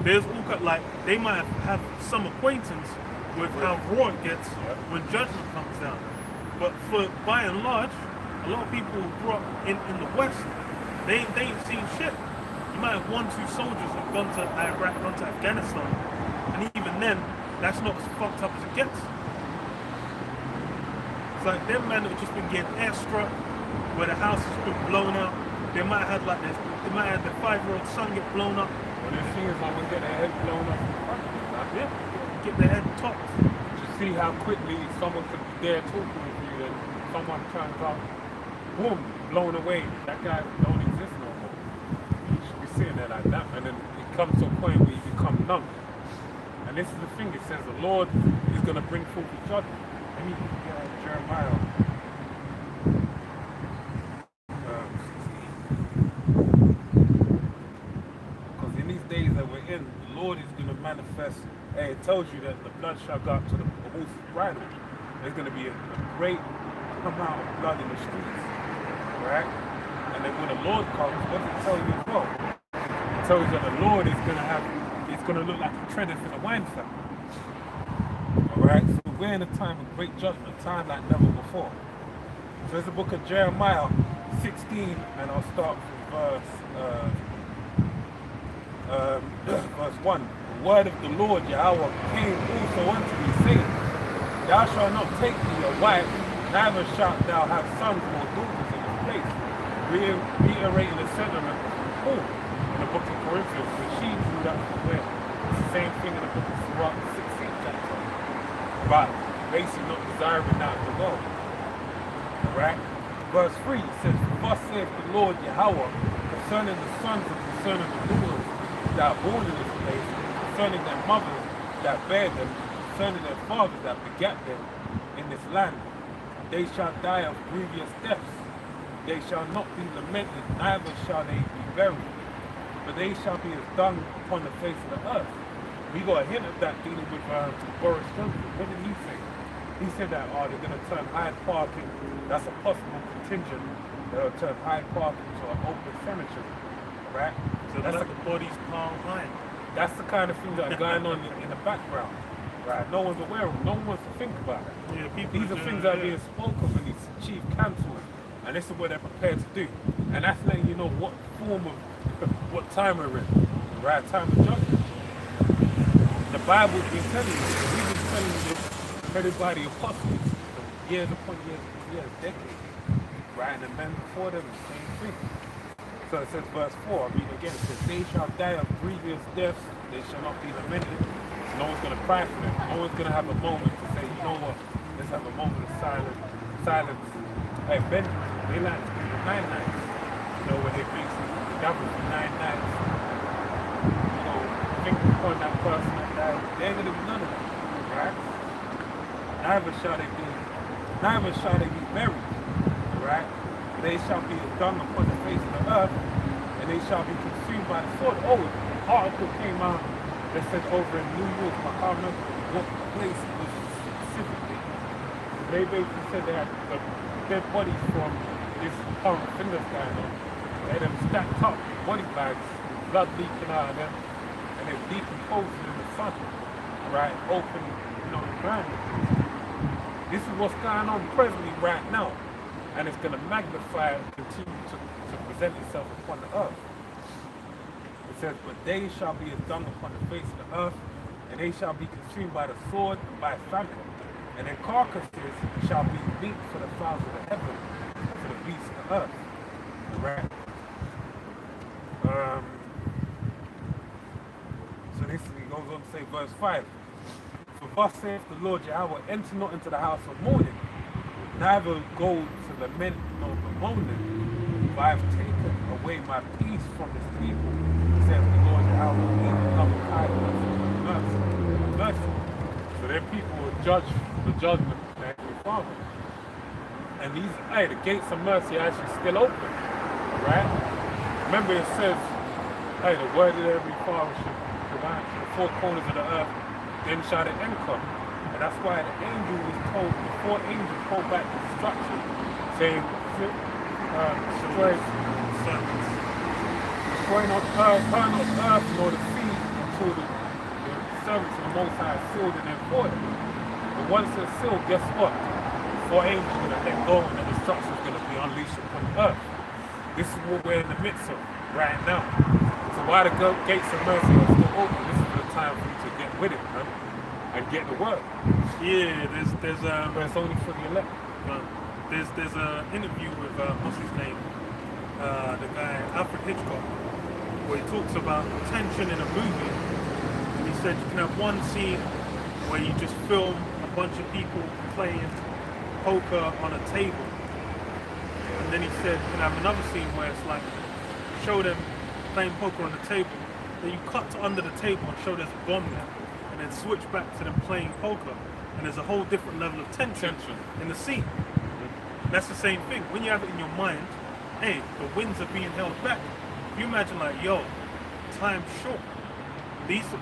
There's all like, they might have some acquaintance with how raw it gets when judgment comes down. But by and large, a lot of people who grew up in the West, they ain't seen shit. You might have 1-2 soldiers who've gone to Iraq, gone to Afghanistan, and even then, that's not as fucked up as it gets. It's like them men that have just been getting airstruck, where the house has been blown out. They might have had they might have their 5-year-old son get blown up. Well, the thing is, I would get their head blown up. Yeah, get their head topped. To see how quickly someone could be there talking with you, and someone turns up, boom, blown away. That guy don't exist no more. You should be sitting there like that, and then it comes to a point where you become numb. And this is the thing, it says the Lord is going to bring forth his judgment. Let me get Jeremiah 16. Because in these days that we're in, the Lord is going to manifest. Hey, it tells you that the blood shall go up to the horse's bridle. There's going to be a great amount of blood in the streets. Right? And then when the Lord comes, what does it tell you as well? It tells you that the Lord is going to have, it's going to look like a treadeth in a wine cellar. Alright? So we're in a time of great judgment, time like never before. So there's the book of Jeremiah 16, and I'll start from verse 1. The word of the Lord Yahweh came also unto me, saying, Thou shalt not take thee a wife, neither shalt thou have sons or daughters in this place. Reiterating the sentiment before. in the book of Corinthians, when she drew that from where? It's the same thing in the book of Sirach, the 16th chapter. About basically not desiring that of the world. Right? Verse 3 says, thus saith the Lord Yahweh, concerning the sons and concerning the daughters that are born in this place, concerning their mothers that bear them, concerning their fathers that begat them in this land. They shall die of grievous deaths. They shall not be lamented, neither shall they be buried. But they shall be as dung upon the face of the earth. We got a hint of that dealing with Boris Johnson. What did he say? He said that they're going to turn Hyde Park into, that's a possible contingent, they'll turn Hyde Park into an open cemetery. Right? So that's like the bodies piled high. That's the kind of things that are going on in the background. Right? No one's aware of them. No one wants to think about it. Yeah, people These are things that are being spoken of in these chief councils. And this is what they're prepared to do. And that's letting you know what form of, what time we're in. The right time of judgment. The Bible's been telling you. We've been telling you this headed by the apostles for years upon years, decades. Right? And the men before them, the same thing. So it says verse 4, I read again, it says, they shall die of grievous deaths, they shall not be lamented. No one's going to cry for them. No one's going to have a moment to say, you know what, let's have a moment of silence. Hey, Benjamin, they like to do the 9 nights. You know, when they basically gather for 9 nights. You know, think upon that person that died. There ain't going to be none of that, right? Neither shall they be buried, right? They shall be dung upon the face of the earth, and they shall be consumed by the sword. Oh, an article came out that said over in New York, I can't remember what place it was specifically. They basically said they had the dead bodies from this current thing that's going on. They had them stacked up, body bags, blood leaking out of them, and they're decomposing in the sun, right? Open, the ground. This is what's going on presently right now. And it's going to magnify and continue to present itself upon the earth. It says, but they shall be as dung upon the face of the earth, and they shall be consumed by the sword and by famine. And their carcasses shall be meat for the fowls of the heaven, and for the beasts of the earth. Right? So this he goes on to say, verse 5. For thus saith the Lord Yahweh, enter not into the house of mourning, neither go to lament nor bemoaning, for I have taken away my peace from this people, saith the Lord Yahweh, even loving kindness and mercy. So their people will judge the judgment of their Heavenly Father. And the gates of mercy are actually still open, right? Remember it says, the word of every father should provide to the four corners of the earth, then shall the end come. And that's why the angel was told, the 4 angels hold back the destruction, saying, destroy not earth nor the sea until the servants of the Most High are sealed in their forehead. But once they're sealed, guess what? The 4 angels are going to let go and the destruction is going to be unleashed upon the earth. This is what we're in the midst of right now. So while the gates of mercy are still open, this is the time for you to get with it, man, and get the word. Yeah, there's But it's only for the elect. there's an interview with what's his name, the guy Alfred Hitchcock, where he talks about tension in a movie, and he said you can have one scene where you just film a bunch of people playing poker on a table, and then he said you can have another scene where it's like show them playing poker on the table, then you cut to under the table and show there's a bomb there, and then switch back to them playing poker, and there's a whole different level of tension in the scene. That's the same thing. When you have it in your mind, hey, the winds are being held back. You imagine like, time's short. There's a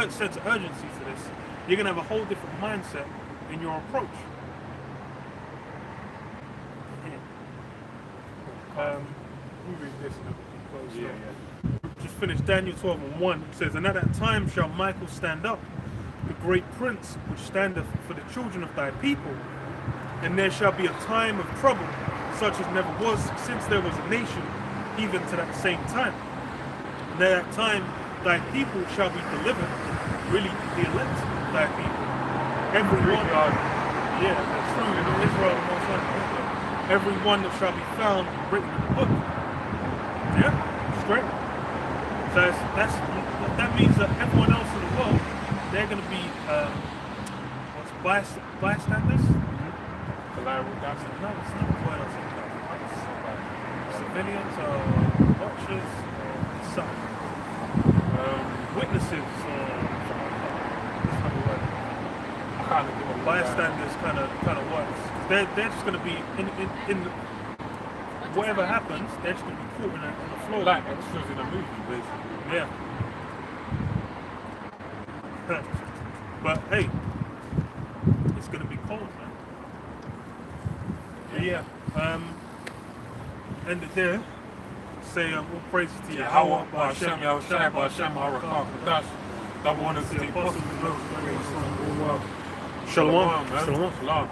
sense of urgency to this. You're gonna have a whole different mindset in your approach. We read this and then we close. Just finished Daniel 12:1. It says, and at that time shall Michael stand up, the great prince, which standeth for the children of thy people. And there shall be a time of trouble, such as never was since there was a nation, even to that same time. And at that time thy people shall be delivered, really the elect, thy people. Everyone, that's true, Israel, the Most High. Every one that shall be found written in the book. Yeah? straight. So that means that everyone else in the world, they're going to be bystanders. Collateral No, damage. it's not the word I was thinking of. Civilians or watchers or something. Witnesses or something like that. That's another word. I can't think of what Bystanders kind of works. They're just going to be in whatever happens. They're just going to be caught on the floor. like extras in a movie, basically. Yeah. But hey, it's going to be cold, man. But yeah. End it there. Say all praises to Yahweh, Yahweh, Ba'Shem, Yahushua, Ba'Shem, Harakah, Kadash. Double honors to the apostles. Shalom. Man. Shalom. Shalom.